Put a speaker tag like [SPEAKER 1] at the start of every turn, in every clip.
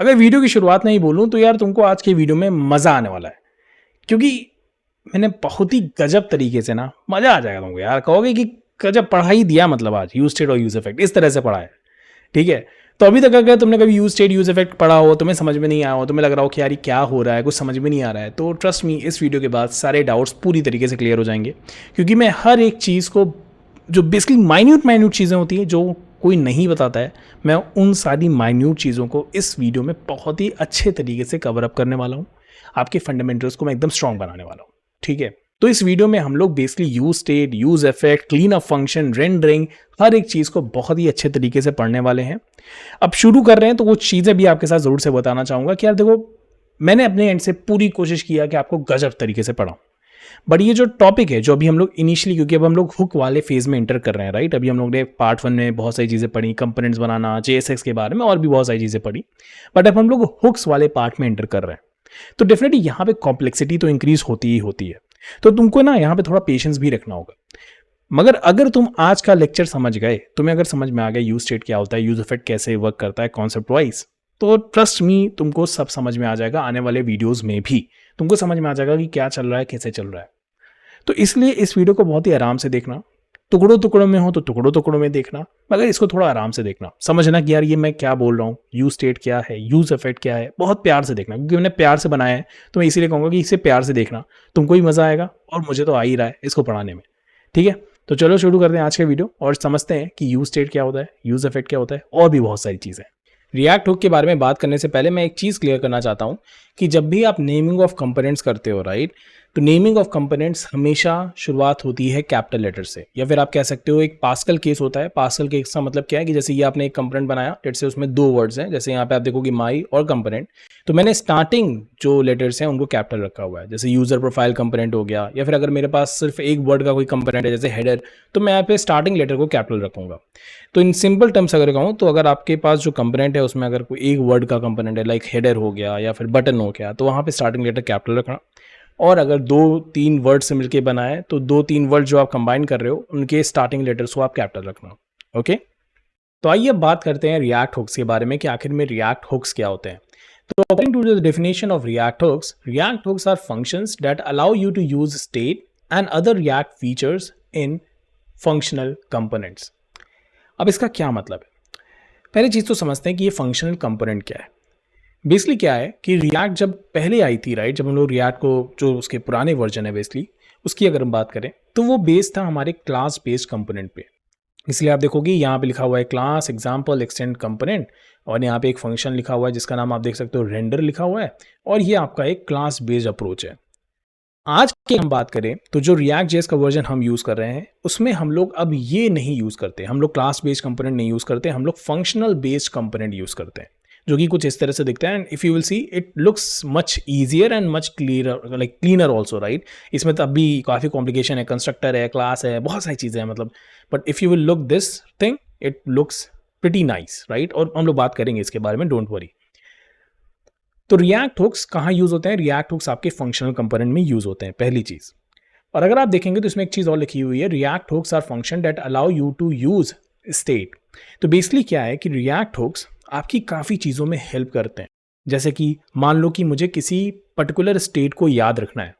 [SPEAKER 1] अगर वीडियो की शुरुआत नहीं बोलूँ तो यार तुमको आज की वीडियो में मज़ा आने वाला है, क्योंकि मैंने बहुत ही गजब तरीके से ना मज़ा आ जाएगा तुमको यार, कहोगे कि गजब पढ़ा ही दिया, मतलब आज यूज स्टेट और यूज इफेक्ट इस तरह से पढ़ा है। ठीक है, तो अभी तक अगर तुमने कभी यूज स्टेट यूज इफेक्ट पढ़ा हो, तुम्हें समझ में नहीं आया हो, तुम्हें लग रहा हो कि यार ये क्या हो रहा है, कुछ समझ में नहीं आ रहा है, तो ट्रस्ट मी, इस वीडियो के बाद सारे डाउट्स पूरी तरीके से क्लियर हो जाएंगे, क्योंकि मैं हर एक चीज़ को, जो बेसिकली माइन्यूट माइन्यूट चीज़ें होती हैं जो कोई नहीं बताता है, मैं उन सारी माइन्यूट चीज़ों को इस वीडियो में बहुत ही अच्छे तरीके से कवर अप करने वाला हूँ। आपके फंडामेंटल्स को मैं एकदम स्ट्रॉन्ग बनाने वाला हूँ। ठीक है, तो इस वीडियो में हम लोग basically use state, use effect, clean up function, rendering, हर एक चीज़ को बहुत ही अच्छे तरीके से पढ़ने वाले हैं। अब शुरू कर रहे हैं तो कुछ चीज़ें भी आपके साथ ज़रूर से बताना चाहूँगा कि यार देखो, मैंने अपने एंड से पूरी कोशिश किया कि आपको गजब तरीके से पढ़ाऊँ, बट ये जो टॉपिक है, जो अभी हम लोग इनिशियली, क्योंकि अब हम लोग हुक वाले फेज में एंटर कर रहे हैं, राइट। अभी हम लोग ने पार्ट 1 में बहुत सारी चीज़ें पढ़ी, कंपोनेंट्स बनाना, JSX के बारे में और भी बहुत सारी चीज़ें पढ़ी, बट अब हम लोग हुक्स वाले पार्ट में एंटर कर रहे हैं, तो डेफिनेटली यहाँ पे कॉम्प्लेक्सिटी तो इंक्रीज होती ही होती है। तो तुमको ना यहाँ पे थोड़ा पेशेंस भी रखना होगा। मगर अगर तुम आज का लेक्चर समझ गए, तुम्हें अगर समझ में आ गया यूज स्टेट क्या होता है, यूज इफेक्ट कैसे वर्क करता है कॉन्सेप्ट वाइज, तो ट्रस्ट मी, तुमको सब समझ में आ जाएगा। आने वाले वीडियोस में भी तुमको समझ में आ जाएगा कि क्या चल रहा है, कैसे चल रहा है। तो इसलिए इस वीडियो को बहुत ही आराम से देखना, टुकड़ों टुकड़ों में हो तो टुकड़ों टुकड़ों में देखना, मगर इसको थोड़ा आराम से देखना, समझना कि यार ये मैं क्या बोल रहा हूँ, यूज स्टेट क्या है, यूज इफेक्ट क्या है, बहुत प्यार से देखना, क्योंकि मैंने प्यार से बनाया है, तो मैं इसीलिए कहूँगा कि इसे प्यार से देखना, तुमको भी मज़ा आएगा और मुझे तो आ ही रहा है इसको पढ़ाने में। ठीक है, तो चलो शुरू करते हैं आज का वीडियो और समझते हैं कि यूज स्टेट क्या होता है, यूज इफेक्ट क्या होता है, और भी बहुत सारी चीज़ें। रिएक्ट हुक के बारे में बात करने से पहले मैं एक चीज़ क्लियर करना चाहता हूँ कि जब भी आप नेमिंग ऑफ कंपोनेंट्स करते हो, राइट, तो नेमिंग ऑफ कंपोनेंट्स हमेशा शुरुआत होती है कैपिटल लेटर से, या फिर आप कह सकते हो एक पास्कल केस होता है। पास्कल केस का मतलब क्या है कि जैसे ये आपने एक कंपोनेंट बनाया, लेट से उसमें 2 वर्ड्स हैं, जैसे यहाँ पे आप देखोगे माई और कंपोनेंट, तो मैंने स्टार्टिंग जो लेटर्स हैं उनको कैपिटल रखा हुआ है, जैसे यूजर प्रोफाइल कंपोनेंट हो गया, या फिर अगर मेरे पास सिर्फ एक वर्ड का कोई कंपोनेंट है जैसे हेडर, तो मैं यहाँ पे स्टार्टिंग लेटर को कैपिटल रखूंगा। तो इन सिंपल टर्म्स अगर कहूँ तो अगर आपके पास जो कंपोनेंट है उसमें अगर कोई एक वर्ड का कंपोनेंट है, लाइक हेडर हो गया या फिर बटन हो गया, तो वहाँ पे स्टार्टिंग लेटर कैपिटल रखना। और अगर 2-3 वर्ड से मिलके बनाए तो 2-3 वर्ड जो आप कंबाइन कर रहे हो उनके स्टार्टिंग लेटर्स को आप कैपिटल रखना। ओके, तो आइए अब बात करते हैं रिएक्ट हुक्स के बारे में कि आखिर में रिएक्ट हुक्स क्या होते हैं। तो according to the definition of React hooks are functions that allow you to use state and other React features in functional components. अब इसका क्या मतलब है, पहली चीज़ तो समझते हैं कि ये फंक्शनल कंपोनेंट क्या है। बेसिकली क्या है कि रिएक्ट जब पहले आई थी, राइट, जब हम लोग रिएक्ट को, जो उसके पुराने वर्जन है बेसिकली, उसकी अगर हम बात करें तो वो बेस्ड था हमारे क्लास बेस्ड कंपोनेंट पे। इसलिए आप देखोगे यहाँ पे लिखा हुआ है क्लास एग्जाम्पल एक्सटेंड कंपोनेंट, और यहाँ पे एक फंक्शन लिखा हुआ है जिसका नाम आप देख सकते हो रेंडर लिखा हुआ है, और ये आपका एक क्लास बेस्ड अप्रोच है। आज की हम बात करें तो जो रिएक्ट जेएस का वर्जन हम यूज़ कर रहे हैं उसमें हम लोग अब ये नहीं यूज़ करते, हम लोग क्लास बेस्ड कंपोनेंट नहीं यूज़ करते, हम लोग फंक्शनल बेस्ड कंपोनेंट यूज़ करते हैं, जो कि कुछ इस तरह से दिखता है। And if you will see it looks much easier and much clear, like cleaner also, right. इसमें तब भी काफ़ी कॉम्प्लिकेशन है, कंस्ट्रक्टर है, क्लास है, बहुत सारी चीज़ें हैं, मतलब, but if you will look this thing it looks pretty nice, right. और हम लोग बात करेंगे इसके बारे में, डोंट वरी। तो रिएक्ट हुक्स कहाँ यूज़ होते हैं? रिएक्ट हुक्स आपके फंक्शनल कंपोनेंट में यूज़ होते हैं, पहली चीज़। और अगर आप देखेंगे तो इसमें एक चीज़ और लिखी हुई है, React hooks are function that allow you to use state. तो बेसिकली क्या है कि रिएक्ट हुक्स आपकी काफ़ी चीज़ों में हेल्प करते हैं। जैसे कि मान लो कि मुझे किसी पर्टिकुलर स्टेट को याद रखना है,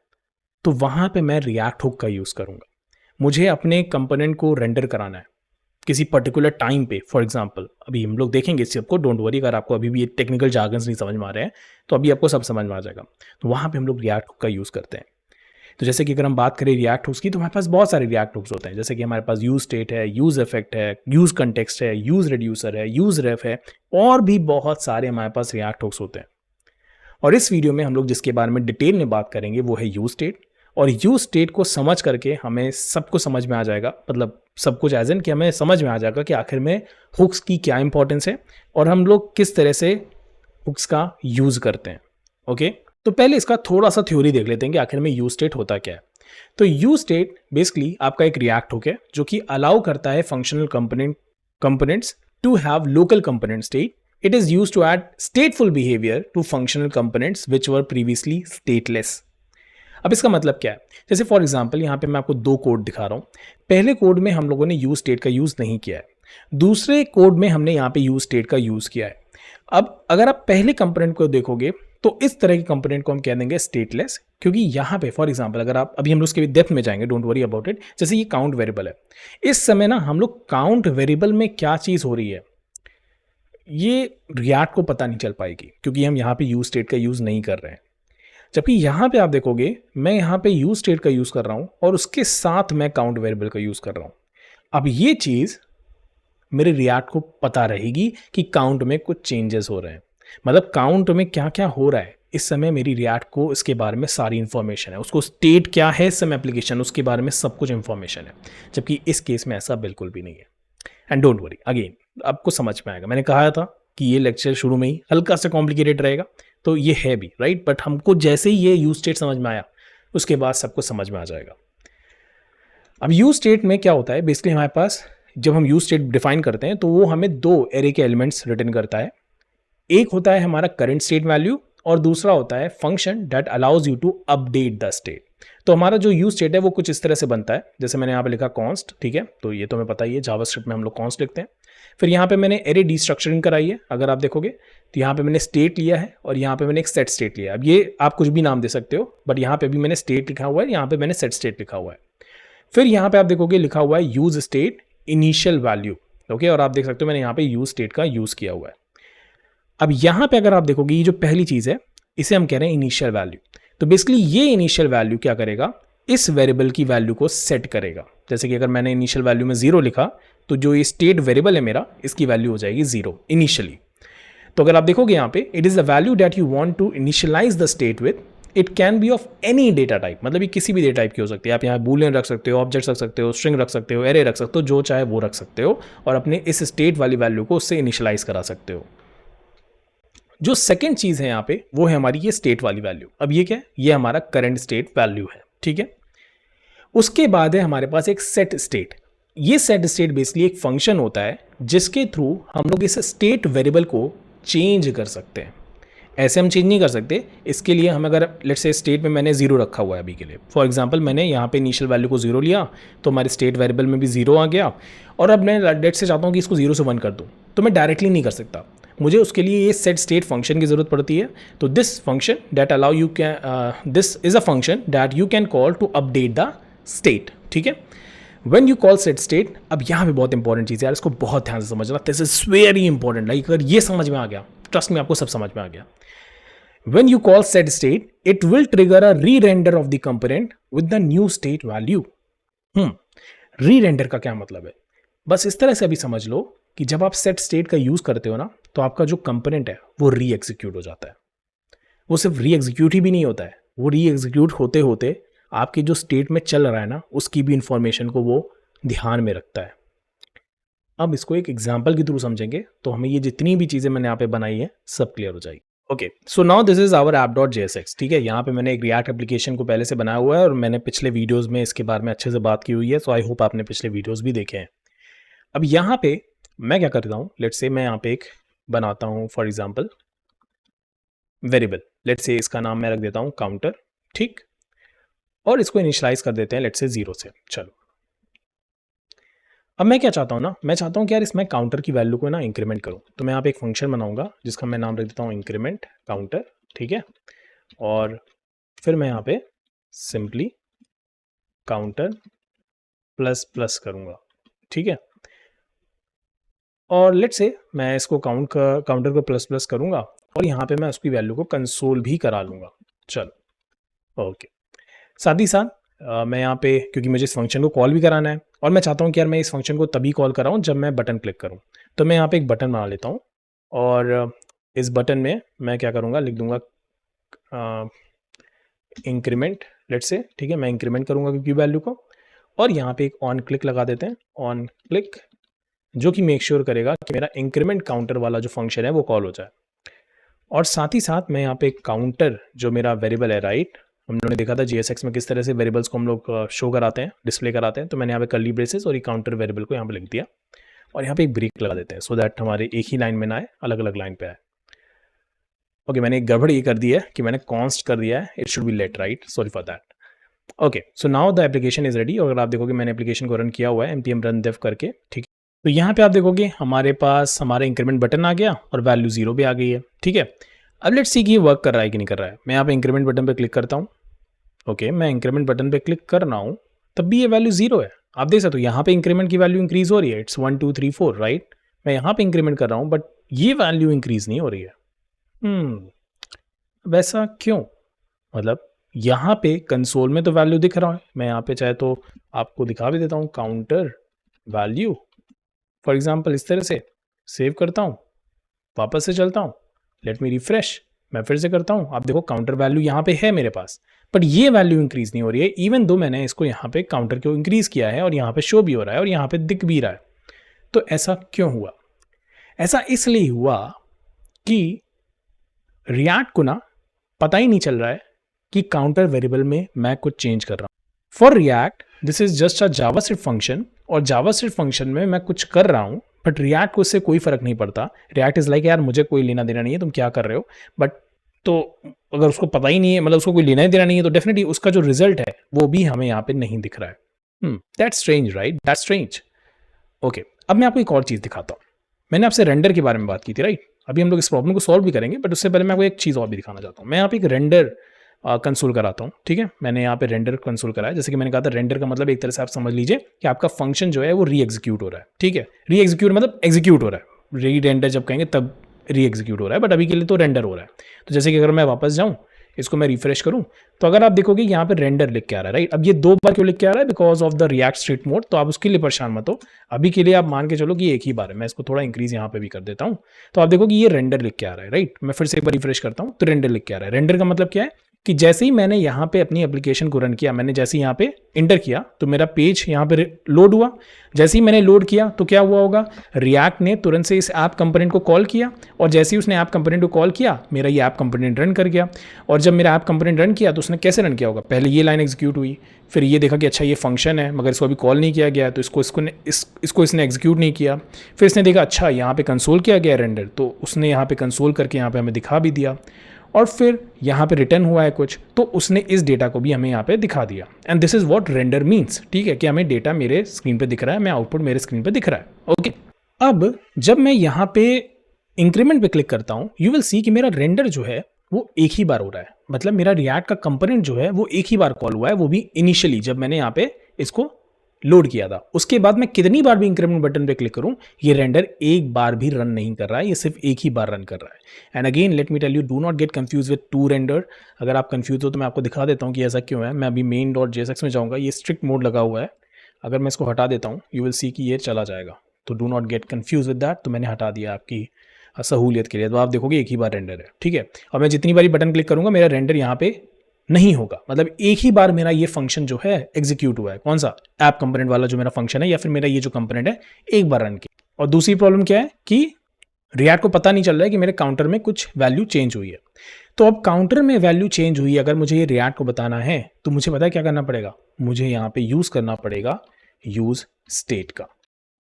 [SPEAKER 1] तो वहाँ पे मैं रिएक्ट हुक का यूज़ करूँगा। मुझे अपने कंपोनेंट को रेंडर कराना है किसी पर्टिकुलर टाइम पे, फॉर एग्जांपल, अभी हम लोग देखेंगे इस सबको, डोंट वरी, अगर आपको अभी भी ये टेक्निकल जार्गन्स नहीं समझ में आ रहे हैं तो अभी आपको सब समझ में आ जाएगा। तो वहाँ पे हम लोग रिएक्ट हुक का यूज़ करते हैं। तो जैसे कि अगर हम बात करें रिएक्ट हुक्स की, तो हमारे पास बहुत सारे रिएक्ट हुक्स होते हैं, जैसे कि हमारे पास यूज स्टेट है, यूज इफेक्ट है, यूज कंटेक्स्ट है, यूज रिड्यूसर है, यूज रेफ है, और भी बहुत सारे हमारे पास रिएक्ट हुक्स होते हैं। और इस वीडियो में हम लोग जिसके बारे में डिटेल में बात करेंगे वो है यूज स्टेट। और यूज स्टेट को समझ करके हमें सबको समझ में आ जाएगा, मतलब सब कुछ एज एन कि हमें समझ में आ जाएगा कि आखिर में हुक्स की क्या इंपॉर्टेंस है और हम लोग किस तरह से हुक्स का यूज करते हैं। ओके, तो पहले इसका थोड़ा सा थ्योरी देख लेते हैं कि आखिर में यूज स्टेट होता क्या है। तो यूज स्टेट बेसिकली आपका एक रिएक्ट हुक है जो कि अलाउ करता है functional components to have local component state. It is used to add stateful behaviour to functional components which were previously stateless. अब इसका मतलब क्या है? जैसे फॉर एग्जांपल यहाँ पे मैं आपको 2 कोड दिखा रहा हूँ। पहले कोड में हम लोगों ने यूज स्टेट का यूज नहीं किया है, दूसरे कोड में हमने यहाँ पे यूज स्टेट का यूज किया है। अब अगर आप पहले कंपोनेंट को देखोगे तो इस तरह के कंपोनेंट को हम कह देंगे स्टेटलेस, क्योंकि यहाँ पे फॉर एग्जांपल अगर आप अभी हम लोग उसके डेप्थ में जाएंगे, डोंट वरी अबाउट इट। जैसे ये काउंट वेरिएबल है, इस समय ना हम लोग काउंट वेरिएबल में क्या चीज़ हो रही है ये रिएक्ट को पता नहीं चल पाएगी, क्योंकि हम यहाँ पे यूज स्टेट का यूज़ नहीं कर रहे हैं। जबकि यहाँ पे आप देखोगे मैं यहाँ पे यूज स्टेट का यूज़ कर रहा हूँ और उसके साथ मैं काउंट वेरिएबल का यूज़ कर रहा हूँ। अब ये चीज़ मेरे रिएक्ट को पता रहेगी कि काउंट में कुछ चेंजेस हो रहे हैं, मतलब काउंट में क्या क्या हो रहा है इस समय मेरी रिएक्ट को इसके बारे में सारी इन्फॉर्मेशन है, उसको स्टेट क्या है इस समय एप्लीकेशन उसके बारे में सब कुछ इन्फॉर्मेशन है। जबकि इस केस में ऐसा बिल्कुल भी नहीं है। एंड डोंट वरी, अगेन आपको समझ में आएगा, मैंने कहा था कि ये लेक्चर शुरू में ही हल्का सा कॉम्प्लिकेटेड रहेगा, तो ये है भी राइट, बट हमको जैसे ही ये यूज स्टेट समझ में आया उसके बाद सबको समझ में आ जाएगा। अब यूज स्टेट में क्या होता है, बेसिकली हमारे पास जब हम यूज स्टेट डिफाइन करते हैं तो वो हमें दो एरे के एलिमेंट्स रिटर्न करता है। एक होता है हमारा करंट स्टेट वैल्यू और दूसरा होता है function that allows you to update the state. तो हमारा जो यूज स्टेट है वो कुछ इस तरह से बनता है, जैसे मैंने यहाँ पे लिखा कॉन्स्ट, ठीक है, तो ये तो हमें पता ही है जावास्क्रिप्ट में हम लोग कॉन्स्ट लिखते हैं। फिर यहाँ पे मैंने एरे डिस्ट्रक्चरिंग कराई है, अगर आप देखोगे तो यहाँ पे मैंने स्टेट लिया है और यहाँ पे मैंने एक सेट स्टेट लिया है। अब ये आप कुछ भी नाम दे सकते हो, बट यहाँ पे भी मैंने स्टेट लिखा हुआ है, यहाँ पे मैंने सेट स्टेट लिखा हुआ है। फिर यहाँ पे आप देखोगे लिखा हुआ है use state initial value, okay, और आप देख सकते हो मैंने यहाँ पे यूज स्टेट का यूज किया हुआ है। अब यहाँ पे अगर आप देखोगे ये जो पहली चीज़ है इसे हम कह रहे हैं इनिशियल वैल्यू। तो बेसिकली ये इनिशियल वैल्यू क्या करेगा, इस वेरिएबल की वैल्यू को सेट करेगा। जैसे कि अगर मैंने इनिशियल वैल्यू में 0 लिखा तो जो ये स्टेट वेरिएबल है मेरा इसकी वैल्यू हो जाएगी 0 इनिशियली। तो अगर आप देखोगे यहाँ पे it is the value that you want to initialise the state with, it can be of any data type, मतलब ये किसी भी डेटा टाइप की हो सकती है। आप यहाँ बूलियन रख सकते हो, ऑब्जेक्ट रख सकते हो, स्ट्रिंग रख सकते हो, एरे रख सकते हो, जो चाहे वो रख सकते हो और अपने इस स्टेट वाली वैल्यू को उससे इनिशियलाइज करा सकते हो। जो सेकेंड चीज़ है यहाँ पे वो है हमारी ये स्टेट वाली वैल्यू। अब ये क्या है, ये हमारा करंट स्टेट वैल्यू है, ठीक है। उसके बाद है हमारे पास एक सेट स्टेट। ये सेट स्टेट बेसिकली एक फंक्शन होता है जिसके थ्रू हम लोग इस स्टेट वेरिएबल को चेंज कर सकते हैं। ऐसे हम चेंज नहीं कर सकते, इसके लिए हम अगर लेट्स से स्टेट में मैंने 0 रखा हुआ है अभी के लिए, फॉर एग्जांपल मैंने यहाँ पे इनिशियल वैल्यू को 0 लिया तो हमारे स्टेट वेरिएबल में भी 0 आ गया, और अब मैं लेट्स से चाहता हूँ कि इसको 0 से 1 कर दूँ, तो मैं डायरेक्टली नहीं कर सकता, मुझे उसके लिए ये सेट स्टेट फंक्शन की जरूरत पड़ती है। तो this function that allow you can this is a function that you can call to update the state, ठीक है। When you call set state, अब यहाँ पे बहुत इंपॉर्टेंट चीज़ है यार, इसको बहुत ध्यान से समझना, this is very important. Like अगर ये समझ में आ गया, ट्रस्ट में आपको सब समझ में आ गया। When you call set state, it will trigger a re-render of the component with the new state value. री-रेंडर का क्या मतलब है, बस इस तरह से अभी समझ लो कि जब आप सेट स्टेट का यूज करते हो ना तो आपका जो कंपोनेंट है वो री एग्जीक्यूट हो जाता है। वो सिर्फ री एग्जीक्यूट ही भी नहीं होता है, वो री एग्जीक्यूट होते होते आपके जो स्टेट में चल रहा है ना उसकी भी इंफॉर्मेशन को वो ध्यान में रखता है। अब इसको एक एग्जाम्पल के थ्रू समझेंगे तो हमें ये जितनी भी चीज़ें मैंने यहाँ पे बनाई है सब क्लियर हो जाएगी। Okay, so now this is our app.jsx, ठीक है। यहाँ पे मैंने एक रिएक्ट एप्लीकेशन को पहले से बनाया हुआ है और मैंने पिछले वीडियोस में इसके बारे में अच्छे से बात की हुई है, सो आई होप आपने पिछले वीडियोस भी देखे हैं। अब यहाँ पे मैं क्या करता हूँ, लेट्स से मैं यहाँ पे एक बनाता हूँ for example variable, let's say इसका नाम मैं रख देता हूँ काउंटर, ठीक, और इसको इनिशियलाइज कर देते हैं लेट्स से 0 से। चलो अब मैं क्या चाहता हूँ ना, मैं चाहता हूँ कि यार इसमें काउंटर की वैल्यू को ना इंक्रीमेंट करूँ, तो मैं यहाँ पे एक फंक्शन बनाऊंगा जिसका मैं नाम रख देता हूँ इंक्रीमेंट काउंटर, ठीक है। और फिर मैं यहाँ पे सिंपली काउंटर प्लस प्लस करूँगा, ठीक है। और लेट्स से मैं इसको काउंटर को प्लस प्लस करूँगा और यहाँ पे मैं उसकी वैल्यू को कंसोल भी करा लूँगा। चलो ओके, साथ ही साथ मैं यहाँ पे क्योंकि मुझे इस फंक्शन को कॉल भी कराना है और मैं चाहता हूँ कि यार मैं इस फंक्शन को तभी कॉल कराऊँ जब मैं बटन क्लिक करूँ, तो मैं यहाँ पे एक बटन बना लेता हूँ और इस बटन में मैं क्या करूँगा, लिख दूँगा इंक्रीमेंट लेट्स से, ठीक है। मैं इंक्रीमेंट करूँगा क्योंकि वैल्यू को, और यहाँ पे एक ऑन क्लिक लगा देते हैं, ऑन क्लिक, जो कि मेक श्योर करेगा कि मेरा इंक्रीमेंट काउंटर वाला जो फंक्शन है वो कॉल हो जाए। और साथ ही साथ मैं यहाँ पे काउंटर जो मेरा वेरिएबल है, राइट, हम लोगों ने देखा था JSX में किस तरह से वेरिएबल्स को हम लोग शो कराते हैं, डिस्प्ले कराते हैं, तो मैंने यहाँ पे कर्ली ब्रेसेस और ये काउंटर वेरिएबल को यहाँ पे लिख दिया और यहाँ पे एक ब्रेक लगा देते हैं सो दैट हमारे एक ही लाइन में ना आए, अलग अलग लाइन पे आए। ओके, मैंने एक गड़बड़ ये कर दी है कि मैंने कॉन्स्ट कर दिया है, it should be let, right, sorry for that. Okay, so now the application is ready, और अगर आप देखोगे मैंने एप्लीकेशन को रन किया हुआ है npm run dev करके, ठीक है। तो यहाँ पे आप देखोगे हमारे पास हमारा इंक्रीमेंट बटन आ गया और वैल्यू 0 भी आ गई है, ठीक है। अब लेट्स सी कि ये वर्क कर रहा है कि नहीं कर रहा है। मैं यहाँ पे इंक्रीमेंट बटन पे क्लिक करता हूँ। ओके, मैं इंक्रीमेंट बटन पे क्लिक कर रहा हूँ, तब भी ये वैल्यू 0 है। आप देख सकते हो यहाँ पे इंक्रीमेंट की वैल्यू इंक्रीज हो रही है, इट्स 1 2 3 4, राइट। मैं यहाँ पे इंक्रीमेंट कर रहा हूँ बट ये वैल्यू इंक्रीज नहीं हो रही है। वैसा क्यों? मतलब यहाँ पे कंसोल में तो वैल्यू दिख रहा है, मैं यहाँ पे चाहे तो आपको दिखा भी देता हूँ, काउंटर वैल्यू फॉर एग्जाम्पल इस तरह से सेव करता हूँ, वापस से चलता हूँ, लेट मी रिफ्रेश, मैं फिर से करता हूँ, आप देखो काउंटर वैल्यू यहाँ पे है मेरे पास, बट ये वैल्यू इंक्रीज नहीं हो रही है, इवन दो मैंने इसको यहाँ पे काउंटर को इंक्रीज किया है और यहाँ पे शो भी हो रहा है और यहाँ पे दिख भी रहा है। तो ऐसा क्यों हुआ? ऐसा इसलिए हुआ कि रिएक्ट को ना पता ही नहीं चल रहा है कि काउंटर वेरिएबल में मैं कुछ चेंज कर रहा हूँ। For react this is just a JavaScript function, और जावास्क्रिप्ट फंक्शन में मैं कुछ कर रहा हूँ बट रिएक्ट को उससे कोई फर्क नहीं पड़ता। रिएक्ट इज लाइक यार मुझे कोई लेना देना नहीं है तुम क्या कर रहे हो, बट तो अगर उसको पता ही नहीं है, मतलब उसको कोई लेना ही देना नहीं है, तो डेफिनेटली उसका जो रिजल्ट है वो भी हमें यहाँ पे नहीं दिख रहा है। That's strange, right, that's strange. Okay, अब मैं आपको एक और चीज़ दिखाता हूँ। मैंने आपसे रेंडर के बारे में बात की थी, राइट। अभी हम लोग इस प्रॉब्लम को सॉल्व भी करेंगे, बट उससे पहले मैं आपको एक चीज़ और भी दिखाना चाहता हूँ। मैं यहाँ पे एक रेंडर कंसोल कराता हूँ, ठीक है। मैंने यहाँ पे रेंडर कंसोल कराया, जैसे कि मैंने कहा था रेंडर का मतलब एक तरह से आप समझ लीजिए कि आपका फंक्शन जो है वो री एग्जीक्यूट हो रहा है, ठीक है। री एग्जीक्यूट मतलब एग्जीक्यूट हो रहा है, री रेंडर जब कहेंगे तब री एग्जीक्यूट हो रहा है, बट अभी के लिए तो रेंडर हो रहा है। तो जैसे कि अगर मैं वापस जाऊँ, इसको मैं रिफ्रेश करूँ, तो अगर आप देखोगे यहाँ पे रेंडर लिख के आ रहा है, राइट। अब ये 2 बार क्यों लिख के आ रहा है? Because of the react street mode. तो आप उसके लिए परेशान मत हो, अभी के लिए आप मान के चलो कि एक ही बार है। मैं इसको थोड़ा इंक्रीज यहाँ पे भी कर देता हूँ, तो आप देखो कि ये रेंडर लिख के आ रहा है, राइट। मैं फिर से एक बार रिफ्रेश करता हूँ तो रेंडर लिख के आ रहा है। रेंडर का मतलब क्या है कि जैसे ही मैंने यहाँ पे अपनी एप्लीकेशन को रन किया, मैंने जैसे ही यहाँ पे इंटर किया तो मेरा पेज यहाँ पे लोड हुआ। जैसे ही मैंने लोड किया तो क्या हुआ होगा, रिएक्ट ने तुरंत से इस ऐप कंपोनेंट को कॉल किया, और जैसे ही उसने ऐप कंपोनेंट को कॉल किया मेरा ये ऐप कंपोनेंट रन कर गया। और जब मेरा ऐप कंपोनेंट रन किया तो उसने कैसे रन किया होगा, पहले ये लाइन एग्जीक्यूट हुई, फिर ये देखा कि अच्छा ये फंक्शन है मगर इसको अभी कॉल नहीं किया गया, तो इसको इसने एग्जीक्यूट नहीं किया। फिर इसने देखा अच्छा यहाँ पे कंसोल किया गया रेंडर, तो उसने यहाँ पे कंसोल करके यहाँ पे हमें दिखा भी दिया, और फिर यहाँ पे रिटर्न हुआ है कुछ, तो उसने इस डेटा को भी हमें यहाँ पे दिखा दिया। And this is what render means, ठीक है, कि हमें डेटा मेरे स्क्रीन पे दिख रहा है, मैं आउटपुट मेरे स्क्रीन पे दिख रहा है। ओके, अब जब मैं यहाँ पे इंक्रीमेंट पे क्लिक करता हूँ, यू विल सी कि मेरा रेंडर जो है वो एक ही बार हो रहा है, मतलब मेरा रिएक्ट का कंपोनेंट जो है वो एक ही बार कॉल हुआ है, वो भी इनिशियली जब मैंने यहाँ पे इसको लोड किया था। उसके बाद मैं कितनी बार भी इंक्रीमेंट बटन पे क्लिक करूं, ये रेंडर एक बार भी रन नहीं कर रहा है, ये सिर्फ एक ही बार रन कर रहा है। And again let me tell you, do not get confuse with to render. अगर आप कंफ्यूज हो तो मैं आपको दिखा देता हूं कि ऐसा क्यों है। मैं अभी मेन डॉट जेएसएक्स में जाऊंगा, ये स्ट्रिक्ट मोड लगा हुआ है, अगर मैं इसको हटा देता हूँ यू विल सी कि ये चला जाएगा। तो do not get confuse with that, तो मैंने हटा दिया आपकी सहूलियत के लिए। तो आप देखोगे एक ही बार रेंडर है, ठीक है। और मैं जितनी बार बटन क्लिक करूंगा मेरा रेंडर यहाँ पे नहीं होगा, मतलब एक ही बार मेरा ये फंक्शन जो है एग्जीक्यूट हुआ है। कौन सा? ऐप कंपोनेंट वाला जो मेरा फंक्शन है, या फिर मेरा ये जो कंपोनेंट है एक बार रन किया। और दूसरी प्रॉब्लम क्या है कि रिएक्ट को पता नहीं चल रहा है कि मेरे काउंटर में कुछ वैल्यू चेंज हुई है। तो अब काउंटर में वैल्यू चेंज हुई, अगर मुझे ये रिएक्ट को बताना है तो मुझे पता है क्या करना पड़ेगा, मुझे यहाँ पे यूज करना पड़ेगा यूज स्टेट का।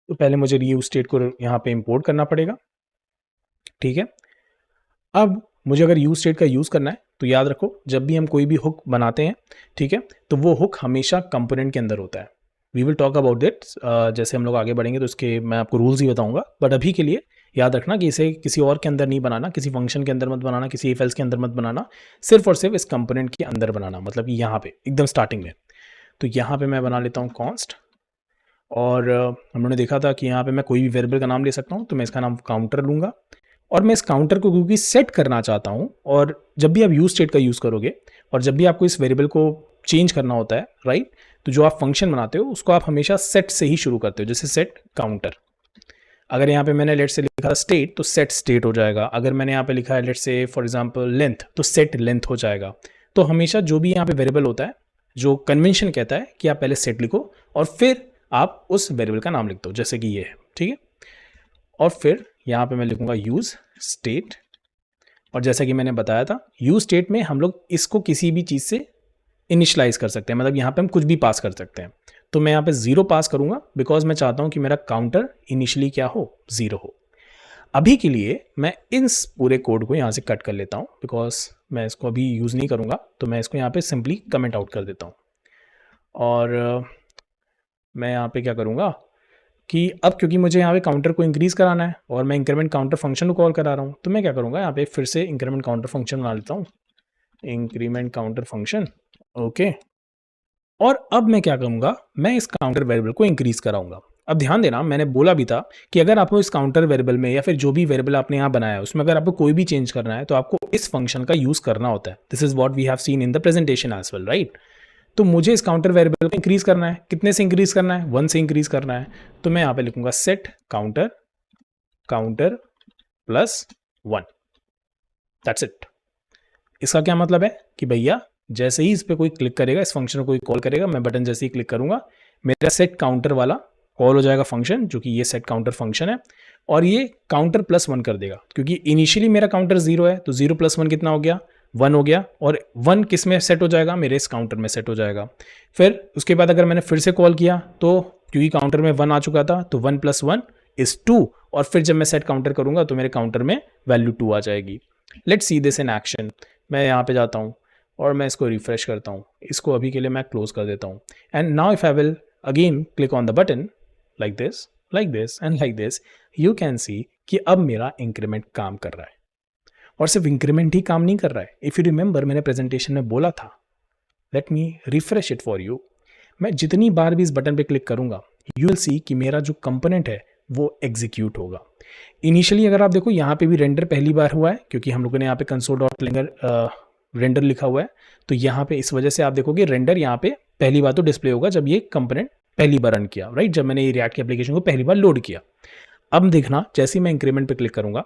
[SPEAKER 1] तो पहले मुझे यूज स्टेट को यहाँ पे इंपोर्ट करना पड़ेगा, ठीक है। अब मुझे अगर यूज स्टेट का यूज़ करना है तो याद रखो जब भी हम कोई भी हुक बनाते हैं, ठीक है, तो वो हुक हमेशा कंपोनेंट के अंदर होता है। We will talk about that, जैसे हम लोग आगे बढ़ेंगे तो इसके मैं आपको रूल्स ही बताऊंगा, बट अभी के लिए याद रखना कि इसे किसी और के अंदर नहीं बनाना, किसी फंक्शन के अंदर मत बनाना, किसी इफ एल्स के अंदर मत बनाना, सिर्फ और सिर्फ इस कंपोनेंट के अंदर बनाना, मतलब कि यहाँ पे एकदम स्टार्टिंग में। तो यहाँ पे मैं बना लेता हूँ कॉन्स्ट, और हम लोगों ने देखा था कि यहाँ पे मैं कोई भी वेरिएबल का नाम ले सकता हूँ, तो मैं इसका नाम काउंटर लूँगा। और मैं इस काउंटर को क्योंकि सेट करना चाहता हूँ, और जब भी आप यूज स्टेट का यूज़ करोगे और जब भी आपको इस वेरिएबल को चेंज करना होता है, राइट, तो जो आप फंक्शन बनाते हो उसको आप हमेशा सेट से ही शुरू करते हो, जैसे सेट काउंटर। अगर यहाँ पे मैंने लेट से लिखा स्टेट तो सेट स्टेट हो जाएगा। अगर मैंने यहाँ पे लिखा है लेट से फॉर एग्जांपल लेंथ, तो सेट लेंथ हो जाएगा। तो हमेशा जो भी यहाँ पे वेरिएबल होता है, जो कन्वेंशन कहता है कि आप पहले सेट लिखो और फिर आप उस वेरिएबल का नाम लिख दो, जैसे कि ये है, ठीक है। और फिर यहाँ पे मैं लिखूंगा यूज स्टेट, और जैसा कि मैंने बताया था यूज स्टेट में हम लोग इसको किसी भी चीज़ से इनिशलाइज कर सकते हैं, मतलब यहाँ पे हम कुछ भी पास कर सकते हैं। तो मैं यहाँ पे 0 पास करूंगा बिकॉज मैं चाहता हूँ कि मेरा काउंटर इनिशियली क्या हो, 0 हो। अभी के लिए मैं इस पूरे कोड को यहाँ से कट कर लेता हूँ बिकॉज मैं इसको अभी यूज़ नहीं करूँगा, तो मैं इसको यहाँ पे सिंपली कमेंट आउट कर देता हूँ। और मैं यहाँ पे क्या करूँगा, कि अब क्योंकि मुझे यहाँ पे काउंटर को इंक्रीज़ कराना है और मैं इंक्रीमेंट काउंटर फंक्शन को कॉल करा रहा हूँ, तो मैं क्या करूँगा यहाँ पे फिर से इंक्रीमेंट काउंटर फंक्शन बना लेता हूँ, इंक्रीमेंट काउंटर फंक्शन, ओके। और अब मैं क्या करूँगा, मैं इस काउंटर वेरिएबल को इंक्रीज़ कराऊँगा। अब ध्यान देना, मैंने बोला भी था कि अगर आपको इस काउंटर वेरिएबल में या फिर जो भी वेरिएबल आपने यहाँ बनाया है उसमें अगर आपको कोई भी चेंज करना है तो आपको इस फंक्शन का यूज़ करना होता है। This is what we have seen in the presentation as well, right. तो मुझे इस काउंटर वेरिएबल को इंक्रीज़ करना है, कितने से इंक्रीज़ करना है, 1 से इंक्रीज़ करना है। तो मैं यहाँ पे लिखूंगा set counter counter plus 1, that's it. इसका क्या मतलब है कि भैया जैसे ही इस पर कोई क्लिक करेगा, इस फंक्शन को कोई कॉल करेगा, मैं बटन जैसे ही क्लिक करूंगा मेरा सेट काउंटर वाला कॉल हो जाएगा फंक्शन, जो कि ये सेट काउंटर फंक्शन है, और ये काउंटर प्लस 1 कर देगा। क्योंकि इनिशियली मेरा काउंटर 0 है तो 0 प्लस 1 कितना हो गया, 1 हो गया, और 1 किस में सेट हो जाएगा, मेरे इस काउंटर में सेट हो जाएगा। फिर उसके बाद अगर मैंने फिर से कॉल किया तो क्योंकि काउंटर में 1 आ चुका था तो 1 + 1 = 2, और फिर जब मैं सेट काउंटर करूंगा तो मेरे काउंटर में वैल्यू 2 आ जाएगी। Let's see this in action. मैं यहाँ पे जाता हूँ और मैं इसको रिफ्रेश करता हूँ, इसको अभी के लिए मैं क्लोज कर देता हूँ। And now if I will again click on the button like this and like this, you can see कि अब मेरा इंक्रीमेंट काम कर रहा है। और सिर्फ इंक्रीमेंट ही काम नहीं कर रहा है, इफ यू रिमेंबर मैंने प्रेजेंटेशन में बोला था, late me refresh it for you. मैं जितनी बार भी इस बटन पे क्लिक करूंगा यू विल सी कि मेरा जो कंपोनेंट है वो एग्जीक्यूट होगा। इनिशियली अगर आप देखो यहाँ पे भी रेंडर पहली बार हुआ है क्योंकि हम लोगों ने यहाँ पे console.linger रेंडर लिखा हुआ है, तो यहाँ पे इस वजह से आप देखोगे रेंडर यहाँ पे पहली बार तो डिस्प्ले होगा जब ये कंपोनेंट पहली बार रन किया, राइट, जब मैंने ये रिएक्ट की एप्लीकेशन को पहली बार लोड किया। अब देखना जैसे ही मैं इंक्रीमेंट पे क्लिक करूंगा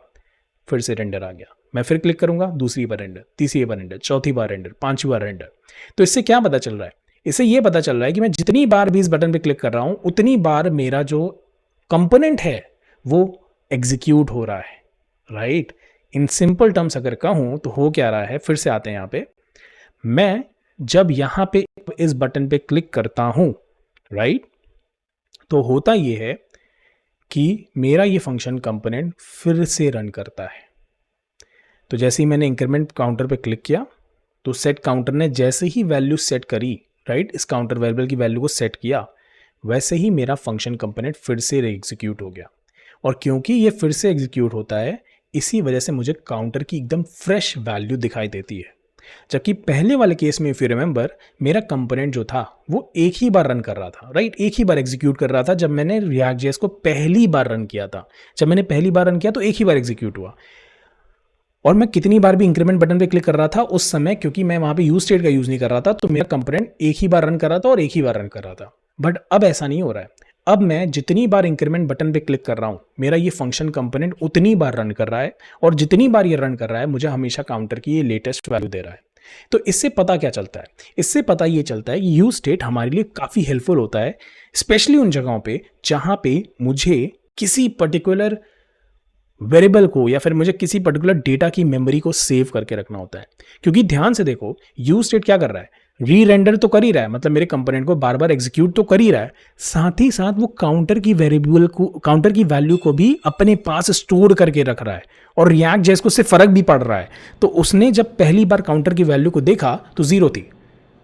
[SPEAKER 1] फिर से रेंडर आ गया, मैं फिर क्लिक करूंगा दूसरी बार रेंडर, तीसरी बार रेंडर, चौथी बार रेंडर, पांचवी बार रेंडर। तो इससे क्या पता चल रहा है, इससे ये पता चल रहा है कि मैं जितनी बार भी इस बटन पे क्लिक कर रहा हूं उतनी बार मेरा जो कंपोनेंट है वो एग्जीक्यूट हो रहा है, राइट। इन सिंपल टर्म्स अगर कहूं तो हो क्या रहा है, फिर से आते हैं यहाँ पे, मैं जब यहाँ पे इस बटन पे क्लिक करता हूं, राइट, तो होता ये है कि मेरा ये फंक्शन कंपोनेंट फिर से रन करता है। तो जैसे ही मैंने इंक्रीमेंट काउंटर पे क्लिक किया तो सेट काउंटर ने जैसे ही वैल्यू सेट करी, राइट, इस काउंटर वेरिएबल की वैल्यू को सेट किया, वैसे ही मेरा फंक्शन कंपोनेंट फिर से एग्जीक्यूट हो गया। और क्योंकि ये फिर से एग्जीक्यूट होता है इसी वजह से मुझे काउंटर की एकदम फ्रेश वैल्यू दिखाई देती है। जबकि पहले वाले केस में इफ यू रिमेंबर मेरा कंपोनेंट जो था वो एक ही बार रन कर रहा था, राइट, एक ही बार एग्जीक्यूट कर रहा था जब मैंने React.js को पहली बार रन किया था। जब मैंने पहली बार रन किया तो एक ही बार एग्जीक्यूट हुआ, और मैं कितनी बार भी इंक्रीमेंट बटन पे क्लिक कर रहा था उस समय, क्योंकि मैं वहां पे यूज स्टेट का यूज नहीं कर रहा था, तो मेरा कंपोनेंट एक ही बार रन कर रहा था और एक ही बार रन कर रहा था। बट अब ऐसा नहीं हो रहा है, अब मैं जितनी बार इंक्रीमेंट बटन पे क्लिक कर रहा हूं मेरा ये फंक्शन कंपोनेंट उतनी बार रन कर रहा है, और जितनी बार ये रन कर रहा है मुझे हमेशा काउंटर की ये लेटेस्ट वैल्यू दे रहा है। तो इससे पता क्या चलता है, इससे पता ये चलता है कि यूज स्टेट हमारे लिए काफी हेल्पफुल होता है, स्पेशली उन जगहों पे जहां पे मुझे किसी पर्टिकुलर वेरिएबल को या फिर मुझे किसी पर्टिकुलर डेटा की मेमोरी को सेव करके रखना होता है। क्योंकि ध्यान से देखो यूज स्टेट क्या कर रहा है, री रेंडर तो कर ही रहा है, मतलब मेरे कंपोनेंट को बार बार एग्जीक्यूट तो कर ही रहा है, साथ ही साथ वो काउंटर की वेरिएबल को, काउंटर की वैल्यू को भी अपने पास स्टोर करके रख रहा है, और React.js को उससे फर्क भी पड़ रहा है। तो उसने जब पहली बार काउंटर की वैल्यू को देखा तो 0 थी,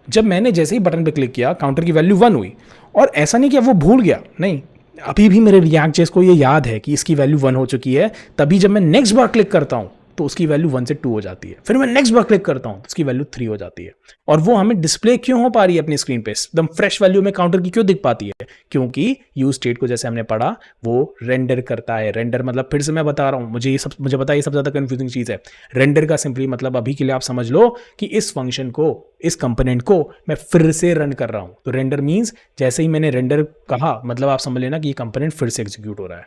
[SPEAKER 1] जब मैंने जैसे ही बटन पे क्लिक किया काउंटर की वैल्यू 1 हुई, और ऐसा नहीं कि वो भूल गया, नहीं, अभी भी मेरे React.js को ये याद है कि इसकी वैल्यू 1 हो चुकी है। तभी जब मैं नेक्स्ट बार क्लिक करता हूं तो उसकी वैल्यू 1 से 2 हो जाती है, फिर मैं नेक्स्ट बार क्लिक करता हूं तो उसकी वैल्यू 3 हो जाती है। और वो हमें डिस्प्ले क्यों हो पा रही है अपनी स्क्रीन पे, एकदम फ्रेश वैल्यू में काउंटर की क्यों दिख पाती है, क्योंकि यूज स्टेट को जैसे हमने पढ़ा वो रेंडर करता है। रेंडर मतलब, फिर से मैं बता रहा हूं, मुझे पता ये सबसे ज्यादा कंफ्यूजिंग चीज है। रेंडर का सिंपली मतलब अभी के लिए आप समझ लो कि इस फंक्शन को, इस कंपोनेंट को मैं फिर से रन कर रहा हूं। तो रेंडर मींस जैसे ही मैंने रेंडर कहा मतलब आप समझ लेना कि ये कंपोनेंट फिर से एग्जीक्यूट हो रहा है,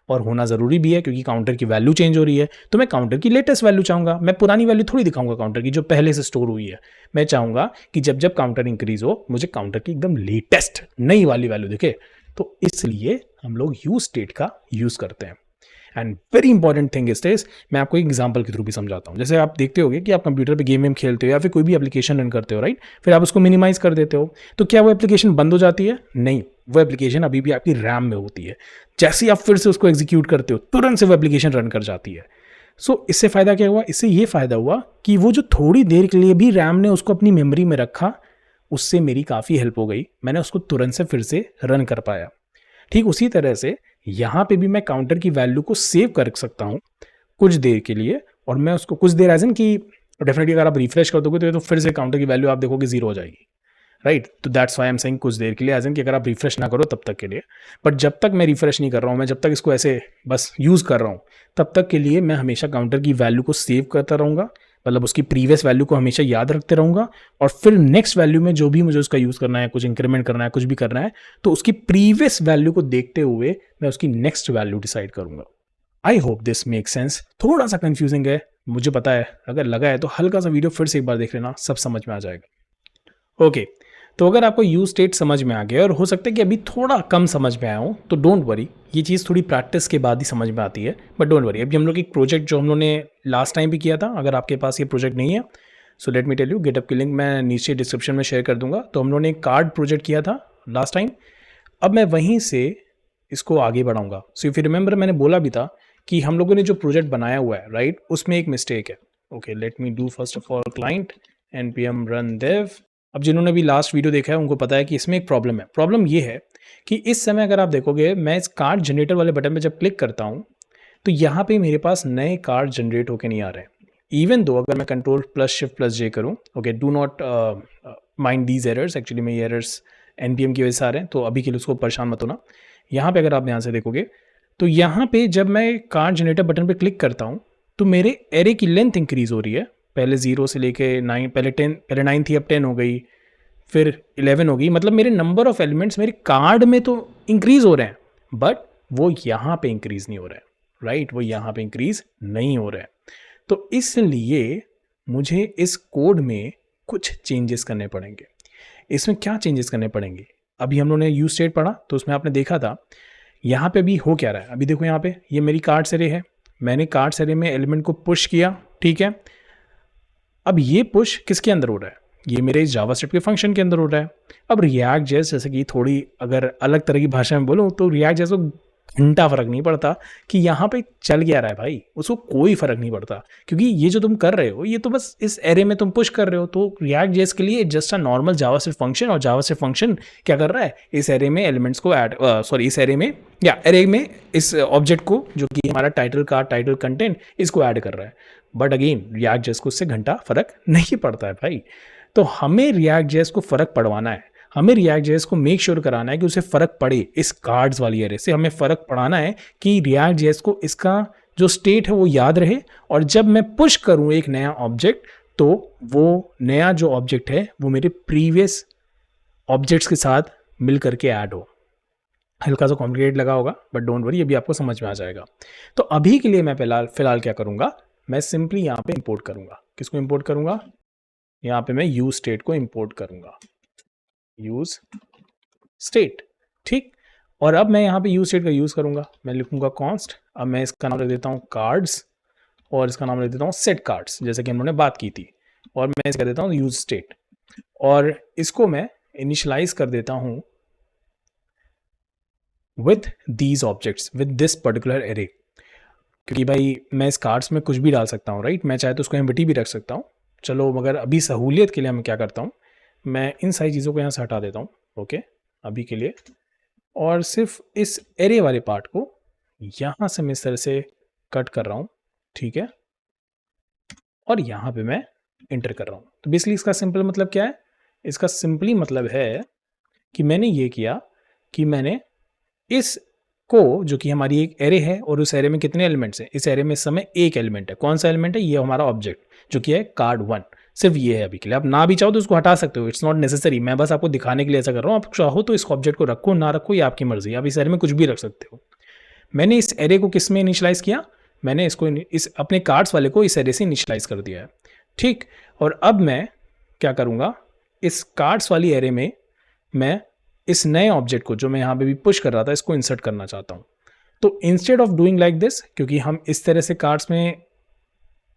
[SPEAKER 1] और होना जरूरी भी है क्योंकि काउंटर की वैल्यू चेंज हो रही है। तो मैं काउंटर की लेटेस्ट वैल्यू चाहूंगा, मैं पुरानी वैल्यू थोड़ी दिखाऊंगा काउंटर की जो पहले से स्टोर हुई है। मैं चाहूंगा कि जब जब काउंटर इंक्रीज हो मुझे काउंटर की एकदम लेटेस्ट नई वाली वैल्यू दिखे। तो इसलिए हम लोग यूज स्टेट का यूज करते हैं। And very important thing is this, मैं आपको एक एग्जांपल के थ्रू भी समझाता हूँ। जैसे आप देखते होगे कि आप कंप्यूटर पे गेम खेलते हो या फिर कोई भी एप्लीकेशन रन करते हो, राइट, फिर आप उसको मिनिमाइज कर देते हो, तो क्या वो एप्लीकेशन बंद हो जाती है? नहीं, वो एप्लीकेशन अभी भी आपकी रैम में होती है। जैसे ही आप फिर से उसको एग्जीक्यूट करते हो तुरंत से वो एप्लीकेशन रन कर जाती है। सो इससे फायदा क्या हुआ, इससे ये फायदा हुआ कि वो जो थोड़ी देर के लिए भी रैम ने उसको अपनी मेमोरी में रखा, उससे मेरी काफ़ी हेल्प हो गई, मैंने उसको तुरंत से फिर से रन कर पाया। ठीक उसी तरह से यहाँ पे भी मैं काउंटर की वैल्यू को सेव कर सकता हूँ कुछ देर के लिए, और मैं उसको कुछ देर एज इन कि डेफिनेटली अगर आप रिफ्रेश कर दोगे तो फिर से काउंटर की वैल्यू आप देखोगे 0 हो जाएगी, राइट। तो दैट्स वाई एम सेइंग कुछ देर के लिए, एज इन कि अगर आप रिफ्रेश ना करो तब तक के लिए। बट जब तक मैं रिफ्रेश नहीं कर रहा हूँ, मैं जब तक इसको ऐसे बस यूज़ कर रहा हूँ, तब तक के लिए मैं हमेशा काउंटर की वैल्यू को सेव करता रहूँगा, मतलब उसकी प्रीवियस वैल्यू को हमेशा याद रखते रहूँगा, और फिर नेक्स्ट वैल्यू में जो भी मुझे उसका यूज़ करना है, कुछ इंक्रीमेंट करना है, कुछ भी करना है, तो उसकी प्रीवियस वैल्यू को देखते हुए मैं उसकी नेक्स्ट वैल्यू डिसाइड करूँगा। I hope this make sense. थोड़ा सा कंफ्यूजिंग है, मुझे पता है, अगर लगा है तो हल्का सा वीडियो फिर से एक बार देख लेना, सब समझ में आ जाएगा। ओके, तो अगर आपको यूज स्टेट समझ में आ गया, और हो सकता है कि अभी थोड़ा कम समझ में आया हो, तो डोंट वरी, ये चीज़ थोड़ी प्रैक्टिस के बाद ही समझ में आती है। बट डोंट वरी, अभी हम लोग एक प्रोजेक्ट जो हम लोगों ने लास्ट टाइम भी किया था, अगर आपके पास ये प्रोजेक्ट नहीं है, so let me tell you, GitHub की लिंक मैं नीचे डिस्क्रिप्शन में शेयर कर दूंगा। तो हम लोगों ने एक कार्ड प्रोजेक्ट किया था लास्ट टाइम, अब मैं वहीं से इसको आगे बढ़ाऊंगा। सो इफ यू रिमेंबर, मैंने बोला भी था कि हम लोगों ने जो प्रोजेक्ट बनाया हुआ है, राइट, उसमें एक मिस्टेक है। Okay, let me do first of all client npm run dev। अब जिन्होंने भी लास्ट वीडियो देखा है उनको पता है कि इसमें एक प्रॉब्लम है। प्रॉब्लम ये है कि इस समय अगर आप देखोगे, मैं इस कार्ड जनरेटर वाले बटन पे जब क्लिक करता हूँ, तो यहाँ पे मेरे पास नए कार्ड जनरेट होके नहीं आ रहे हैं। इवन दो अगर मैं कंट्रोल प्लस शिफ्ट प्लस जे करूँ, okay, do not mind these errors, actually में ये एरर्स npm की वजह से आ रहे हैं, तो अभी के लिए उसको परेशान मत होना। यहाँ पे अगर आप ध्यान से देखोगे, तो यहाँ पे जब मैं कार्ड जनरेटर बटन पे क्लिक करता हूँ, तो मेरे एरे की लेंथ इंक्रीज हो रही है। पहले 0 से लेके 9, पहले 9 थी, अब 10 हो गई, फिर 11 हो गई। मतलब मेरे नंबर ऑफ एलिमेंट्स मेरे कार्ड में तो इंक्रीज हो रहे हैं, बट वो यहाँ पे इंक्रीज नहीं हो रहा है, राइट, वो यहाँ पे इंक्रीज नहीं हो रहा है। तो इसलिए मुझे इस कोड में कुछ चेंजेस करने पड़ेंगे। इसमें क्या चेंजेस करने पड़ेंगे? अभी हम लोगों ने यूज स्टेट पढ़ा, तो उसमें आपने देखा था यहाँ पे भी हो क्या रहा है। अभी देखो, यहाँ पे ये मेरी कार्ड्स एरे है, मैंने कार्ड्स एरे में एलिमेंट को पुश किया, ठीक है। अब ये पुश किसके अंदर हो रहा है? ये मेरे जावास्क्रिप्ट के फंक्शन के अंदर हो रहा है। अब रिएक्ट जेएस, जैसे कि थोड़ी अगर अलग तरह की भाषा में बोलूँ, तो रिएक्ट जेएस को घंटा फर्क नहीं पड़ता कि यहाँ पे चल क्या रहा है भाई, उसको कोई फर्क नहीं पड़ता, क्योंकि ये जो तुम कर रहे हो, ये तो बस इस एरे में तुम पुश कर रहे हो। तो रिएक्ट जेएस के लिए just a normal JavaScript function, और जावास्क्रिप्ट फंक्शन क्या कर रहा है, इस एरे में एलिमेंट्स को ऐड, सॉरी, इस एरे में या एरे में इस ऑब्जेक्ट को, जो कि हमारा टाइटल का टाइटल कंटेंट, इसको ऐड कर रहा है। बट अगेन रिएक्ट जेएस को उससे घंटा फर्क नहीं पड़ता है भाई। तो हमें रिएक्ट जेएस को फर्क पड़वाना है, हमें रिएक्ट जेएस को मेक श्योर कराना है कि उसे फर्क पड़े। इस कार्ड्स वाली एरे से हमें फर्क पड़ाना है कि रिएक्ट जेएस को इसका जो स्टेट है वो याद रहे, और जब मैं पुश करूं एक नया ऑब्जेक्ट, तो वो नया जो ऑब्जेक्ट है वो मेरे प्रीवियस ऑब्जेक्ट्स के साथ मिल करके ऐड हो। हल्का सा कॉम्प्लिकेट लगा होगा, बट डोंट वरी, अभी आपको समझ में आ जाएगा। तो अभी के लिए मैं फिलहाल क्या करूंगा, मैं सिंपली यहाँ पे इंपोर्ट करूंगा। किसको इंपोर्ट करूंगा? यहाँ पे मैं यूज स्टेट को इंपोर्ट करूंगा, यूज स्टेट, ठीक। और अब मैं यहाँ पे यूज स्टेट का यूज करूंगा, मैं लिखूंगा कॉन्स्ट। अब मैं इसका नाम रख देता हूँ कार्ड्स, और इसका नाम रख देता हूँ सेट कार्ड्स, जैसे कि हम लोगों ने बात की थी। और मैं इसका देता हूँ यूज स्टेट, और इसको मैं इनिशियलाइज कर देता हूँ with these objects, with this particular array. क्योंकि भाई मैं इस कार्ड्स में कुछ भी डाल सकता हूँ, राइट, मैं चाहे तो उसको एम्प्टी भी रख सकता हूँ। चलो, मगर अभी सहूलियत के लिए मैं क्या करता हूँ, मैं इन सारी चीज़ों को यहाँ से हटा देता हूँ, ओके, अभी के लिए। और सिर्फ इस एरे वाले पार्ट को यहाँ से मैं इस तरह से कट कर रहा हूँ, ठीक है, और यहाँ पे मैं इंटर कर रहा हूँ। तो बेसिकली इसका सिंपल मतलब क्या है? इसका सिंपली मतलब है कि मैंने ये किया कि मैंने इस को, जो कि हमारी एक एरे है, और उस एरे में कितने एलिमेंट्स हैं, इस एरे में इस समय एक एलिमेंट है। कौन सा एलिमेंट है? ये हमारा ऑब्जेक्ट, जो कि है कार्ड 1। सिर्फ ये है अभी के लिए। आप ना भी चाहो तो उसको हटा सकते हो, इट्स नॉट नेसेसरी। मैं बस आपको दिखाने के लिए ऐसा कर रहा हूँ। आप चाहो तो इस ऑब्जेक्ट को रखो, ना रखो, ये आपकी मर्जी। आप इस एरे में कुछ भी रख सकते हो। मैंने इस एरे को किस में इनिशियलाइज किया? मैंने इसको इस अपने कार्ड्स वाले को इस एरे से इनिशियलाइज कर दिया है, ठीक। और अब मैं क्या करूँगा, इस कार्ड्स वाली एरे में मैं इस नए ऑब्जेक्ट को, जो मैं यहाँ पे भी पुश कर रहा था, इसको इंसर्ट करना चाहता हूँ। तो instead of doing like this, क्योंकि हम इस तरह से कार्ड्स में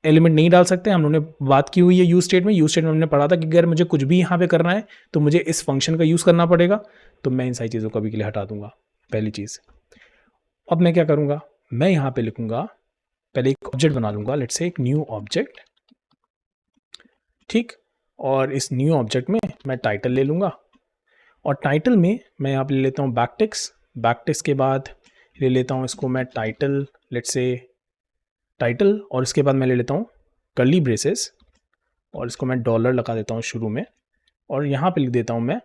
[SPEAKER 1] एलिमेंट नहीं डाल सकते, हम लोगों ने बात की हुई है यूज स्टेट में। यूज स्टेट में हमने पढ़ा था कि अगर मुझे कुछ भी यहाँ पे करना है तो मुझे इस फंक्शन का यूज़ करना पड़ेगा। तो मैं इन सारी चीज़ों को अभी के लिए हटा दूंगा, पहली चीज़। अब मैं क्या करूँगा, मैं यहाँ पे लिखूंगा, पहले एक ऑब्जेक्ट बना लूंगा, लेट्स से एक न्यू ऑब्जेक्ट, ठीक। और इस न्यू ऑब्जेक्ट में मैं टाइटल ले लूंगा, और टाइटल में मैं यहाँ पे ले लेता हूँ बैकटिक्स, बैकटिक्स के बाद ले लेता हूँ इसको मैं टाइटल, लेट्स से टाइटल, और इसके बाद मैं ले लेता हूँ कर्ली ब्रेसेस और इसको मैं डॉलर लगा देता हूँ शुरू में, और यहाँ पे लिख देता हूँ मैं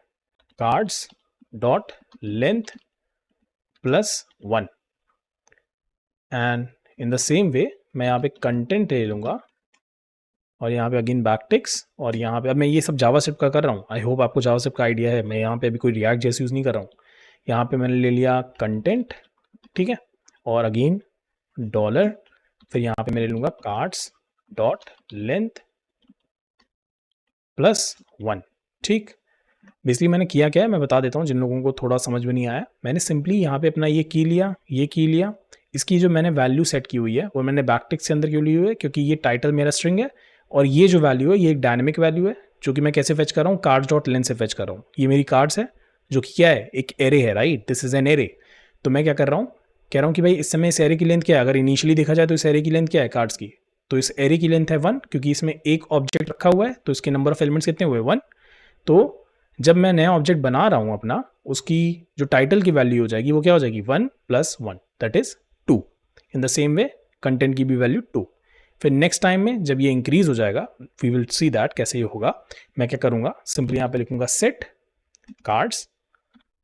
[SPEAKER 1] cards dot length +1 and in the same way मैं यहाँ पे कंटेंट ले लूँगा और यहाँ पे अगेन बैकटिक्स, और यहाँ पे अब मैं ये सब जावास्क्रिप्ट का कर रहा हूँ, आई होप आपको जावास्क्रिप्ट का आइडिया है, मैं यहाँ पे अभी कोई रिएक्ट जैसे यूज़ नहीं कर रहा हूँ। यहाँ पे मैंने ले लिया कंटेंट, ठीक है, और अगेन डॉलर, फिर यहाँ पे मैं ले लूँगा कार्ड्स डॉट लेंथ +1, ठीक। बेसिकली मैंने किया क्या है मैं बता देता हूँ जिन लोगों को थोड़ा समझ में नहीं आया। मैंने सिंपली यहाँ पे अपना ये की लिया, ये की लिया, इसकी जो मैंने वैल्यू सेट की हुई है वो मैंने बैकटिक्स के अंदर क्यों ली हुई है, क्योंकि ये टाइटल मेरा स्ट्रिंग है और ये जो वैल्यू है ये एक डायनेमिक वैल्यू है जो कि मैं कैसे फेच कर रहा हूँ, कार्ड्स डॉट लेंथ से फेच कर रहा हूँ। ये मेरी कार्ड्स है जो कि क्या है, एक एरे है, राइट, दिस इज एन एरे। तो मैं क्या कर रहा हूँ, कह रहा हूँ कि भाई इस समय इस एरे की लेंथ क्या है, अगर इनिशियली देखा जाए तो इस एरे की लेंथ क्या है कार्ड्स की, तो इस एरे की लेंथ है 1, क्योंकि इसमें एक ऑब्जेक्ट रखा हुआ है तो इसके नंबर ऑफ एलिमेंट्स कितने हुए 1। तो जब मैं नया ऑब्जेक्ट बना रहा हूँ अपना, उसकी जो टाइटल की वैल्यू हो जाएगी वो क्या हो जाएगी 1 + 1 that is 2। In the same way content की भी वैल्यू 2। फिर नेक्स्ट टाइम में जब ये इंक्रीज हो जाएगा, वी विल सी दैट कैसे ये होगा। मैं क्या करूँगा, सिंपली यहाँ पे लिखूंगा सेट कार्ड्स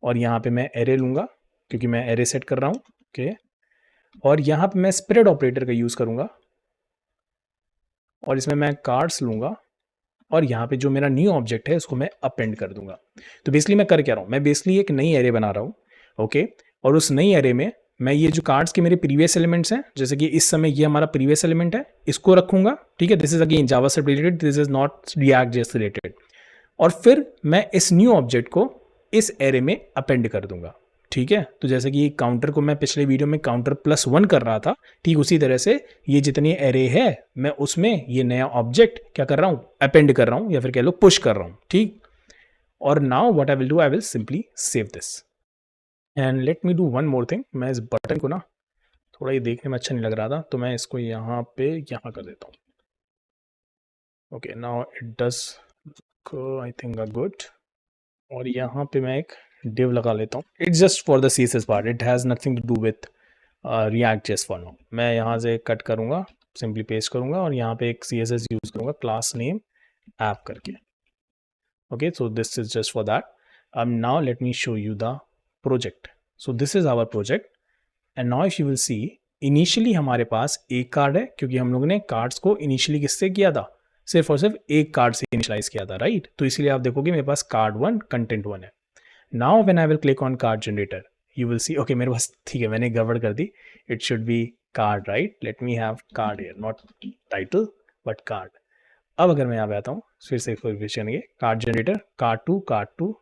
[SPEAKER 1] और यहाँ पे मैं एरे लूँगा क्योंकि मैं एरे सेट कर रहा हूँ, ओके, और यहाँ पे मैं स्प्रेड ऑपरेटर का यूज़ करूँगा और इसमें मैं कार्ड्स लूँगा और यहाँ पे जो मेरा न्यू ऑब्जेक्ट है उसको मैं अपेंड कर दूंगा। तो बेसिकली मैं कर क्या रहा हूँ, मैं बेसिकली एक नई एरे बना रहा हूँ, ओके, और उस नई एरे में मैं ये जो कार्ड्स के मेरे प्रीवियस एलिमेंट्स हैं, जैसे कि इस समय ये हमारा प्रीवियस एलिमेंट है, इसको रखूंगा, ठीक है, this is again JavaScript related, this is not react JS related, और फिर मैं इस न्यू ऑब्जेक्ट को इस एरे में अपेंड कर दूंगा, ठीक है। तो जैसे कि काउंटर को मैं पिछले वीडियो में काउंटर +1 कर रहा था, ठीक उसी तरह से ये जितनी एरे है मैं उसमें ये नया ऑब्जेक्ट क्या कर रहा हूँ, अपेंड कर रहा हूँ या फिर कह लो पुश कर रहा हूँ, ठीक। और now what I will do, I will simply save this and let me do one more thing. मैं इस बटन को ना थोड़ा ये देखने में अच्छा नहीं लग रहा था तो मैं इसको यहाँ पे यहाँ कर देता हूँ, okay, now it does I think good. और यहाँ पे मैं एक div लगा लेता हूँ, it's just for the CSS part, it has nothing to do with React JS for now. मैं यहाँ से कट करूँगा, सिंपली पेस्ट करूँगा और यहाँ पे एक CSS यूज़ करूँगा क्लास नेम ऐप करके, okay, so this is just for that. अब now let me show you the project. So this is our project and now if you will see, initially हमारे पास एक card है क्योंकि हम लोगों ने कार्ड्स को इनिशियली किससे किया था, सिर्फ और सिर्फ एक कार्ड से इनिशियलाइज किया था, राइट। तो इसलिए आप देखोगे मेरे पास कार्ड 1 कंटेंट 1 है। Now when I will click on card generator, you will see, okay, मेरे पास ठीक है, मैंने गड़बड़ कर दी, it should be card, right? Let me have card here, not title but card. अब अगर मैं यहाँ पे आता हूँ फिर से क्वेश्चन ये card generator, card two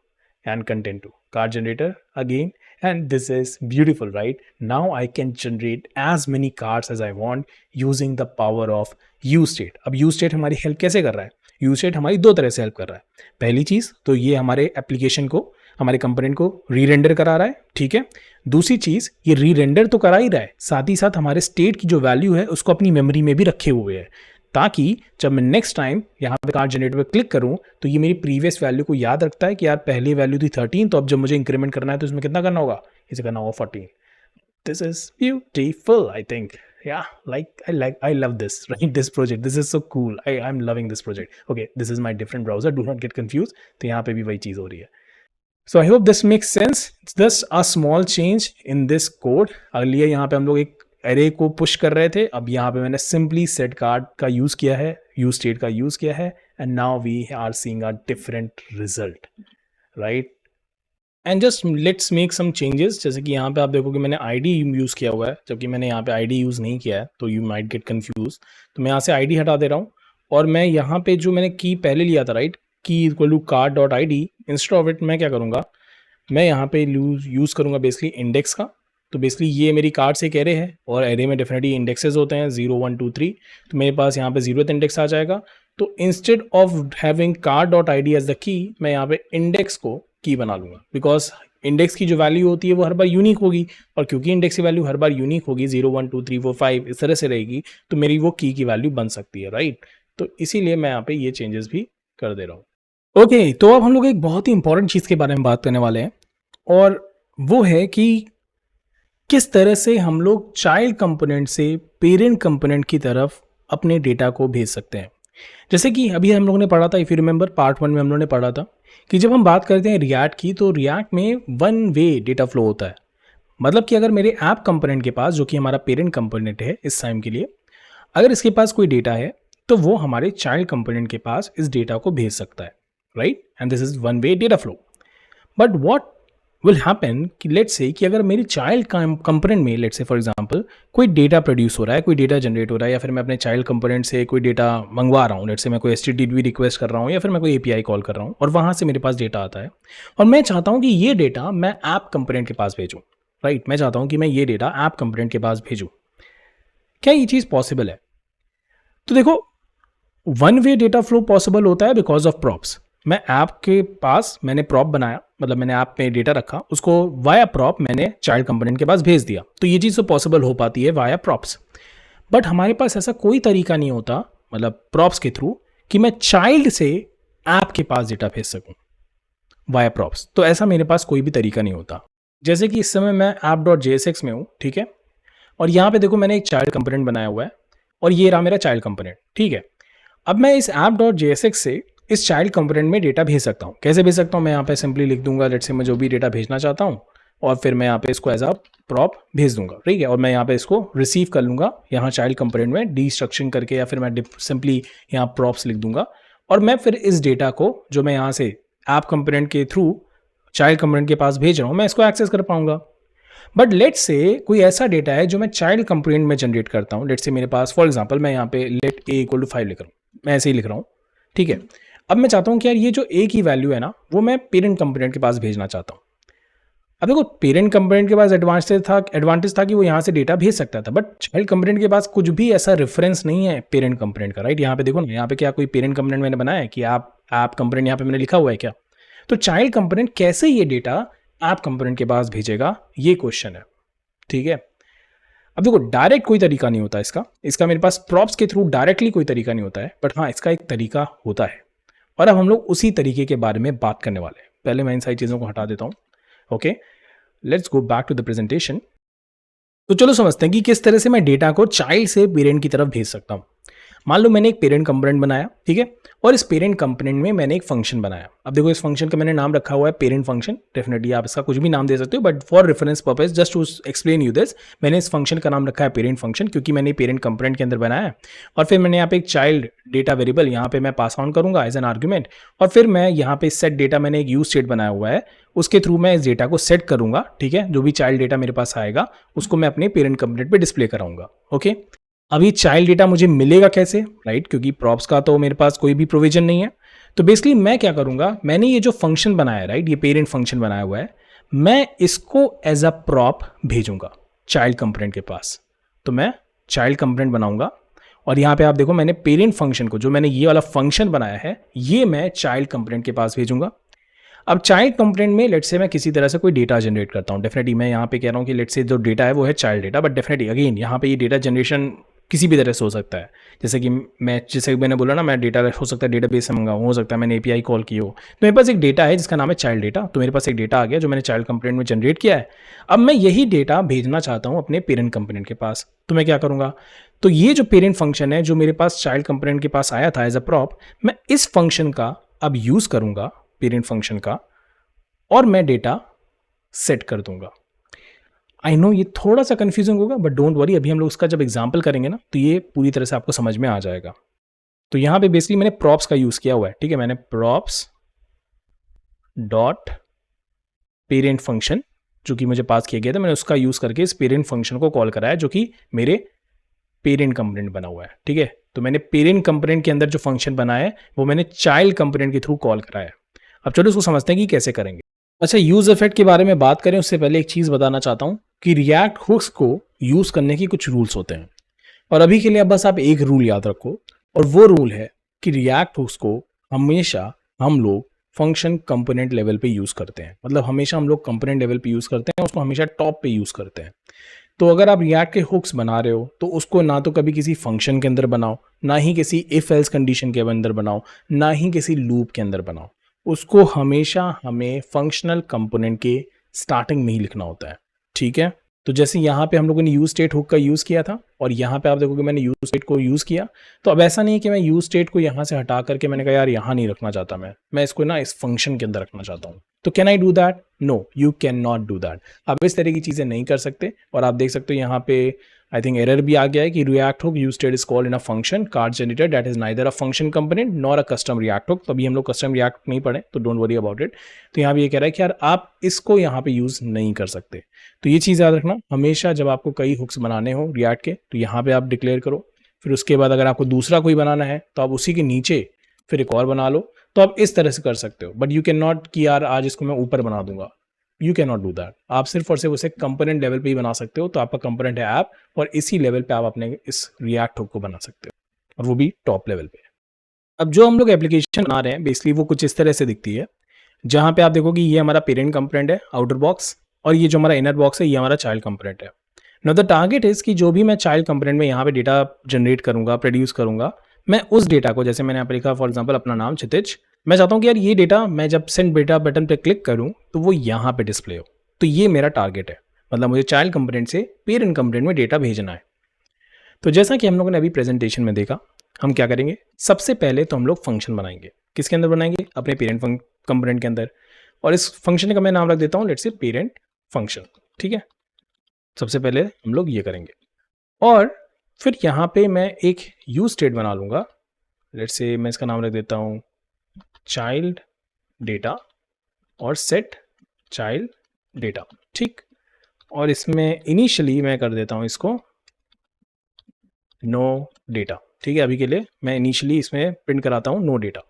[SPEAKER 1] and content 2, card generator again, and this is beautiful, right? Now I can generate as many cards as I want using the power of useState. अब useState हमारी help कैसे कर रहा है, useState हमारी दो तरह से हेल्प कर रहा है। पहली चीज़ तो ये हमारे एप्लीकेशन को, हमारे कंपोनेंट को री रेंडर करा रहा है, ठीक है। दूसरी चीज़ ये री रेंडर तो करा ही रहा है, साथ ही साथ हमारे स्टेट की जो वैल्यू है उसको अपनी मेमोरी में भी रखे हुए है, ताकि जब मैं नेक्स्ट टाइम यहाँ पे कार्ड जनरेटर पे क्लिक करूँ तो ये मेरी प्रीवियस वैल्यू को याद रखता है कि यार पहली वैल्यू थी 13, तो अब जब मुझे इंक्रीमेंट करना है तो इसमें कितना करना होगा, इसे करना होगा 14। This is beautiful, I think, yeah, I love this, right? This project, this is so cool. I'm loving this project. Okay, this is my different browser, do not get confused. तो यहाँ पे भी वही चीज़ हो रही है। So I hope this makes sense. It's just a small change in this code. अगली यहाँ पे हम लोग एक एरे को पुश कर रहे थे, अब यहाँ पे मैंने सिंपली सेट कार्ड का यूज़ किया है, यूज स्टेट का यूज़ किया है, and now we are seeing a different result, right. And just let's make some changes, जैसे कि यहाँ पे आप देखोगे मैंने आईडी यूज़ किया हुआ है, जबकि मैंने यहाँ पे आईडी यूज़ नहीं किया है, तो यू माइट गेट कंफ्यूज। तो मैं यहाँ से आईडी हटा दे रहा हूँ और मैं यहाँ पे जो मैंने की पहले लिया था, right, key equal to card dot I D, instead of it मैं क्या करूँगा, मैं यहाँ पे यूज़ करूँगा बेसिकली इंडेक्स का। तो बेसिकली ये मेरी कार्ड से एक एरे है और एरे में डेफिनेटली इंडेक्सेस होते हैं 0 1 2 3, तो मेरे पास यहाँ पे 0th इंडेक्स आ जाएगा। तो instead of having card dot I D as the key, मैं यहाँ पे इंडेक्स को की बना लूँगा, बिकॉज इंडेक्स की जो वैल्यू होती है वो हर बार यूनिक होगी, और क्योंकि इंडेक्स की वैल्यू हर बार यूनिक होगी, 0 1 2 3 4 5 इस तरह से रहेगी, तो मेरी वो की वैल्यू बन सकती है, राइट। तो इसीलिए मैं यहाँ पे ये चेंजेस भी कर दे रहा हूँ। ओके, तो अब हम लोग एक बहुत ही इंपॉर्टेंट चीज़ के बारे में बात करने वाले हैं, और वो है कि किस तरह से हम लोग चाइल्ड कंपोनेंट से पेरेंट कंपोनेंट की तरफ अपने डेटा को भेज सकते हैं। जैसे कि अभी हम लोगों ने पढ़ा था, इफ़ यू रिमेंबर पार्ट 1 में हम लोगों ने पढ़ा था कि जब हम बात करते हैं रिएक्ट की, तो रिएक्ट में वन वे डेटा फ्लो होता है। मतलब कि अगर मेरे ऐप कंपोनेंट के पास, जो कि हमारा पेरेंट कंपोनेंट है इस टाइम के लिए, अगर इसके पास कोई डेटा है तो वो हमारे चाइल्ड कंपोनेंट के पास इस डेटा को भेज सकता है, right? And this is one way data flow. But what will happen कि लेट्स से कि अगर मेरी चाइल्ड कंपोनेंट में, लेट्स से फॉर एग्जांपल, कोई डेटा प्रोड्यूस हो रहा है, कोई डेटा जनरेट हो रहा है, या फिर मैं अपने चाइल्ड कंपोनेंट से कोई डेटा मंगवा रहा हूँ, लेट्स से मैं कोई HTTP रिक्वेस्ट कर रहा हूँ या फिर मैं कोई API कॉल कर रहा हूँ और वहाँ से मेरे पास डेटा आता है और मैं चाहता हूँ कि ये डेटा मैं ऐप कंपोनेंट के पास भेजूँ, राइट? मैं चाहता हूँ कि मैं ये डेटा ऐप कंपोनेंट के पास भेजूँ। क्या ये चीज़ पॉसिबल है? तो देखो, one way data flow possible होता है बिकॉज ऑफ प्रॉप्स। मैं ऐप के पास मैंने प्रॉप बनाया, मतलब मैंने ऐप में डेटा रखा, उसको वाया प्रॉप मैंने चाइल्ड कंपोनेंट के पास भेज दिया, तो ये चीज़ तो पॉसिबल हो पाती है वाया प्रॉप्स। बट हमारे पास ऐसा कोई तरीका नहीं होता, मतलब प्रॉप्स के थ्रू, कि मैं चाइल्ड से ऐप के पास डेटा भेज सकूं वाया प्रॉप्स। तो ऐसा मेरे पास कोई भी तरीका नहीं होता। जैसे कि इस समय मैं app.jsx में हूँ, ठीक है, और यहाँ पे देखो मैंने एक चाइल्ड कंपोनेंट बनाया हुआ है और ये रहा मेरा चाइल्ड कंपोनेंट, ठीक है। अब मैं इस app.jsx से इस चाइल्ड कंपोनेंट में डेटा भेज सकता हूँ। कैसे भेज सकता हूँ? मैं यहाँ पे सिंपली लिख दूंगा, लेट्स से मैं जो भी डेटा भेजना चाहता हूँ, और फिर मैं यहाँ पे इसको एज अ प्रॉप भेज दूंगा, ठीक है, और मैं यहाँ पे इसको रिसीव कर लूँगा यहाँ चाइल्ड कंपोनेंट में डिस्ट्रक्शन करके, या फिर मैं सिंपली यहाँ प्रॉप्स लिख दूंगा और मैं फिर इस डेटा को जो मैं यहाँ से ऐप कंपोनेंट के थ्रू चाइल्ड कंपोनेंट के पास भेज रहा हूँ, मैं इसको एक्सेस कर पाऊंगा। बट लेट्स से कोई ऐसा डेटा है जो मैं चाइल्ड कंपोनेंट में जनरेट करता हूँ, लेट्स से मेरे पास फॉर एग्जांपल मैं यहाँ पे लेट a=5 लिख रहा हूँ, मैं ऐसे ही लिख रहा हूँ, ठीक है। अब मैं चाहता हूँ कि यार ये जो a की वैल्यू है ना, वो मैं पेरेंट कंपोनेंट के पास भेजना चाहता हूँ। अब देखो, पेरेंट कंपोनेंट के पास एडवांटेज था कि वो यहाँ से डेटा भेज सकता था, बट चाइल्ड कंपोनेंट के पास कुछ भी ऐसा रेफरेंस नहीं है पेरेंट कंपोनेंट का, राइट? यहाँ पे देखो ना, यहाँ पे क्या कोई पेरेंट कंपोनेंट मैंने बनाया है कि ऐप कंपोनेंट यहाँ पे मैंने लिखा हुआ है क्या? तो चाइल्ड कंपोनेंट कैसे ये डेटा ऐप कंपोनेंट के पास भेजेगा, ये क्वेश्चन है, ठीक है। अब देखो, डायरेक्ट कोई तरीका नहीं होता इसका मेरे पास प्रॉप्स के थ्रू डायरेक्टली कोई तरीका नहीं होता है, बट हाँ, इसका एक तरीका होता है और अब हम लोग उसी तरीके के बारे में बात करने वाले हैं। पहले मैं इन सारी चीज़ों को हटा देता हूँ। Okay, let's go back to the presentation. तो चलो समझते हैं कि किस तरह से मैं डेटा को चाइल्ड से पेरेंट की तरफ भेज सकता हूँ। मान लो मैंने एक पेरेंट कंपोनेंट बनाया, ठीक है, और इस पेरेंट कंपोनेंट में मैंने एक फंक्शन बनाया। अब देखो, इस फंक्शन का मैंने नाम रखा हुआ है पेरेंट फंक्शन। डेफिनेटली आप इसका कुछ भी नाम दे सकते हो, but for reference purpose, just to explain you this, मैंने इस फंक्शन का नाम रखा है पेरेंट फंक्शन, क्योंकि मैंने पेरेंट कंपोनेंट के अंदर बनाया है। और फिर मैंने यहाँ पे एक चाइल्ड डेटा वेरिएबल यहाँ पे मैं पास ऑन करूंगा एज एन आर्ग्यूमेंट, और फिर मैं यहाँ पे सेट डेटा, मैंने एक यूज स्टेट बनाया हुआ है, उसके थ्रू मैं इस डेटा को सेट करूंगा, ठीक है। जो भी चाइल्ड डेटा मेरे पास आएगा उसको मैं अपने पेरेंट कंपोनेंट पे डिस्प्ले कराऊंगा। ओके, अभी चाइल्ड डेटा मुझे मिलेगा कैसे, राइट? क्योंकि प्रॉप्स का तो मेरे पास कोई भी प्रोविजन नहीं है। तो बेसिकली मैं क्या करूंगा, मैंने ये जो फंक्शन बनाया है, राइट, ये पेरेंट फंक्शन बनाया हुआ है, मैं इसको एज अ प्रॉप भेजूंगा चाइल्ड कंपोनेंट के पास। तो मैं चाइल्ड कंपोनेंट बनाऊंगा और यहाँ पे आप देखो, मैंने पेरेंट फंक्शन को, जो मैंने ये वाला फंक्शन बनाया है, ये मैं चाइल्ड कंपोनेंट के पास भेजूंगा। अब चाइल्ड कंपोनेंट में लेट्स से मैं किसी तरह से कोई डेटा जनरेट करता हूँ। डेफिनेटली मैं यहाँ पे कह रहा हूँ कि लेट्स से जो डेटा है वो है child data, but definitely again यहाँ पे ये डेटा जनरेशन किसी भी तरह से हो सकता है। जैसे मैंने बोला ना, मैं डेटा हो सकता है डेटाबेस से मंगाऊँ, हो सकता है मैंने API कॉल की हो। तो मेरे पास एक डेटा है जिसका नाम है चाइल्ड डेटा। तो मेरे पास एक डेटा आ गया जो मैंने चाइल्ड कंपोनेंट में जनरेट किया है। अब मैं यही डेटा भेजना चाहता हूँ अपने पेरेंट कंपोनेंट के पास। तो मैं क्या करूँगा, तो ये जो पेरेंट फंक्शन है जो मेरे पास चाइल्ड कंपोनेंट के पास आया था एज अ प्रॉप, मैं इस फंक्शन का अब यूज़ करूँगा, पेरेंट फंक्शन का, और मैं डेटा सेट कर दूंगा। आई नो ये थोड़ा सा कंफ्यूजिंग होगा, बट डोंट वरी, अभी हम लोग उसका जब एग्जाम्पल करेंगे ना, तो ये पूरी तरह से आपको समझ में आ जाएगा। तो यहाँ पे बेसिकली मैंने प्रॉप्स का यूज़ किया हुआ है, ठीक है। मैंने प्रॉप्स डॉट पेरेंट फंक्शन जो कि मुझे पास किया गया था, मैंने उसका यूज़ करके इस पेरेंट फंक्शन को कॉल कराया, जो कि मेरे पेरेंट कंपोनेंट बना हुआ है, ठीक है। तो मैंने पेरेंट कंपोनेंट के अंदर जो फंक्शन बनाया है वो मैंने चाइल्ड कंपोनेंट के थ्रू कॉल कराया। अब चलो इसको समझते हैं कि कैसे करेंगे। अच्छा, यूज इफेक्ट के बारे में बात करें उससे पहले एक चीज़ बताना चाहता हूँ कि रिएक्ट हुक्स को यूज़ करने की कुछ रूल्स होते हैं, और अभी के लिए अब बस आप एक रूल याद रखो, और वो रूल है कि रिएक्ट हुक्स को हमेशा हम लोग फंक्शन कंपोनेंट लेवल पे यूज़ करते हैं। मतलब हमेशा हम लोग कंपोनेंट लेवल पे यूज़ करते हैं, उसको हमेशा टॉप पे यूज़ करते हैं। तो अगर आप रिएक्ट के हुक्स बना रहे हो तो उसको ना तो कभी किसी फंक्शन के अंदर बनाओ, ना ही किसी इफ एल्स कंडीशन के अंदर बनाओ, ना ही किसी लूप के अंदर बनाओ। उसको हमेशा हमें फंक्शनल कंपोनेंट के स्टार्टिंग में ही लिखना होता है, ठीक है। तो जैसे यहाँ पे हम लोगों ने यूज स्टेट हुक का यूज़ किया था और यहाँ पे आप देखोगे मैंने यूज स्टेट को यूज़ किया। तो अब ऐसा नहीं है कि मैं यूज स्टेट को यहाँ से हटा करके मैंने कहा यार यहाँ नहीं रखना चाहता, मैं इसको ना इस फंक्शन के अंदर रखना चाहता हूँ। तो can I do that? No, you can not do that. आप इस तरह की चीज़ें नहीं कर सकते। और आप देख सकते हो यहाँ पे आई थिंक एरर भी आ गया है कि react hook use state is called in a function card generator that is neither a function component nor a custom react hook. तभी हम लोग कस्टम रिएक्ट नहीं पढ़े, तो डोंट वरी अबाउट इट। तो यहाँ पे ये कह रहा है कि यार आप इसको यहाँ पे यूज़ नहीं कर सकते। तो ये चीज़ याद रखना हमेशा, जब आपको कई हुक्स बनाने हो रिएक्ट के तो यहाँ पे आप डिक्लेयर करो। फिर उसके बाद अगर आपको दूसरा कोई बनाना है तो आप उसी के नीचे फिर एक और बना लो। तो आप इस तरह से कर सकते हो, बट यू कैन नॉट कि यार आज इसको मैं ऊपर बना दूंगा। You can not do that. आप सिर्फ और सिर्फ उसे कंपोनेंट लेवल पे ही बना सकते हो। तो आपका कंपोनेंट है ऐप और इसी लेवल पे आप अपने इस रिएक्ट हुक को बना सकते हो, और वो भी टॉप लेवल पे। अब जो हम लोग एप्लीकेशन बना रहे हैं बेसिकली वो कुछ इस तरह से दिखती है, जहाँ पे आप देखोगे ये हमारा पेरेंट कंपोनेंट है आउटर बॉक्स, और ये जो हमारा इनर बॉक्स है ये हमारा चाइल्ड कंपोनेंट है। नाउ द टारगेट इज कि जो भी मैं चाइल्ड कंपोनेंट में यहाँ पे डेटा जनरेट करूंगा, प्रोड्यूस करूंगा, मैं उस डेटा को, जैसे मैंने यहाँ पे लिखा फॉर एग्जांपल अपना नाम क्षितिज, मैं चाहता हूँ कि यार ये डेटा मैं जब सेंड डेटा बटन पे क्लिक करूँ तो वो यहाँ पे डिस्प्ले हो। तो ये मेरा टारगेट है, मतलब मुझे चाइल्ड कंपोनेंट से पेरेंट कंपोनेंट में डेटा भेजना है। तो जैसा कि हम लोगों ने अभी प्रेजेंटेशन में देखा, हम क्या करेंगे, सबसे पहले तो हम लोग फंक्शन बनाएंगे। किसके अंदर बनाएंगे? अपने पेरेंट कंपोनेंट के अंदर। और इस फंक्शन का मैं नाम रख देता हूँ लेट्स से पेरेंट फंक्शन, ठीक है। सबसे पहले हम लोग ये करेंगे और फिर यहाँ पे मैं एक यूज स्टेट बना लूँगा। लेट्स से मैं इसका नाम रख देता हूँ चाइल्ड डेटा और सेट चाइल्ड डेटा, ठीक। और इसमें इनिशियली मैं कर देता हूँ इसको नो डेटा, ठीक है। अभी के लिए मैं इनिशियली इसमें प्रिंट कराता हूँ नो डेटा।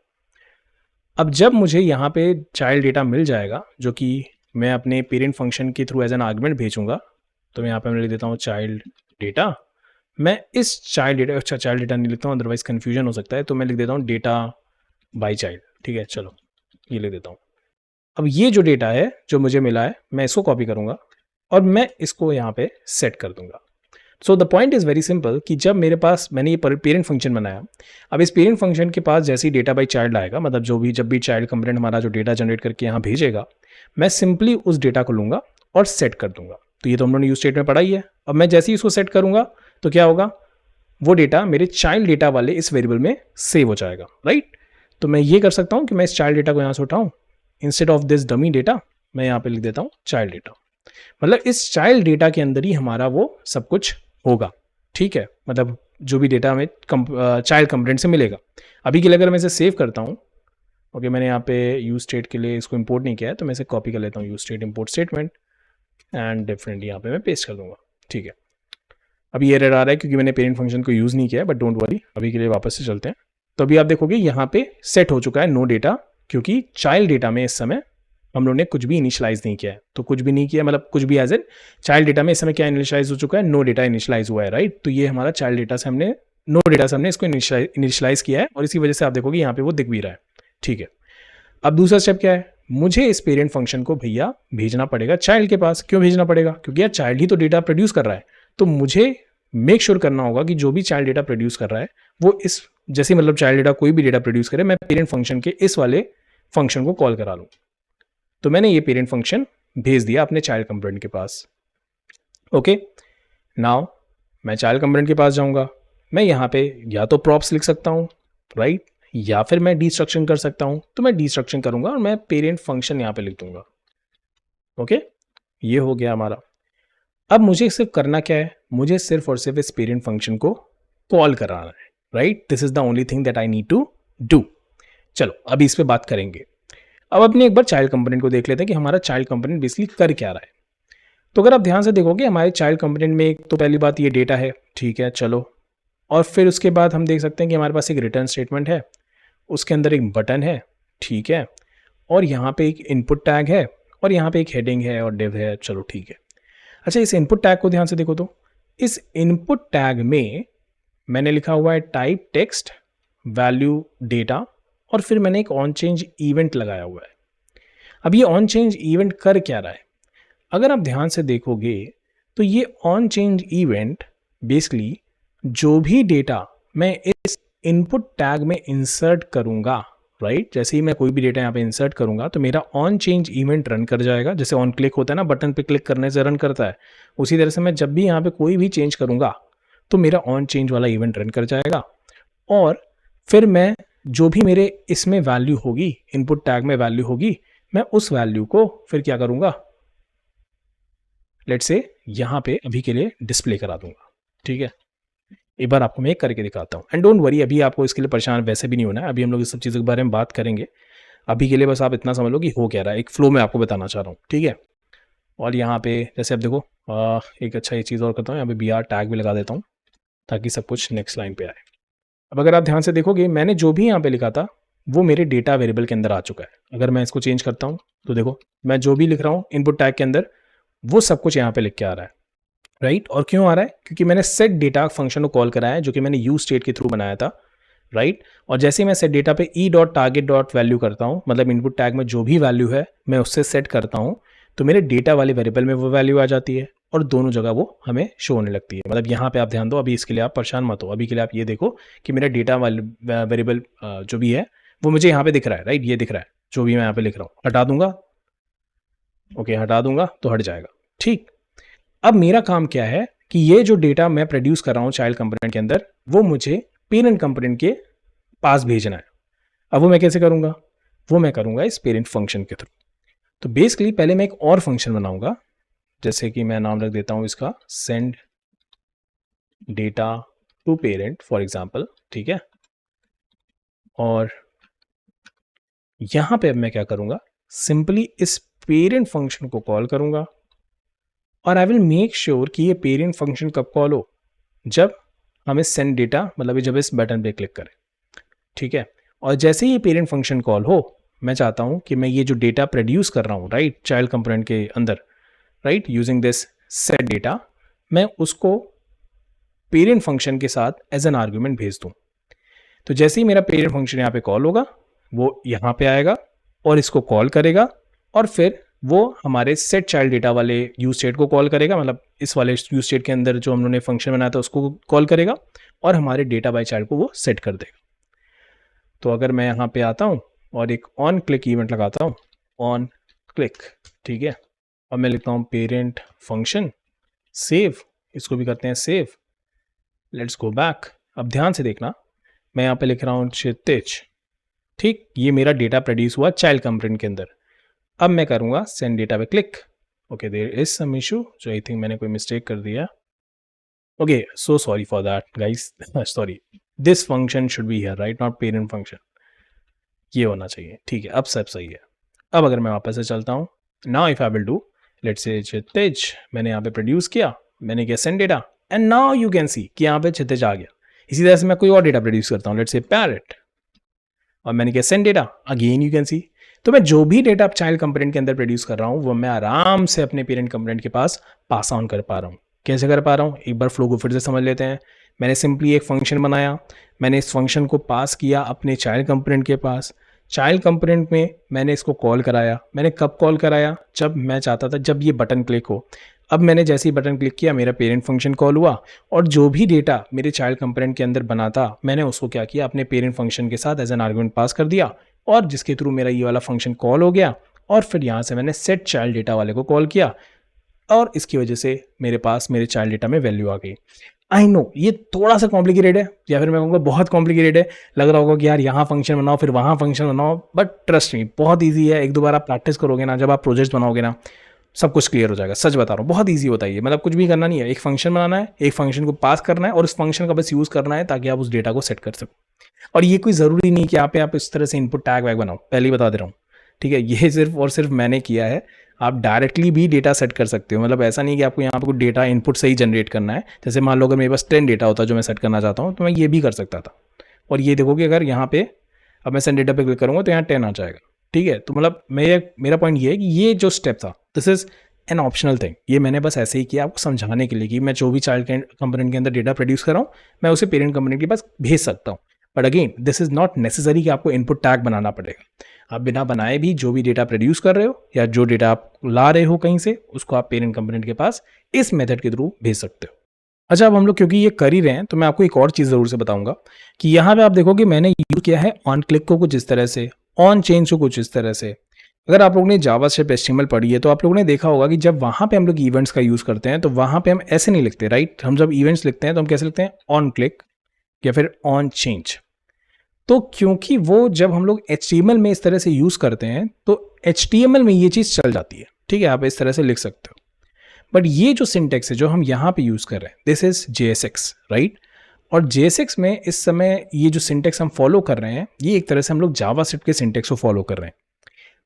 [SPEAKER 1] अब जब मुझे यहाँ पे चाइल्ड डेटा मिल जाएगा जो कि मैं अपने पेरेंट फंक्शन के थ्रू एज एन आर्गुमेंट भेजूंगा, तो मैं यहाँ पे मैं लिख देता हूँ चाइल्ड डेटा। मैं इस चाइल्ड डेटा, अच्छा चाइल्ड डेटा नहीं लिखता हूँ अदरवाइज कन्फ्यूजन हो सकता है, तो मैं लिख देता हूँ डेटा बाई चाइल्ड, ठीक है। चलो ये लिख देता हूँ। अब ये जो डेटा है जो मुझे मिला है मैं इसको कॉपी करूँगा और मैं इसको यहाँ पे सेट कर दूंगा। So the point is very simple कि जब मेरे पास मैंने ये पेरेंट फंक्शन बनाया, अब इस पेरेंट फंक्शन के पास जैसे ही डेटा बाई चाइल्ड आएगा, मतलब जब भी चाइल्ड कंपोनेंट हमारा जो डेटा जनरेट करके यहाँ भेजेगा, मैं सिंपली उस डेटा को लूँगा और सेट कर दूंगा। तो ये तो हम लोगों ने यूज स्टेट में पढ़ा ही है। अब मैं जैसे ही इसको सेट करूँगा तो क्या होगा, वो डेटा मेरे चाइल्ड डेटा वाले इस वेरिएबल में सेव हो जाएगा, राइट। तो मैं ये कर सकता हूँ कि मैं इस चाइल्ड डेटा को यहाँ से उठाऊँ, instead of this dummy data मैं यहाँ पे लिख देता हूँ चाइल्ड डेटा। मतलब इस चाइल्ड डेटा के अंदर ही हमारा वो सब कुछ होगा, ठीक है। मतलब जो भी डेटा हमें चाइल्ड कंपोनेंट से मिलेगा। अभी के लिए अगर मैं इसे सेव करता हूँ, ओके, मैंने यहाँ पे यूज स्टेट के लिए इसको इंपोर्ट नहीं किया है, तो मैं इसे कॉपी कर लेता हूँ use state import statement and definitely यहाँ पे मैं पेस्ट कर दूंगा, ठीक है। अभी एरर आ रहा है क्योंकि मैंने पेरेंट फंक्शन को यूज़ नहीं किया है, बट डोंट वरी, अभी के लिए वापस से चलते हैं। तो अभी आप देखोगे यहाँ पे सेट हो चुका है नो डेटा, क्योंकि चाइल्ड डेटा में इस समय हम लोगों ने कुछ भी इनिशियलाइज नहीं किया है। तो कुछ भी नहीं किया मतलब कुछ भी एज एन चाइल्ड डेटा में इस समय क्या इनिशियलाइज हो चुका है, नो डेटा इनिशियलाइज हुआ है, राइट। तो ये हमारा चाइल्ड डेटा से हमने नो डेटा से हमने इसको इनिशियलाइज किया है और इसी वजह से आप देखोगे यहाँ पे वो दिख भी रहा है, ठीक है। अब दूसरा स्टेप क्या है, मुझे इस पेरेंट फंक्शन को भैया भेजना पड़ेगा चाइल्ड के पास। क्यों भेजना पड़ेगा? क्योंकि यार चाइल्ड ही तो डेटा प्रोड्यूस कर रहा है, तो मुझे मेक श्योर करना होगा कि जो भी चाइल्ड डेटा प्रोड्यूस कर रहा है वो इस जैसे मतलब चाइल्ड डेटा कोई भी डेटा प्रोड्यूस करे, मैं पेरेंट फंक्शन के इस वाले फंक्शन को कॉल करा लूँ। तो मैंने ये पेरेंट फंक्शन भेज दिया अपने चाइल्ड कंपोनेंट के पास, ओके। नाउ मैं चाइल्ड कंपोनेंट के पास जाऊंगा, मैं यहाँ पे या तो प्रॉप्स लिख सकता हूँ, राइट, या फिर मैं डिस्ट्रक्शन कर सकता हूँ। तो मैं डिस्ट्रक्शन करूंगा और मैं पेरेंट फंक्शन यहाँ पे लिख दूंगा, ओके। ये हो गया हमारा। अब मुझे सिर्फ करना क्या है, मुझे सिर्फ और सिर्फ इस पेरेंट फंक्शन को कॉल कराना है, राइट। This is the only thing that I need to do. चलो अभी इस पे बात करेंगे। अब अपने एक बार चाइल्ड कंपोनेंट को देख लेते हैं कि हमारा चाइल्ड कंपोनेंट बेसिकली कर क्या रहा है। तो अगर आप ध्यान से देखोगे हमारे चाइल्ड कंपोनेंट में एक तो पहली बात ये डेटा है, ठीक है, चलो। और फिर उसके बाद हम देख सकते हैं कि हमारे पास एक रिटर्न स्टेटमेंट है, उसके अंदर एक बटन है, ठीक है, और यहाँ पे एक इनपुट टैग है और यहाँ पे एक हेडिंग है और डिव है, चलो ठीक है। अच्छा, इस इनपुट टैग को ध्यान से देखो, तो इस इनपुट टैग में मैंने लिखा हुआ है टाइप टेक्स्ट वैल्यू डेटा और फिर मैंने एक ऑन चेंज इवेंट लगाया हुआ है। अब ये ऑन चेंज इवेंट कर क्या रहा है? अगर आप ध्यान से देखोगे तो ये ऑन चेंज इवेंट बेसिकली जो भी डेटा मैं इस इनपुट टैग में इंसर्ट करूंगा, राइट जैसे ही मैं कोई भी डेटा यहाँ पे इंसर्ट करूँगा तो मेरा ऑन चेंज इवेंट रन कर जाएगा, जैसे ऑन क्लिक होता है ना, बटन पे क्लिक करने से रन करता है, उसी तरह से मैं जब भी यहाँ पे कोई भी चेंज करूँगा तो मेरा ऑन चेंज वाला इवेंट रन कर जाएगा। और फिर मैं जो भी मेरे इसमें वैल्यू होगी, इनपुट टैग में वैल्यू होगी, मैं उस वैल्यू को फिर क्या करूँगा, लेट्स से यहाँ पे अभी के लिए डिस्प्ले करा दूंगा। ठीक है, एक बार आपको मैं एक करके दिखाता हूँ। एंड डोंट वरी, अभी आपको इसके लिए परेशान वैसे भी नहीं होना है, अभी हम लोग इस सब चीज़ों के बारे में बात करेंगे। अभी के लिए बस आप इतना समझ लो कि हो क्या रहा है, एक फ्लो में आपको बताना चाह रहा हूँ। ठीक है, और यहाँ पे जैसे अब देखो एक अच्छा ये चीज़ और करता हूँ, यहाँ पे बी आर टैग भी लगा देता हूँ ताकि सब कुछ नेक्स्ट लाइन पे आए। अब अगर आप ध्यान से देखोगे, मैंने जो भी यहाँ पे लिखा था वो मेरे डेटा वेरिएबल के अंदर आ चुका है। अगर मैं इसको चेंज करता हूँ तो देखो मैं जो भी लिख रहा हूँ इनपुट टैग के अंदर वो सब कुछ यहाँ पे लिख के आ रहा है, राइट। और क्यों आ रहा है, क्योंकि मैंने सेट डेटा फंक्शन को कॉल कराया है जो कि मैंने यूज स्टेट के थ्रू बनाया था, राइट। और जैसे ही मैं सेट डेटा पे E dot target dot value करता हूँ, मतलब इनपुट टैग में जो भी वैल्यू है मैं उससे सेट करता हूँ, तो मेरे डेटा वाले वेरिएबल में वो वैल्यू आ जाती है और दोनों जगह वो हमें शो होने लगती है। मतलब यहाँ पे आप ध्यान दो, अभी इसके लिए आप परेशान मत हो, अभी के लिए आप ये देखो कि मेरा डेटा वाले वेरिएबल जो भी है वो मुझे यहाँ पे दिख रहा है, राइट। ये दिख रहा है जो भी मैं यहाँ पे लिख रहा हूँ, हटा दूंगा, ओके हटा दूंगा तो हट जाएगा। ठीक, अब मेरा काम क्या है कि ये जो डेटा मैं प्रोड्यूस कर रहा हूँ चाइल्ड कंपोनेंट के अंदर वो मुझे पेरेंट कंपोनेंट के पास भेजना है। अब वो मैं कैसे करूँगा, वो मैं करूँगा इस पेरेंट फंक्शन के थ्रू। तो बेसिकली पहले मैं एक और फंक्शन बनाऊंगा, जैसे कि मैं नाम रख देता हूँ इसका send data to parent for example. ठीक है, और यहाँ पे अब मैं क्या करूँगा, सिंपली इस पेरेंट फंक्शन को कॉल करूँगा और आई विल मेक श्योर कि ये पेरेंट फंक्शन कब कॉल हो, जब हम इस सेंड डेटा मतलब जब इस बटन पे क्लिक करें। ठीक है, और जैसे ही ये पेरेंट फंक्शन कॉल हो, मैं चाहता हूँ कि मैं ये जो डेटा प्रोड्यूस कर रहा हूँ राइट चाइल्ड कंपोनेंट के अंदर, right using this set data, मैं उसको पेरेंट फंक्शन के साथ एज एन आर्ग्यूमेंट भेज दूँ। तो जैसे ही मेरा पेरेंट फंक्शन यहाँ पे कॉल होगा वो यहाँ पे आएगा और इसको कॉल करेगा और फिर वो हमारे सेट चाइल्ड डेटा वाले यूज स्टेट को कॉल करेगा, मतलब इस वाले यूज स्टेट के अंदर जो हमने फंक्शन बनाया था उसको कॉल करेगा और हमारे डेटा बाय चाइल्ड को वो सेट कर देगा। तो अगर मैं यहाँ पे आता हूँ और एक ऑन क्लिक इवेंट लगाता हूँ, ऑन क्लिक, ठीक है, और मैं लिखता हूँ पेरेंट फंक्शन सेव, इसको भी करते हैं सेव, लेट्स गो बैक। अब ध्यान से देखना, मैं यहाँ पे लिख रहा हूँ क्षितिज। ठीक, ये मेरा डेटा प्रोड्यूस हुआ चाइल्ड कंपोनेंट के अंदर। अब मैं करूँगा सेंड डेटा पे click, okay there is some issue, जो आई थिंक मैंने कोई मिस्टेक कर दिया, okay so sorry for that guys, sorry, this function should be here right, not parent function, ये होना चाहिए। ठीक है, अब सब सही है। अब अगर मैं वापस से चलता हूँ, now if I will do let's say Kshitij, मैंने यहाँ पे प्रोड्यूस किया, मैंने किया send data and now you can see कि यहाँ पे क्षितिज आ गया। इसी तरह से मैं कोई और डेटा प्रोड्यूस करता हूँ, लेट्स से पैरेट, और मैंने किया send data, again you can सी। तो मैं जो भी डेटा चाइल्ड कंपोनेंट के अंदर प्रोड्यूस कर रहा हूँ वो मैं आराम से अपने पेरेंट कंपोनेंट के पास पास ऑन कर पा रहा हूँ। कैसे कर पा रहा हूँ, एक बार फ्लो को फिर से समझ लेते हैं। मैंने सिंपली एक फंक्शन बनाया, मैंने इस फंक्शन को पास किया अपने चाइल्ड कंपोनेंट के पास, चाइल्ड कंपोनेंट में मैंने इसको कॉल कराया। मैंने कब कॉल कराया, जब मैं चाहता था जब ये बटन क्लिक हो। अब मैंने जैसे ही बटन क्लिक किया मेरा पेरेंट फंक्शन कॉल हुआ और जो भी डेटा मेरे चाइल्ड कंपोनेंट के अंदर बना था मैंने उसको क्या किया, अपने पेरेंट फंक्शन के साथ एज एन आर्गुमेंट पास कर दिया और जिसके थ्रू मेरा ये वाला फंक्शन कॉल हो गया। और फिर यहाँ से मैंने सेट चाइल्ड डेटा वाले को कॉल किया और इसकी वजह से मेरे पास मेरे चाइल्ड डेटा में वैल्यू आ गई। आई नो ये थोड़ा सा कॉम्प्लिकेटेड है, या फिर मैं कहूँगा बहुत कॉम्प्लिकेटेड है, लग रहा होगा कि यार यहाँ फंक्शन बनाओ फिर वहाँ फंक्शन बनाओ, बट ट्रस्ट मी बहुत ईजी है। एक दो बार आप प्रैक्टिस करोगे ना, जब आप प्रोजेक्ट बनाओगे ना, सब कुछ क्लियर हो जाएगा। सच बता रहा हूँ, बहुत ईजी होता है ये, मतलब कुछ भी करना नहीं है, एक फंक्शन बनाना है, एक फंक्शन को पास करना है और उस फंक्शन का बस यूज़ करना है ताकि आप उस डेटा को सेट कर सको। और ये कोई ज़रूरी नहीं कि आप इस तरह से इनपुट टैग वैग बनाओ, पहले ही बता दे रहा हूँ। ठीक है, ये सिर्फ और सिर्फ मैंने किया है, आप डायरेक्टली भी डेटा सेट कर सकते हो। मतलब ऐसा नहीं कि आपको यहाँ पे कुछ डेटा इनपुट से ही जनरेट करना है। जैसे मान लो अगर मेरे पास 10 डेटा होता जो मैं सेट करना चाहता हूँ तो मैं ये भी कर सकता था। और ये देखोगे अगर यहाँ पे अब मैं सेंड डेटा पे क्लिक करूँगा तो यहाँ 10 आ जाएगा। ठीक है, तो मतलब मेरा पॉइंट ये है कि ये जो स्टेप था this is an optional thing, ये मैंने बस ऐसे ही किया आपको समझाने के लिए कि मैं जो भी चाइल्ड कंपोनेंट के अंदर डेटा प्रोड्यूस कर रहा हूँ मैं उसे पेरेंट कंपोनेंट के पास भेज सकता हूँ। But again this is not necessary कि आपको इनपुट टैग बनाना पड़ेगा। आप बिना बनाए भी जो भी डेटा प्रोड्यूस कर रहे हो या जो डेटा आप ला रहे हो कहीं से, उसको आप पेरेंट कंपोनेंट के पास इस मेथड के थ्रू भेज सकते हो। अच्छा, अब हम लोग क्योंकि ये कर ही रहे हैं, तो मैं आपको एक और चीज़ ज़रूर से बताऊँगा कि यहाँ पे आप देखोगे मैंने यूज़ किया है ऑन क्लिक को कुछ इस तरह से, ऑन चेंज को कुछ इस तरह से। अगर आप लोगों ने जावास्क्रिप्ट एचटीएमएल पढ़ी है, तो आप लोगों ने देखा होगा कि जब वहाँ पे हम लोग इवेंट्स का यूज़ करते हैं, तो वहाँ पे हम ऐसे नहीं लिखते, राइट? हम जब इवेंट्स लिखते हैं, तो हम कैसे लिखते हैं? ऑन क्लिक या फिर ऑन चेंज। तो क्योंकि वो जब हम लोग एचटीएमएल में इस तरह से यूज़ करते हैं, तो एचटीएमएल में ये चीज़ चल जाती है, ठीक है? आप इस तरह से लिख सकते हो। बट ये जो सिंटेक्स है जो हम यहाँ पे यूज़ कर रहे हैं, दिस इज JSX, राइट? और JSX में इस समय ये जो सिंटेक्स हम फॉलो कर रहे हैं, ये एक तरह से हम लोग जावास्क्रिप्ट के सिंटेक्स को फॉलो कर रहे हैं।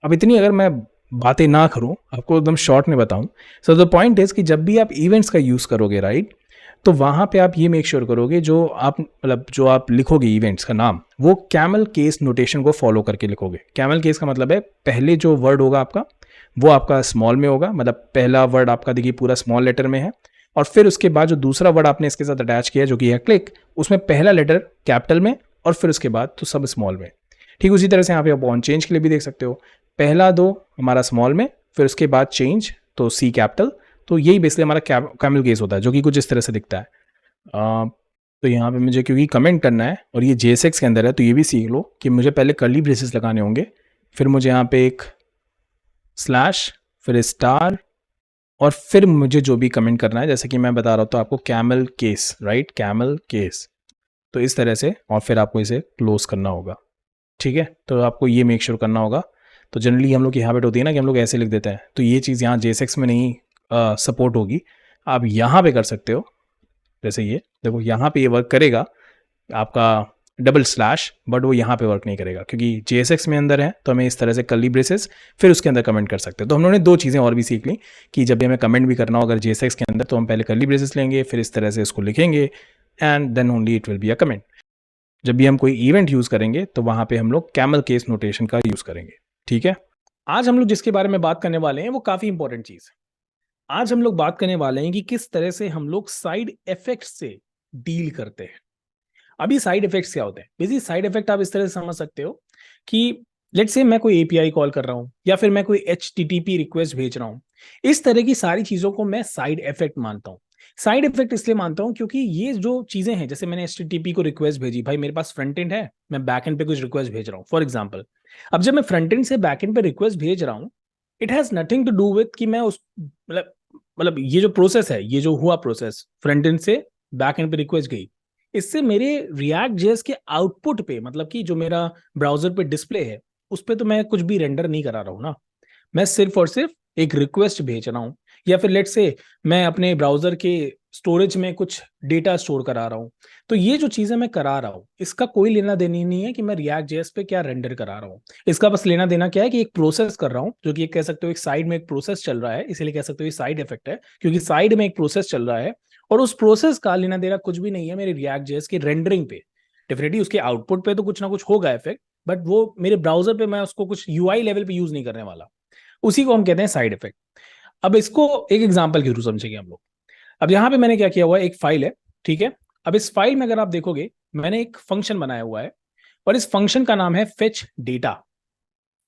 [SPEAKER 1] अब इतनी अगर मैं बातें ना करूं, आपको एकदम शॉर्ट में बताऊं, सो द पॉइंट इज कि जब भी आप इवेंट्स का यूज़ करोगे, राइट, तो वहाँ पे आप ये मेक श्योर करोगे जो आप मतलब जो आप लिखोगे इवेंट्स का नाम, वो कैमल केस नोटेशन को फॉलो करके लिखोगे। कैमल केस का मतलब है पहले जो वर्ड होगा आपका, वो आपका स्मॉल में होगा, मतलब पहला वर्ड आपका देखिए पूरा स्मॉल लेटर में है, और फिर उसके बाद जो दूसरा वर्ड आपने इसके साथ अटैच किया जो कि है क्लिक, उसमें पहला लेटर कैपिटल में और फिर उसके बाद तो सब स्मॉल में। ठीक उसी तरह से यहाँ पे आप ऑन चेंज के लिए भी देख सकते हो, पहला दो हमारा स्मॉल में, फिर उसके बाद चेंज तो C कैपिटल। तो यही बेसिकली हमारा कैमल केस होता है जो कि कुछ इस तरह से दिखता है। तो यहाँ पे मुझे क्योंकि कमेंट करना है और ये JSX के अंदर है, तो ये भी सीख लो कि मुझे पहले कर्ली ब्रेसेस लगाने होंगे, फिर मुझे यहाँ पे एक स्लैश, फिर स्टार, और फिर मुझे जो भी कमेंट करना है, जैसे कि मैं बता रहा हूँ तो आपको camel case, right, camel case, तो इस तरह से, और फिर आपको इसे क्लोज करना होगा। ठीक है, तो आपको ये मेक श्योर करना होगा। तो जनरली हम लोग की हैबिट होती है ना कि हम लोग ऐसे लिख देते हैं, तो ये चीज़ यहाँ JSX में नहीं सपोर्ट होगी। आप यहाँ पे कर सकते हो, जैसे ये देखो यहाँ पे ये वर्क करेगा आपका डबल स्लैश, बट वो यहाँ पे वर्क नहीं करेगा क्योंकि JSX में अंदर है, तो हमें इस तरह से कर्ली ब्रेसेस फिर उसके अंदर कमेंट कर सकते हैं। तो हम लोगों ने दो चीज़ें और भी सीख ली कि जब भी हमें कमेंट भी करना हो अगर JSX के अंदर, तो हम पहले कर्ली ब्रेसेस लेंगे, फिर इस तरह से इसको लिखेंगे, and then only it will be a comment. जब भी हम कोई इवेंट यूज़ करेंगे तो वहाँ पे हम लोग कैमल केस नोटेशन का यूज़ करेंगे। ठीक है, आज हम लोग जिसके बारे में बात करने वाले हैं वो काफ़ी इंपॉर्टेंट चीज़ है। आज हम लोग बात करने वाले हैं कि किस तरह से हम लोग साइड इफेक्ट से डील करते हैं। अभी साइड इफेक्ट्स क्या होते हैं? बेसिकली साइड इफेक्ट आप इस तरह से समझ सकते हो कि लेट्स से मैं कोई एपीआई कॉल कर रहा हूं या फिर मैं कोई एचटीटीपी रिक्वेस्ट भेज रहा हूं, इस तरह की सारी चीजों को मैं साइड इफेक्ट मानता हूं। साइड इफेक्ट इसलिए मानता हूं क्योंकि ये जो चीजें हैं, जैसे मैंने एचटीटीपी को रिक्वेस्ट भेजी, भाई मेरे पास फ्रंट एंड है, मैं बैक एंड पे कुछ रिक्वेस्ट भेज रहा हूं फॉर एग्जाम्पल। अब जब मैं फ्रंट एंड से बैक एंड पे रिक्वेस्ट भेज रहा हूं, it has nothing to do with कि मैं उस मतलब ये जो प्रोसेस है, ये जो हुआ प्रोसेस फ्रंट एंड से बैक एंड पे रिक्वेस्ट गई, इससे मेरे रिएक्ट जेएस के आउटपुट पे, मतलब कि जो मेरा ब्राउजर पे डिस्प्ले है, उस पे तो मैं कुछ भी रेंडर नहीं करा रहा हूँ ना। मैं सिर्फ और सिर्फ एक रिक्वेस्ट भेज रहा हूँ, या फिर लेट से मैं अपने ब्राउजर के स्टोरेज में कुछ डेटा स्टोर करा रहा हूँ। तो ये जो चीजें मैं करा रहा हूँ, इसका कोई लेना देना नहीं है कि मैं रिएक्ट जेएस पे क्या रेंडर करा रहा हूँ। इसका बस लेना देना क्या है कि एक प्रोसेस कर रहा हूँ, जो कि एक कह सकते हो एक साइड में एक प्रोसेस चल रहा है, इसीलिए कह सकते हो ये साइड इफेक्ट है, क्योंकि साइड में एक प्रोसेस चल रहा है और उस प्रोसेस का लेना देना कुछ भी नहीं है मेरे रिएक्ट जेएस की रेंडरिंग पे। डेफिनेटली उसके आउटपुट पे तो कुछ ना कुछ होगा इफेक्ट, बट वो मेरे ब्राउजर पे मैं उसको कुछ यूआई लेवल पे यूज नहीं करने वाला। उसी को हम कहते हैं साइड इफेक्ट। अब इसको एक एग्जांपल के थ्रू समझेंगे हम लोग। अब यहाँ पे मैंने क्या किया हुआ है, एक फाइल है, ठीक है। अब इस फाइल में अगर आप देखोगे, मैंने एक फंक्शन बनाया हुआ है और इस फंक्शन का नाम है फेच डेटा,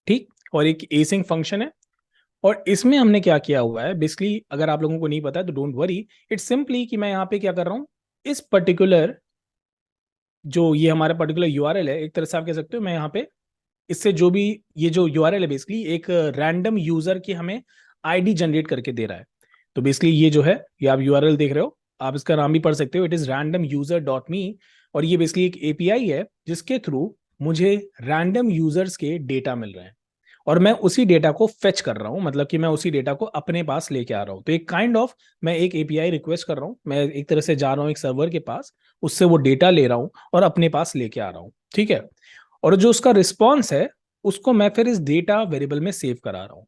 [SPEAKER 1] ठीक, और एक एसिंग फंक्शन है। और इसमें हमने क्या किया हुआ है, बेसिकली अगर आप लोगों को नहीं पता है तो डोंट वरी, इट्स सिंपली कि मैं यहाँ पे क्या कर रहा हूँ, इस पर्टिकुलर जो ये हमारा पर्टिकुलर यूआरएल है, एक तरह से आप कह सकते हो मैं यहाँ पे इससे जो भी ये जो यूआरएल है बेसिकली एक रैंडम यूजर की हमें आईडी जनरेट करके दे रहा है। तो बेसिकली ये जो है, ये आप यूआरएल देख रहे हो, आप इसका नाम भी पढ़ सकते हो, it is random user dot मी। और ये बेसिकली एक एपीआई है जिसके थ्रू मुझे रैंडम यूजर्स के डेटा मिल रहे हैं और मैं उसी डेटा को फेच कर रहा हूं, मतलब कि मैं उसी डेटा को अपने पास लेके आ रहा हूं। तो एक काइंड ऑफ मैं एक एपीआई रिक्वेस्ट कर रहा हूं, मैं एक तरह से जा रहा हूं एक सर्वर के पास, उससे वो डेटा ले रहा हूं और अपने पास लेके आ रहा हूं, ठीक है। और जो उसका रिस्पॉन्स है, उसको मैं फिर इस डेटा वेरिएबल में सेव करा रहा हूँ।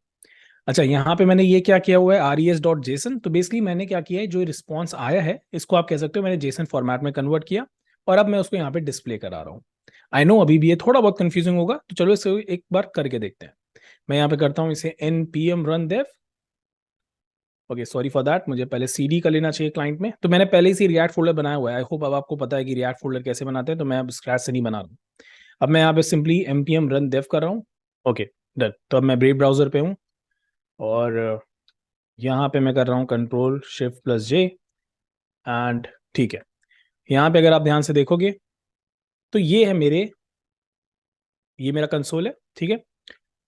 [SPEAKER 1] अच्छा, यहाँ पे मैंने ये क्या किया हुआ है, res.json। तो बेसिकली मैंने क्या किया है, जो रिस्पॉन्स आया है इसको आप कह सकते हो मैंने जेसन फॉर्मेट में कन्वर्ट किया और अब मैं उसको यहाँ पे डिस्प्ले करा रहा हूँ। आई नो अभी भी ये थोड़ा बहुत कंफ्यूजिंग होगा, तो चलो इसे एक बार करके देखते हैं। मैं यहाँ पे करता हूँ इसे npm run dev। Okay, sorry for that, मुझे पहले सीडी का लेना चाहिए क्लाइंट में। तो मैंने पहले ही रिएक्ट फोल्डर बनाया हुआ है, आई होप अब आपको पता है कि रिएक्ट फोल्डर कैसे बनाते हैं, तो मैं अब स्क्रैच से नहीं बना रहा हूँ। अब मैं यहाँ पे सिंपली npm run dev कर रहा हूँ। Okay, done. तो अब मैं ब्रेव ब्राउजर पे हूँ और यहाँ पे मैं कर रहा हूँ control shift plus J and ठीक है, यहाँ पे अगर आप ध्यान से देखोगे तो ये मेरा कंसोल है, ठीक है।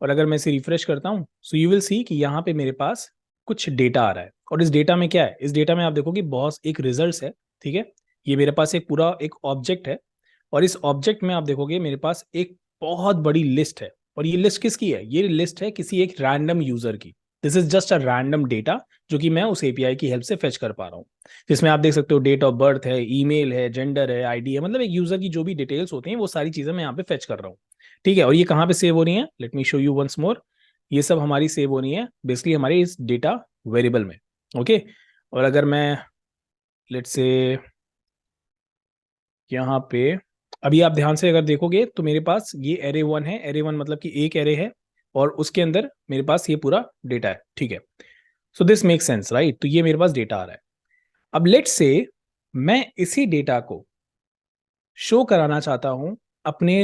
[SPEAKER 1] और अगर मैं इसे रिफ्रेश करता हूँ सो यू विल सी कि यहाँ पे मेरे पास कुछ डेटा आ रहा है। और इस डेटा में क्या है, इस डेटा में आप देखोगे बहुत एक रिजल्ट्स है, ठीक है। ये मेरे पास एक पूरा एक ऑब्जेक्ट है, और इस ऑब्जेक्ट में आप देखोगे मेरे पास एक बहुत बड़ी लिस्ट है। और ये लिस्ट किसकी है, ये लिस्ट है किसी एक रैंडम यूजर की। This is just a random data जो कि मैं उस एपीआई की हेल्प से फेच कर पा रहा हूँ। जिसमें आप देख सकते हो डेट ऑफ बर्थ है, ईमेल है, जेंडर है, आईडी है, मतलब एक यूजर की जो भी डिटेल्स होती हैं वो सारी चीजें मैं यहाँ पे फेच कर रहा हूँ। ठीक है, और ये कहाँ पे सेव हो रही है, let me show you once more. ये सब हमारी सेव हो रही है बेसिकली हमारे इस डेटा वेरिएबल में। ओके, और अगर मैं लेट से यहाँ पे अभी आप ध्यान से अगर देखोगे तो मेरे पास ये एरे वन है। एरे वन मतलब कि एक एरे है, और उसके अंदर मेरे पास ये पूरा डेटा है, ठीक है। So this make sense right, तो ये मेरे पास डेटा आ रहा है। अब लेट से मैं इसी डेटा को शो कराना चाहता हूं अपने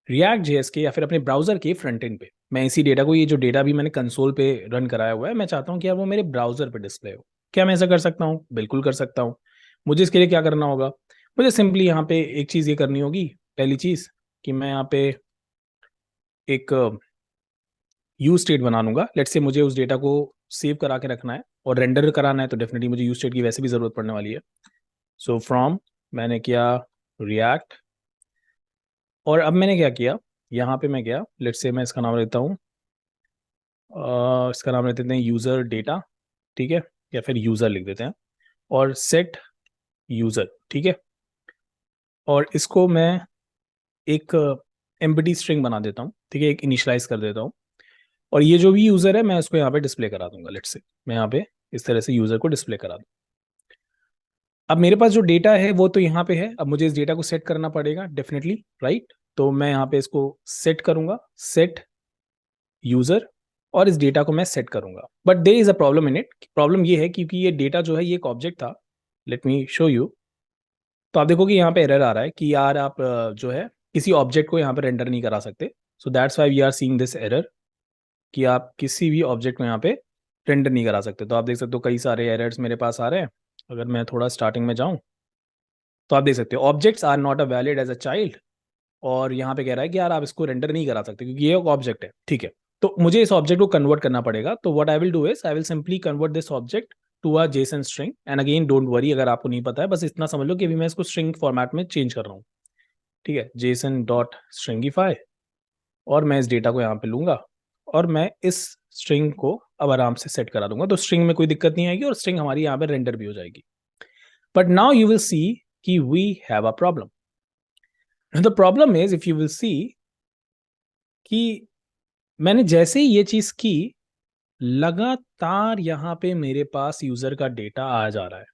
[SPEAKER 1] रिएक्ट जेएस के या फिर अपने ब्राउजर के फ्रंट एंड पे। मैं इसी डेटा को, ये जो डेटा भी मैंने कंसोल पे रन कराया हुआ है, मैं चाहता हूँ कि यार वो मेरे ब्राउजर पे डिस्प्ले हो। क्या मैं ऐसा कर सकता हूँ? बिल्कुल कर सकता हूँ। मुझे इसके लिए क्या करना होगा, मुझे सिंपली यहाँ पे एक चीज़ ये करनी होगी। पहली चीज़ कि मैं यहाँ पे एक यू स्टेट बना लूंगा। लेट से मुझे उस डेटा को सेव करा के रखना है और रेंडर कराना है, तो डेफिनेटली मुझे यू स्टेट की वैसे भी ज़रूरत पड़ने वाली है। सो फ्रॉम मैंने किया रिएक्ट, और अब मैंने क्या किया, यहाँ पे मैं गया, लेट से मैं इसका नाम लेता हूँ, इसका नाम लेते हैं यूज़र डेटा, ठीक है, या फिर यूज़र लिख देते हैं, और सेट यूज़र, ठीक है। और इसको मैं एक एम्प्टी स्ट्रिंग बना देता हूँ, ठीक है, एक इनिशियलाइज कर देता हूँ। और ये जो भी यूज़र है मैं उसको यहाँ पे डिस्प्ले करा दूंगा। लेट्स से मैं यहाँ पे इस तरह से यूज़र को डिस्प्ले करा दूँ। अब मेरे पास जो डेटा है वो तो यहाँ पे है, अब मुझे इस डेटा को सेट करना पड़ेगा डेफिनेटली, राइट। तो मैं यहाँ पे इसको सेट करूंगा, सेट यूज़र, और इस डेटा को मैं सेट करूंगा। But there is a problem in it. Problem ये है क्योंकि ये डेटा जो है ये एक ऑब्जेक्ट था। Late me show you. तो आप देखोगे यहाँ पे एरर आ रहा है कि यार आप जो है किसी ऑब्जेक्ट को यहाँ पे रेंडर नहीं करा सकते। So that's why we are seeing this error, कि आप किसी भी ऑब्जेक्ट को यहाँ पे रेंडर नहीं करा सकते। तो आप देख सकते हो कई सारे एरर्स मेरे पास आ रहे हैं। अगर मैं थोड़ा स्टार्टिंग में जाऊँ तो आप देख सकते हो objects are not a valid as a child. और यहाँ पे कह रहा है कि यार आप इसको रेंडर नहीं करा सकते क्योंकि ये एक ऑब्जेक्ट है, ठीक है। तो मुझे इस ऑब्जेक्ट को कन्वर्ट करना पड़ेगा। तो what I will do is I will simply convert this object to a JSON string. And again don't worry, अगर आपको नहीं पता है बस इतना समझ लो कि अभी मैं इसको स्ट्रिंग फॉर्मेट में चेंज कर रहा हूँ, ठीक है, जेसन डॉट स्ट्रिंगिफाई। और मैं इस डेटा को यहाँ पे लूंगा और मैं इस स्ट्रिंग को अब आराम से सेट करा दूंगा। तो स्ट्रिंग में कोई दिक्कत नहीं आएगी और स्ट्रिंग हमारी यहाँ पे रेंडर भी हो जाएगी। But now you will see कि we have a problem. The problem is if you will see कि मैंने जैसे ही ये चीज की, लगातार यहाँ पे मेरे पास यूजर का डेटा आ जा रहा है।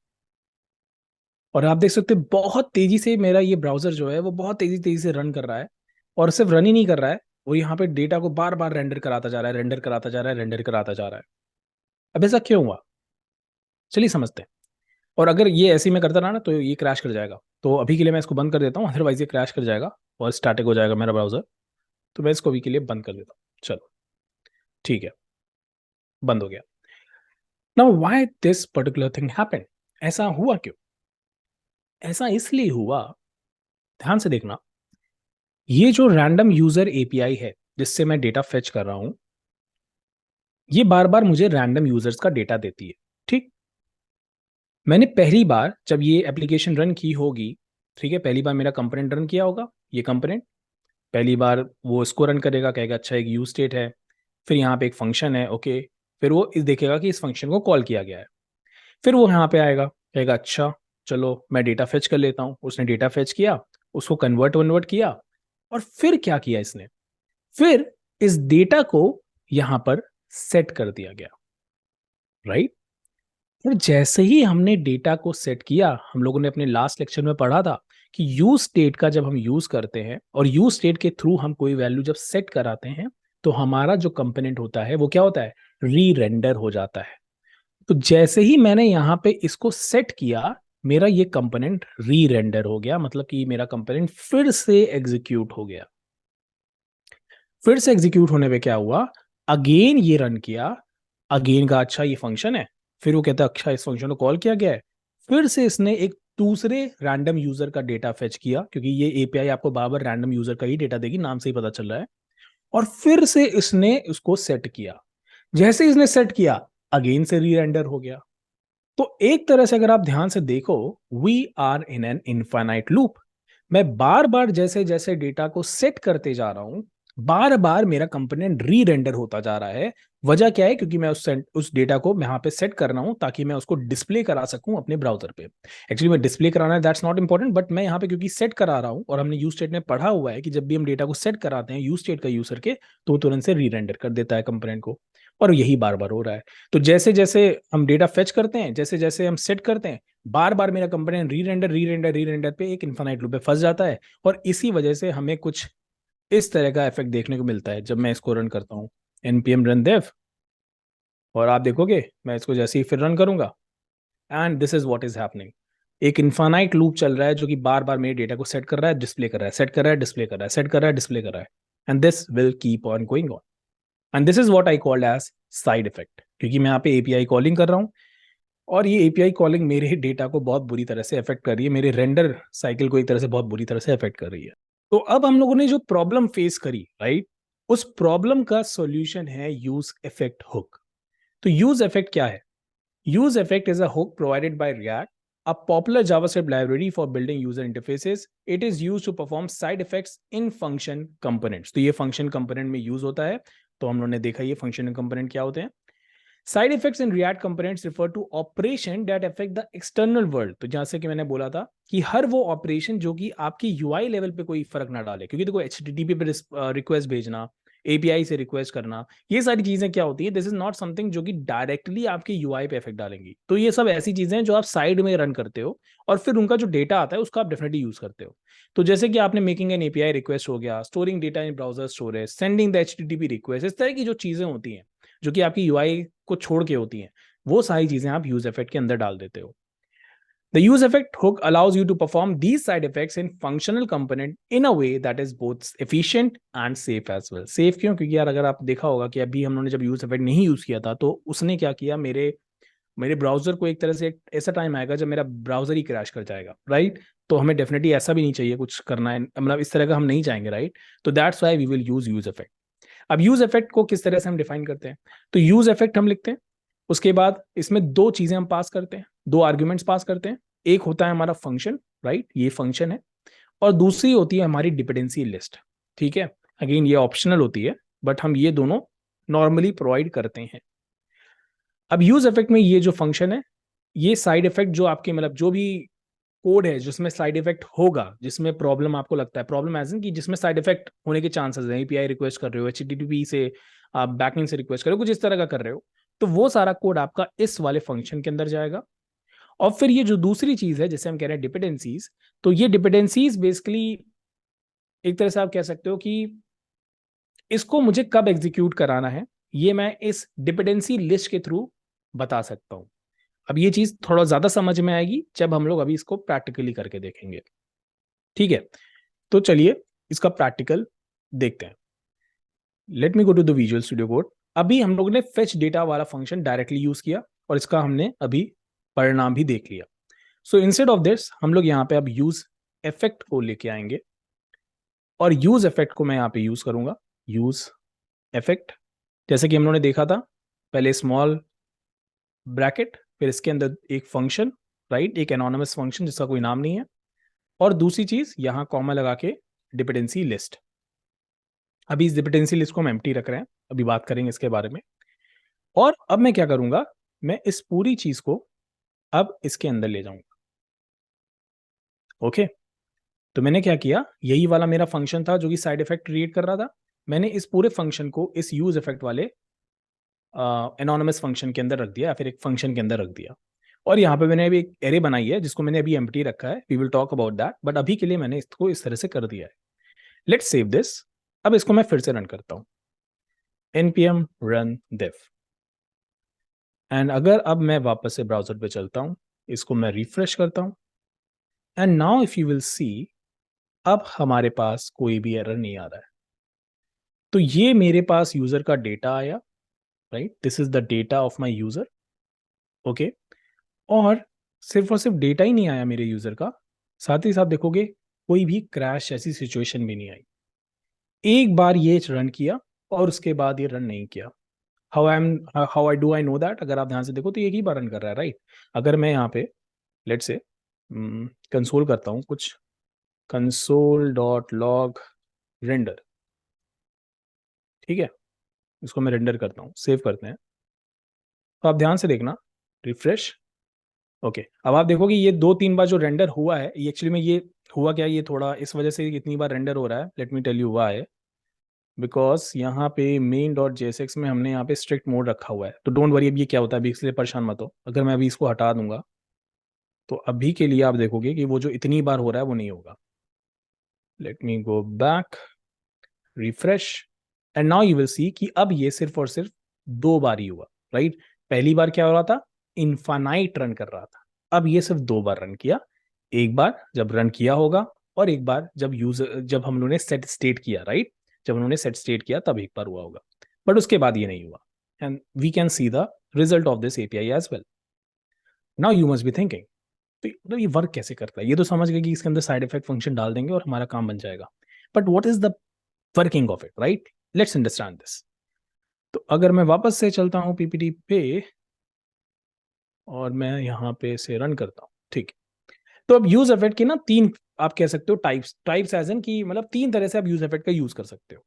[SPEAKER 1] और आप देख सकते हैं बहुत तेजी से मेरा ये ब्राउजर जो है वो बहुत तेजी तेजी से रन कर रहा है। और सिर्फ रन ही नहीं कर रहा है, वो यहाँ पे डेटा को बार बार रेंडर कराता जा रहा है, रेंडर कराता जा रहा है, रेंडर कराता जा रहा है। अब ऐसा क्यों हुआ, चलिए समझते हैं। और अगर ये ऐसे ही मैं करता रहा ना तो ये क्रैश कर जाएगा। तो अभी के लिए मैं इसको बंद कर देता हूँ, अदरवाइज ये क्रैश कर जाएगा और स्टैटिक हो जाएगा मेरा ब्राउजर। तो मैं इसको अभी के लिए बंद कर देता हूँ। चलो ठीक है, बंद हो गया। Now why this particular thing happened, ऐसा हुआ क्यों? ऐसा इसलिए हुआ, ध्यान से देखना, ये जो रैंडम यूजर एपीआई है जिससे मैं डेटा फेच कर रहा हूं, ये बार बार मुझे रैंडम यूजर्स का डेटा देती है, ठीक। मैंने पहली बार जब ये एप्लीकेशन रन की होगी, ठीक है, पहली बार मेरा कंपोनेंट रन किया होगा, ये कंपोनेंट पहली बार वो इसको रन करेगा, कहेगा अच्छा एक यूज स्टेट है, फिर यहाँ पे एक फंक्शन है, ओके। फिर वो इस देखेगा कि इस फंक्शन को कॉल किया गया है। फिर वो यहाँ पे आएगा, कहेगा अच्छा चलो मैं डेटा फेच कर लेता हूँ। उसने डेटा फेच किया, उसको कन्वर्ट वन्वर्ट किया, और फिर क्या किया इसने, फिर इस डेटा को यहां पर सेट कर दिया गया, राइट। और जैसे ही हमने डेटा को सेट किया, हम लोगों ने अपने लास्ट लेक्चर में पढ़ा था कि यूज स्टेट का जब हम यूज करते हैं और यूज स्टेट के थ्रू हम कोई वैल्यू जब सेट कराते हैं तो हमारा जो कंपोनेंट होता है वो क्या होता है, री रेंडर हो जाता है। तो जैसे ही मैंने यहाँ पे इसको सेट किया, मेरा ये कंपोनेंट री रेंडर हो गया, मतलब कि मेरा कंपोनेंट फिर से एग्जीक्यूट हो गया। फिर से एग्जीक्यूट होने पे क्या हुआ, अगेन ये रन किया, अगेन का अच्छा ये फंक्शन है, फिर वो कहता है अच्छा इस फंक्शन को कॉल किया गया है, फिर से इसने एक दूसरे रैंडम यूजर का डेटा फेच किया, क्योंकि ये एपीआई आपको बार बार रैंडम यूजर का ही डेटा देगी, नाम से ही पता चल रहा है। और फिर से इसने उसको सेट किया। जैसे इसने सेट किया, अगेन से री रेंडर हो गया। तो एक तरह से अगर आप ध्यान से देखो, we are in an infinite loop. मैं बार बार जैसे जैसे डेटा को सेट करते जा रहा हूं, बार बार मेरा कंपोनेंट री रेंडर होता जा रहा है। वजह क्या है? क्योंकि मैं उस डेटा को यहाँ पे सेट कर रहा हूँ ताकि मैं उसको डिस्प्ले करा सकूं अपने ब्राउजर पे। एक्चुअली मैं डिस्प्ले कराना है, दैट्स नॉट इंपॉर्टेंट, बट मैं यहाँ पे क्योंकि सेट करा रहा हूँ, और हमने यूज स्टेट में पढ़ा हुआ है कि जब भी हम डेटा को सेट कराते हैं यूज स्टेट का यूजर के, तो वो तुरंत से री रेंडर कर देता है कंपोनेंट को। और यही बार बार हो रहा है। तो जैसे जैसे हम डेटा फेच करते हैं, जैसे जैसे हम सेट करते हैं, बार बार मेरा कंपोनेंट री रेंडर पे एक इन्फाइनाइट लूप पे फंस जाता है। और इसी वजह से हमें कुछ इस तरह का इफेक्ट देखने को मिलता है जब मैं इसको रन करता हूँ, npm run dev। और आप देखोगे मैं इसको जैसे ही फिर रन करूंगा, and this is what is happening. एक इन्फाइनाइट लूप चल रहा है जो कि बार बार मेरे डेटा को सेट कर रहा है, डिस्प्ले कर रहा है, सेट कर रहा है, डिस्प्ले कर रहा है, सेट कर रहा है, डिस्प्ले कर रहा है। And this will keep on going on. And this is what I called as side effect, क्योंकि मैं यहाँ पे एपीआई कॉलिंग कर रहा हूँ, और ये एपीआई कॉलिंग मेरे डेटा को बहुत बुरी तरह से अफेक्ट कर रही है, मेरे रेंडर साइकिल को एक तरह से बहुत बुरी तरह से अफेक्ट कर रही है। तो अब हम लोगों ने जो प्रॉब्लम फेस करी, राइट, उस प्रॉब्लम का सॉल्यूशन है यूज इफेक्ट हुक। तो यूज इफेक्ट क्या है? Use effect is a hook provided by react, a popular JavaScript library for building user interfaces. It is used to perform side effects in function components. तो ये function component में use होता है। तो हम लोगों ने देखा ये function component क्या होते हैं। Side effects in React components refer to operation that affect the external world. तो जैसे कि मैंने बोला था कि हर वो ऑपरेशन जो कि आपकी यूआई लेवल पे कोई फर्क ना डाले, क्योंकि देखो एचटीटीपी पे रिक्वेस्ट भेजना, एपीआई से रिक्वेस्ट करना, ये सारी चीजें क्या होती है, दिस इज नॉट समथिंग जो कि डायरेक्टली आपके यूआई पे इफेक्ट डालेंगी। तो ये सब ऐसी चीजें हैं जो आप साइड में रन करते हो, और फिर उनका जो डेटा आता है उसका आप डेफिनेटली यूज करते हो। तो जैसे कि आपने मेकिंग एन एपीआई रिक्वेस्ट हो गया, storing data in browser storage, sending the HTTP request, इस तरह की जो चीजें होती हैं जो कि आपकी यूआई को छोड़ के होती हैं, वो सारी चीजें आप यूज इफेक्ट के अंदर डाल देते हो। The use effect hook allows you to perform these side effects in functional component in a way that is both efficient and safe as well. Safe क्यों? क्योंकि यार अगर आप देखा होगा कि अभी हम लोगों ने जब यूज इफेक्ट नहीं यूज किया था, तो उसने क्या किया, मेरे मेरे ब्राउजर को एक तरह से एक ऐसा टाइम आएगा जब मेरा ब्राउजर ही क्रैश कर जाएगा, राइट। तो हमें डेफिनेटली ऐसा भी नहीं चाहिए कुछ करना है, मतलब इस तरह का हम नहीं चाहेंगे, राइट। तो that's why we will use effect. अब यूज इफेक्ट को किस तरह से हम डिफाइन करते हैं? तो यूज इफेक्ट हम लिखते हैं, उसके बाद इसमें दो चीजें हम पास करते हैं, दो आर्ग्यूमेंट्स पास करते हैं। एक होता है हमारा फंक्शन, राइट, ये फंक्शन है। और दूसरी होती है हमारी डिपेंडेंसी लिस्ट, ठीक है। अगेन ये ऑप्शनल होती है, बट हम ये दोनों नॉर्मली प्रोवाइड करते हैं। अब यूज इफेक्ट में ये जो फंक्शन है, ये साइड इफेक्ट जो आपके मतलब जो भी कोड है जिसमें साइड इफेक्ट होगा, जिसमें प्रॉब्लम आपको लगता है, प्रॉब्लम एज इन कि जिसमें साइड इफेक्ट होने के चांसेस हैं, एपीआई रिक्वेस्ट कर रहे हो, एचटीटीपी से आप बैकएंड से रिक्वेस्ट कर रहे हो, कुछ इस तरह का कर रहे हो, तो वो सारा कोड आपका इस वाले फंक्शन के अंदर जाएगा। और फिर ये जो दूसरी चीज है जिसे हम कह रहे हैं डिपेंडेंसीज, तो ये डिपेंडेंसीज बेसिकली एक तरह से आप कह सकते हो कि इसको मुझे कब एग्जीक्यूट कराना है, ये मैं इस डिपेंडेंसी लिस्ट के थ्रू बता सकता हूं। अब ये चीज थोड़ा ज्यादा समझ में आएगी जब हम लोग अभी इसको प्रैक्टिकली करके देखेंगे, ठीक है। तो चलिए इसका प्रैक्टिकल देखते हैं। Let me go to the Visual Studio Code. अभी हम लोगों ने फेच डेटा वाला फंक्शन डायरेक्टली यूज किया, और इसका हमने अभी परिणाम भी देख लिया। सो इंस्टेड ऑफ दिस हम लोग यहाँ पे अब यूज इफेक्ट को लेके आएंगे, और यूज इफेक्ट को मैं यहाँ पे यूज करूंगा। यूज इफेक्ट, जैसे कि हम लोगों ने देखा था, पहले स्मॉल ब्रैकेट, फिर इसके अंदर एक फंक्शन, राइट, एक एनोनिमस फंक्शन जिसका कोई नाम नहीं है, और दूसरी चीज यहाँ कॉमा लगा के डिपेंडेंसी लिस्ट। अभी इस डिपेंडेंसी लिस्ट को हम एम्प्टी रख रहे हैं, अभी बात करेंगे इसके बारे में। और अब मैं क्या करूंगा, मैं इस पूरी चीज को अब इसके अंदर ले जाऊंगा। ओके, तो मैंने क्या किया, यही वाला मेरा फंक्शन था जो कि साइड इफेक्ट क्रिएट कर रहा था। मैंने इस पूरे फंक्शन को इस यूज इफेक्ट वाले एनोनिमस फंक्शन के अंदर रख दिया, या फिर एक फंक्शन के अंदर रख दिया। और यहाँ पे मैंने अभी एक एरे बनाई है जिसको मैंने अभी एम्प्टी रखा है, we will talk about that, but अभी के लिए मैंने इसको इस तरह से कर दिया है। Let's save this. अब इसको मैं फिर से रन करता हूँ, npm run dev। एंड अगर अब मैं वापस से ब्राउजर पे चलता हूँ, इसको मैं रिफ्रेश करता हूँ, and now if you will सी, अब हमारे पास कोई भी एरर नहीं आ रहा है। तो ये मेरे पास यूजर का डेटा आया, right, this is the data of my user. Okay, और सिर्फ और सिर्फ डेटा ही नहीं आया मेरे यूज़र का, साथ ही साथ देखोगे कोई भी क्रैश ऐसी सिचुएशन भी नहीं आई। एक बार ये रन किया और उसके बाद ये रन नहीं किया। How I do I know that? अगर आप ध्यान से देखो तो एक ही बार रन कर रहा है, राइट? अगर मैं यहाँ पे लेट्स से कंसोल करता हूँ कुछ, कंसोल डॉट लॉग रेंडर, ठीक है, इसको मैं रेंडर करता हूँ, सेव करते हैं। तो आप ध्यान से देखना, रिफ्रेश, ओके। अब आप देखोगे ये 2-3 बार जो रेंडर हुआ है, ये एक्चुअली में ये हुआ क्या, ये थोड़ा इस वजह से इतनी बार रेंडर हो रहा है, let me tell you why. Because यहाँ पे मेन डॉट जेएसएक्स में हमने यहाँ पे स्ट्रिक्ट मोड रखा हुआ है। तो डोंट वरी, अब ये क्या होता है अभी, इसलिए परेशान मत हो। अगर मैं अभी इसको हटा दूंगा तो अभी के लिए आप देखोगे कि वो जो इतनी बार हो रहा है वो नहीं होगा। Late me go back, refresh, and now you will see कि अब ये सिर्फ और सिर्फ 2 बार ही हुआ, राइट? पहली बार क्या हो रहा था, इनफाइनाइट रन कर रहा था। अब ये सिर्फ 2 बार रन किया, एक बार जब रन किया होगा और एक बार जब हम लोगों ने सेट स्टेट किया, राइट? जब उन्होंने सेट स्टेट किया तब एक बार हुआ होगा, बट उसके बाद ये नहीं हुआ। And we can see the result of this API as well. Now you must be thinking, तो मतलब ये वर्क कैसे करता है? ये तो समझ गए कि इसके अंदर साइड इफेक्ट फंक्शन डाल देंगे और हमारा काम बन जाएगा, but what is the working of it, right? Let's understand this. तो अगर मैं वापस से चलता हूँ पीपीटी पे और मैं यहाँ पे से रन करता हूँ, ठीक है। तो अब यूज इफेक्ट के ना 3, आप कह सकते हो टाइप्स एज एन की, मतलब 3 तरह से आप यूज इफेक्ट का यूज कर सकते हो।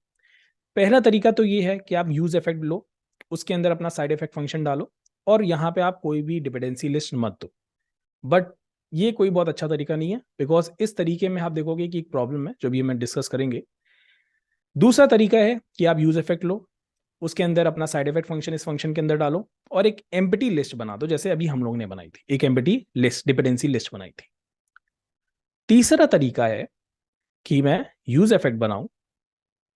[SPEAKER 1] पहला तरीका तो ये है कि आप यूज इफेक्ट लो, उसके अंदर अपना साइड इफेक्ट फंक्शन डालो और यहाँ पे आप कोई भी डिपेंडेंसी लिस्ट मत दो। बट ये कोई बहुत अच्छा तरीका नहीं है, बिकॉज इस तरीके में आप देखोगे कि एक प्रॉब्लम है जो भी हम डिस्कस करेंगे। दूसरा तरीका है कि आप यूज इफेक्ट लो, उसके अंदर अपना साइड इफेक्ट फंक्शन इस फंक्शन के अंदर डालो और एक एम्प्टी लिस्ट बना दो, जैसे अभी हम लोग ने बनाई थी, एक एम्प्टी लिस्ट डिपेंडेंसी लिस्ट बनाई थी। तीसरा तरीका है कि मैं यूज इफेक्ट बनाऊं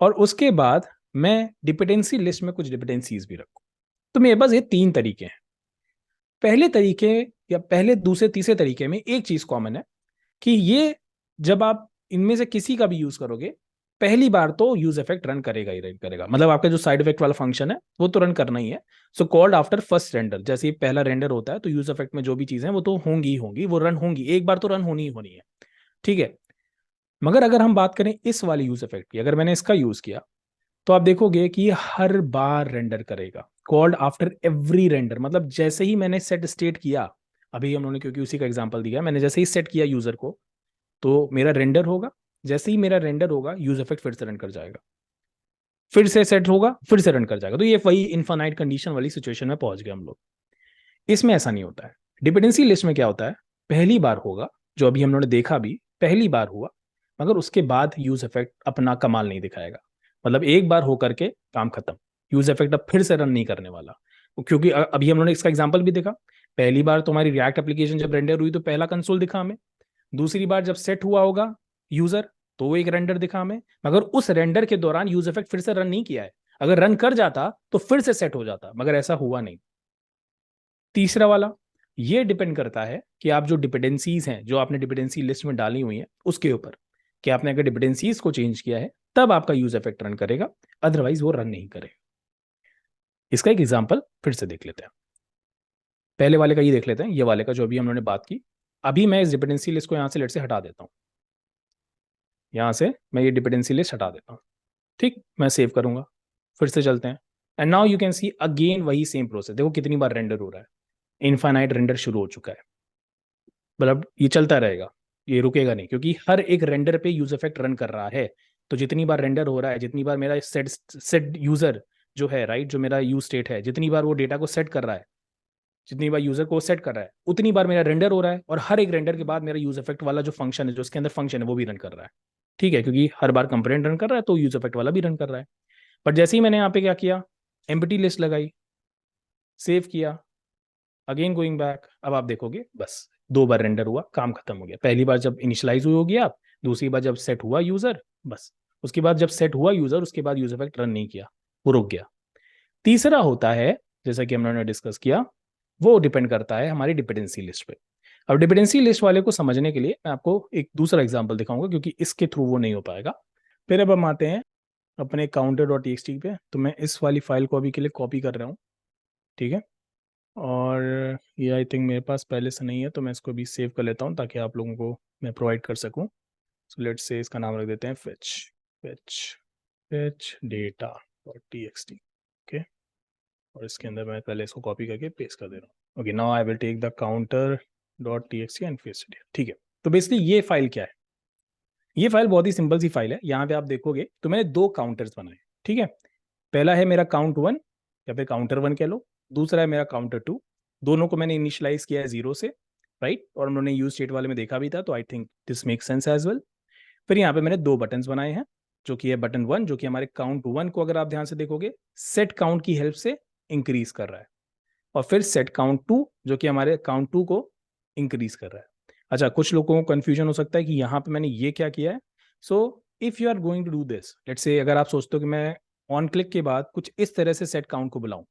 [SPEAKER 1] और उसके बाद मैं डिपेंडेंसी लिस्ट में कुछ डिपेंडेंसीज भी रखूं। तो मेरे पास ये 3 तरीके हैं। पहले तरीके या पहले दूसरे तीसरे तरीके में एक चीज कॉमन है कि ये जब आप इनमें से किसी का भी यूज करोगे, पहली बार तो यूज इफेक्ट रन करेगा ही रन करेगा, मतलब आपका जो साइड इफेक्ट वाला फंक्शन है वो तो रन करना ही है। So called after first render, जैसे ही पहला रेंडर होता है तो यूज इफेक्ट में जो भी चीजें हैं वो तो होंगी ही होंगी, वो रन होंगी, एक बार तो रन होनी ही होनी है, ठीक है। मगर अगर हम बात करें इस वाले यूज इफेक्ट की, अगर मैंने इसका यूज किया तो आप देखोगे कि ये हर बार रेंडर करेगा, कॉल्ड आफ्टर एवरी रेंडर। मतलब जैसे ही मैंने सेट स्टेट किया, अभी हम लोगों ने क्योंकि उसी का एग्जांपल दिया, मैंने जैसे ही सेट किया यूजर को तो मेरा रेंडर होगा, जैसे ही मेरा रेंडर होगा यूज इफेक्ट फिर से रन कर जाएगा, फिर से सेट होगा, फिर से रन कर जाएगा। तो ये वही इनफाइनाइट कंडीशन वाली सिचुएशन में पहुंच गए हम लोग। इसमें ऐसा नहीं होता है। डिपेंडेंसी लिस्ट में क्या होता है, पहली बार होगा, जो अभी हम लोगों ने देखा भी पहली बार हुआ, मगर उसके बाद यूज इफेक्ट अपना कमाल नहीं दिखाएगा। मतलब एक बार होकर के काम खत्म, यूज इफेक्ट अब फिर से रन नहीं करने वाला। क्योंकि अभी हम लोगों ने इसका एग्जाम्पल भी देखा, पहली बार तुम्हारी रिएक्ट एप्लीकेशन जब रेंडर हुई तो पहला कंसोल दिखा हमें, दूसरी बार जब सेट हुआ होगा यूजर तो वो एक रेंडर दिखा हमें, मगर उस रेंडर के दौरान यूज इफेक्ट फिर से रन नहीं किया है। अगर रन कर जाता तो फिर से सेट हो जाता, मगर ऐसा हुआ नहीं। तीसरा वाला, ये डिपेंड करता है कि आप जो डिपेंडेंसीज हैं जो आपने डिपेंडेंसी लिस्ट में डाली हुई हैं उसके ऊपर, कि आपने अगर डिपेंडेंसीज को चेंज किया है तब आपका यूज इफेक्ट रन करेगा, अदरवाइज वो रन नहीं करेगा। इसका एक एग्जांपल फिर से देख लेते हैं, पहले वाले का ये देख लेते हैं, ये वाले का जो अभी हम लोगों ने बात की। अभी मैं इस डिपेंडेंसी लिस्ट को यहां से लेट से हटा देता हूं, यहां से मैं ये डिपेंडेंसी लिस्ट हटा देता हूं, ठीक, मैं सेव करूंगा, फिर से चलते हैं। And now you can see again वही सेम प्रोसेस, देखो कितनी बार रेंडर हो रहा है, इनफाइनाइट रेंडर शुरू हो चुका है। मतलब ये चलता रहेगा, ये रुकेगा नहीं, क्योंकि हर एक रेंडर पे यूज इफेक्ट रन कर रहा है। तो जितनी बार रेंडर हो रहा है, जितनी बार मेरा सेट यूजर जो है, राइट, जो मेरा यूज स्टेट है, जितनी बार वो डेटा को सेट कर रहा है, जितनी बार यूजर को सेट कर रहा है, उतनी बार मेरा रेंडर हो रहा है, और हर एक रेंडर के बाद मेरा यूज इफेक्ट वाला जो फंक्शन है, जो उसके अंदर फंक्शन है, वो भी रन कर रहा है, ठीक है, क्योंकि हर बार कंपोनेंट रन कर रहा है तो यूज इफेक्ट वाला भी रन कर रहा है। बट जैसे ही मैंने यहाँ पे क्या किया, एम्प्टी लिस्ट लगाई, सेव किया, अगेन गोइंग बैक, अब आप देखोगे बस 2 बार रेंडर हुआ, काम खत्म हो गया। पहली बार जब इनिशियलाइज हुई होगी आप, दूसरी बार जब सेट हुआ यूजर, बस उसके बाद जब सेट हुआ यूजर उसके बाद यूज इफेक्ट रन नहीं किया, वो रुक गया। तीसरा होता है, जैसा कि हमने डिस्कस किया, वो डिपेंड करता है हमारी डिपेंडेंसी लिस्ट पे। अब डिपेंडेंसी लिस्ट वाले को समझने के लिए मैं आपको एक दूसरा एग्जांपल दिखाऊंगा, क्योंकि इसके थ्रू वो नहीं हो पाएगा। फिर अब हम आते हैं अपने काउंटर डॉट टी पे, तो मैं इस वाली फाइल को अभी के लिए कॉपी कर रहा हूँ, ठीक है, और ये आई थिंक मेरे पास पहले से नहीं है, तो मैं इसको भी सेव कर लेता हूँ ताकि आप लोगों को मैं प्रोवाइड कर सकूँ। सो लेट्स से इसका नाम रख देते हैं fetch fetch fetch data dot t x T. Okay, और इसके अंदर मैं पहले इसको कॉपी करके पेस्ट कर दे रहा हूँ। Okay, now I will take the counter dot t x t and paste it. ठीक है, तो बेसिकली ये फाइल क्या है? ये फाइल बहुत ही सिंपल सी फाइल है। यहाँ पे आप देखोगे तो मैंने दो काउंटर्स बनाए। ठीक है, पहला है मेरा काउंट वन या फिर काउंटर वन कह लो, दूसरा है मेरा काउंटर टू। दोनों को मैंने इनिशियलाइज किया है जीरो से, राइट, और उन्होंने यूज स्टेट वाले में देखा भी था, तो I think this make sense as well. फिर यहाँ पे मैंने दो बटन्स बनाए हैं, जो कि है बटन वन जो कि हमारे काउंट वन को अगर आप ध्यान से देखोगे सेट काउंट की हेल्प से इंक्रीज कर रहा है, और फिर सेट काउंट टू जो कि हमारे काउंट टू को इंक्रीज कर रहा है। अच्छा, कुछ लोगों को कंफ्यूजन हो सकता है कि यहाँ पे मैंने ये क्या किया है। So if you are going to do this, let's say अगर आप सोचते हो कि मैं ऑन क्लिक के बाद कुछ इस तरह से सेट काउंट को बुलाऊं,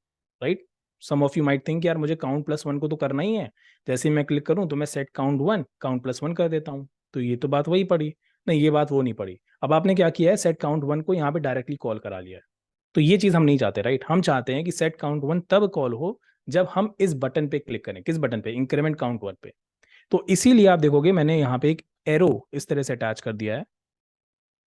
[SPEAKER 1] right, some of you might think यार मुझे काउंट प्लस वन को तो करना ही है, जैसे ही मैं क्लिक करूं तो मैं set count one count plus one कर देता हूं, तो ये तो बात वही पड़ी। नहीं, ये बात वो नहीं पड़ी। अब आपने क्या किया है, सेट काउंट वन को यहाँ पे डायरेक्टली कॉल करा लिया है। तो ये चीज हम नहीं चाहते, राइट। हम चाहते हैं कि सेट काउंट वन तब कॉल हो जब हम इस बटन पे क्लिक करें। किस बटन पे? इंक्रीमेंट काउंट वन पे। तो इसीलिए आप देखोगे मैंने यहाँ पे एक एरो इस तरह से अटैच कर दिया है,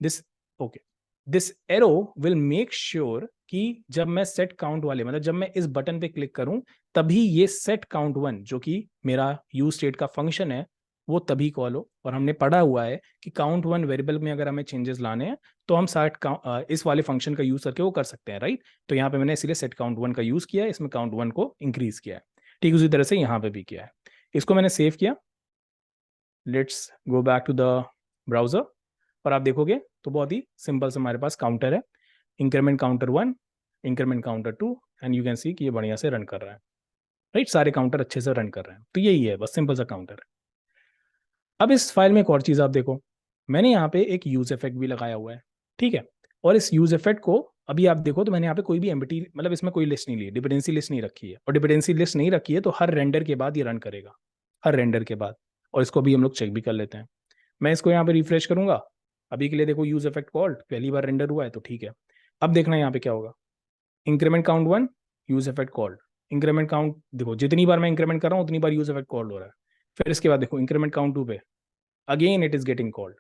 [SPEAKER 1] this. Okay, this arrow will make sure कि जब मैं सेट काउंट वाले मतलब जब मैं इस बटन पे क्लिक करूं तभी ये सेट काउंट वन जो कि मेरा यूज स्टेट का फंक्शन है वो तभी कॉल हो। और हमने पढ़ा हुआ है कि काउंट वन वेरिएबल में अगर हमें चेंजेस लाने हैं तो हम सेट इस वाले फंक्शन का यूज करके वो कर सकते हैं, राइट। तो यहाँ पे मैंने इसीलिए सेट काउंट वन का यूज किया है, इसमें काउंट वन को इंक्रीज किया है। ठीक उसी तरह से यहाँ पे भी किया है। इसको मैंने सेव किया। Let's go back to the browser, और आप देखोगे तो बहुत ही सिंपल से हमारे पास काउंटर है, increment counter one, increment counter two, and you can see कि ये बढ़िया से रन कर रहा है, राइट। सारे काउंटर अच्छे से रन कर रहे हैं। तो यही है, बस सिंपल सा काउंटर है। अब इस फाइल में एक और चीज आप देखो, मैंने यहाँ पे एक यूज इफेक्ट भी लगाया हुआ है, ठीक है। और इस यूज इफेक्ट को अभी आप देखो तो मैंने यहाँ पे कोई भी एम्प्टी मतलब इसमें कोई लिस्ट नहीं ली, डिपेंडेंसी लिस्ट नहीं रखी है। और डिपेंडेंसी लिस्ट नहीं रखी है तो हर रेंडर के बाद ये रन करेगा, हर रेंडर के बाद। और इसको भी हम लोग चेक भी कर लेते हैं। मैं इसको यहाँ पे रिफ्रेश करूंगा, अभी के लिए देखो यूज इफेक्ट कॉल्ड पहली बार रेंडर हुआ है, तो ठीक है। अब देखना यहाँ पे क्या होगा, increment count one, use effect called. Increment count देखो जितनी बार मैं इंक्रीमेंट कर रहा हूँ उतनी बार यूज इफेक्ट कॉल्ड हो रहा है। फिर इसके बाद देखो इंक्रीमेंट काउंट टू पे again it is getting called,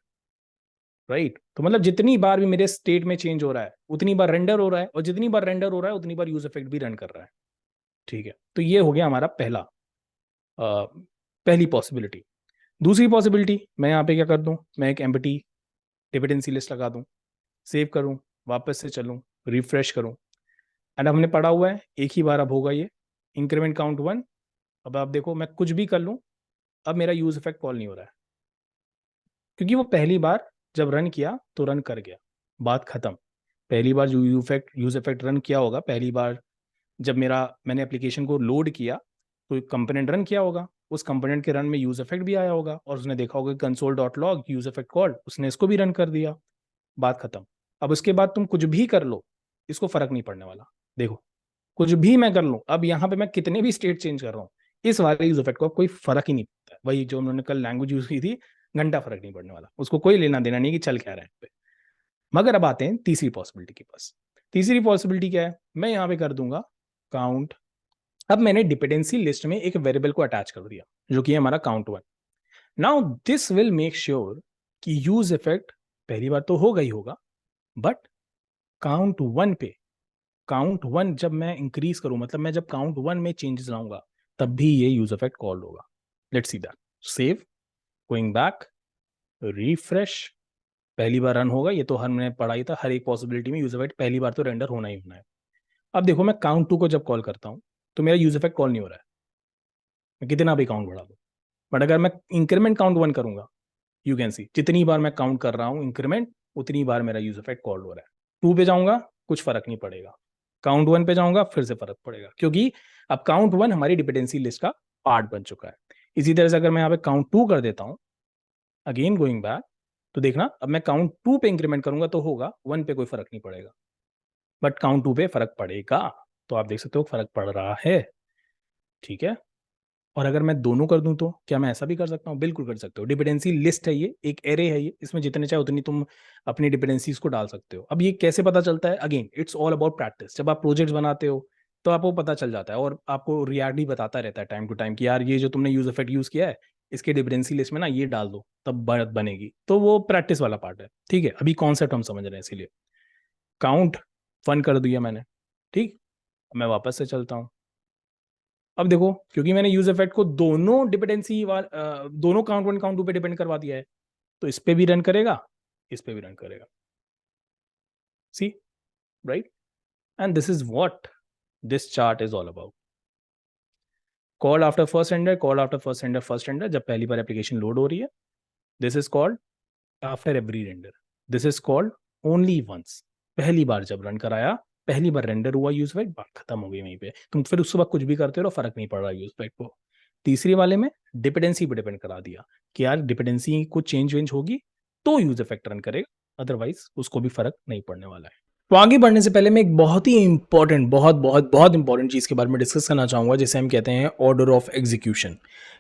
[SPEAKER 1] right. तो मतलब जितनी बार भी मेरे स्टेट में चेंज हो रहा है उतनी बार रेंडर हो रहा है, और जितनी बार रेंडर हो रहा है उतनी बार यूज इफेक्ट भी रन कर रहा है, ठीक है। तो ये हो गया हमारा पहली पॉसिबिलिटी। दूसरी पॉसिबिलिटी मैं यहाँ पे क्या कर दूं, मैं एक एम्प्टी डिपेंडेंसी लिस्ट लगा दूं, सेव करूं, वापस से चलूं, रिफ्रेश करूं, एंड हमने पढ़ा हुआ है एक ही बार अब होगा ये इंक्रीमेंट काउंट वन। अब आप देखो मैं कुछ भी कर लूं अब मेरा यूज इफेक्ट कॉल नहीं हो रहा है, क्योंकि वो पहली बार जब रन किया तो रन कर गया, बात खत्म। पहली बार जो यूज इफेक्ट रन किया होगा, पहली बार जब मैंने एप्लीकेशन को लोड किया तो एक कंपोनेंट रन किया होगा, उस कंपोनेंट के रन में यूज इफेक्ट भी आया होगा, और उसने देखा होगा console dot log use effect called, उसने इसको भी रन कर दिया, बात खत्म। अब उसके बाद तुम कुछ भी कर लो इसको फर्क नहीं पड़ने वाला। देखो कुछ भी मैं कर लूं, अब यहाँ पे मैं कितने भी स्टेट चेंज कर रहा हूँ, इस वाले यूज इफेक्ट को कोई फर्क ही नहीं पड़ता। वही जो उन्होंने कल लैंग्वेज यूज की थी, घंटा फर्क नहीं पड़ने वाला, उसको कोई लेना देना नहीं कि चल क्या रहा है पे। मगर अब आते हैं तीसरी पॉसिबिलिटी के पास। तीसरी पॉसिबिलिटी क्या है, मैं यहाँ पे कर दूंगा काउंट। अब मैंने डिपेंडेंसी लिस्ट में एक वेरिएबल को अटैच कर दिया जो कि है हमारा count one. Now this will make sure कि यूज इफेक्ट पहली बार तो होगा ही होगा, बट काउंट वन जब मैं इंक्रीज करूं, मतलब मैं जब काउंट वन में चेंजेस लाऊंगा तब भी ये यूज इफेक्ट कॉल्ड होगा। Let's see that. Save, going back, refresh, पहली बार रन होगा। ये तो हर मैंने पढ़ा ही था, हर एक पॉसिबिलिटी में यूज इफेक्ट पहली बार तो रेंडर होना ही होना है। अब देखो मैं काउंट टू को जब कॉल करता हूं तो मेरा यूज इफेक्ट कॉल नहीं हो रहा है, मैं कितना भी काउंट बढ़ा दूं। बट अगर मैं इंक्रीमेंट काउंट वन करूंगा, यू कैन सी जितनी बार मैं काउंट कर रहा हूँ इंक्रीमेंट उतनी बार मेरा यूज इफेक्ट कॉल्ड हो रहा है। टू पे जाऊंगा कुछ फर्क नहीं पड़ेगा, काउंट वन पे जाऊंगा फिर से फर्क पड़ेगा, क्योंकि अब काउंट वन हमारी डिपेंडेंसी लिस्ट का पार्ट बन चुका है। इसी तरह से अगर मैं यहाँ पे काउंट टू कर देता हूँ, अगेन गोइंग बैक, तो देखना अब मैं काउंट टू पे इंक्रीमेंट करूंगा तो होगा, वन पे कोई फर्क नहीं पड़ेगा, बट काउंट टू पे फर्क पड़ेगा। तो आप देख सकते हो फर्क पड़ रहा है, ठीक है। और अगर मैं दोनों कर दूं तो क्या मैं ऐसा भी कर सकता हूँ? बिल्कुल कर सकते हो। डिपेंडेंसी लिस्ट है, ये एक एरे है, ये इसमें जितने चाहे उतनी तुम अपनी डिपेंडेंसीज को डाल सकते हो। अब ये कैसे पता चलता है? Again it's all about practice. जब आप प्रोजेक्ट्स बनाते हो तो आपको पता चल जाता है और आपको रिएक्ट भी बताता रहता है टाइम टू टाइम कि यार ये जो तुमने यूज इफेक्ट यूज किया है इसके डिपेंडेंसी लिस्ट में ना ये डाल दो तब बनेगी। तो वो प्रैक्टिस वाला पार्ट है, ठीक है। अभी कॉन्सेप्ट हम समझ रहे हैं, इसीलिए काउंट फन कर दिया मैंने, ठीक। मैं वापस से चलता हूँ। अब देखो, क्योंकि मैंने यूज इफेक्ट को दोनों दोनों काउंट वन काउंट टू पे डिपेंड करवा दिया है, तो इस पे भी रन करेगा, इस पे भी रन करेगा। See, right? And this is what this chart is all about. Call after first render, call after first render, first render जब पहली बार एप्लीकेशन लोड हो रही है। This is called after every render. This is called only once. पहली बार जब run कराया, पहली बार रेंडर हुआ यूज इफेक्ट, बात खत्म हो गई वहीं पे। तुम फिर उस वक्त कुछ भी करते रहो, फर्क नहीं पड़ रहा यूज इफेक्ट को। तीसरी वाले में डिपेंडेंसी पे डिपेंड करा दिया कि यार डिपेंडेंसी को चेंज वेंज होगी तो यूज इफेक्ट रन करेगा, अदरवाइज उसको भी फर्क नहीं पड़ने वाला है। तो आगे बढ़ने से पहले मैं एक बहुत ही इंपॉर्टेंट, बहुत बहुत बहुत इंपॉर्टेंट चीज़ के बारे में डिस्कस करना चाहूँगा, जिसे हम कहते हैं ऑर्डर ऑफ एग्जीक्यूशन।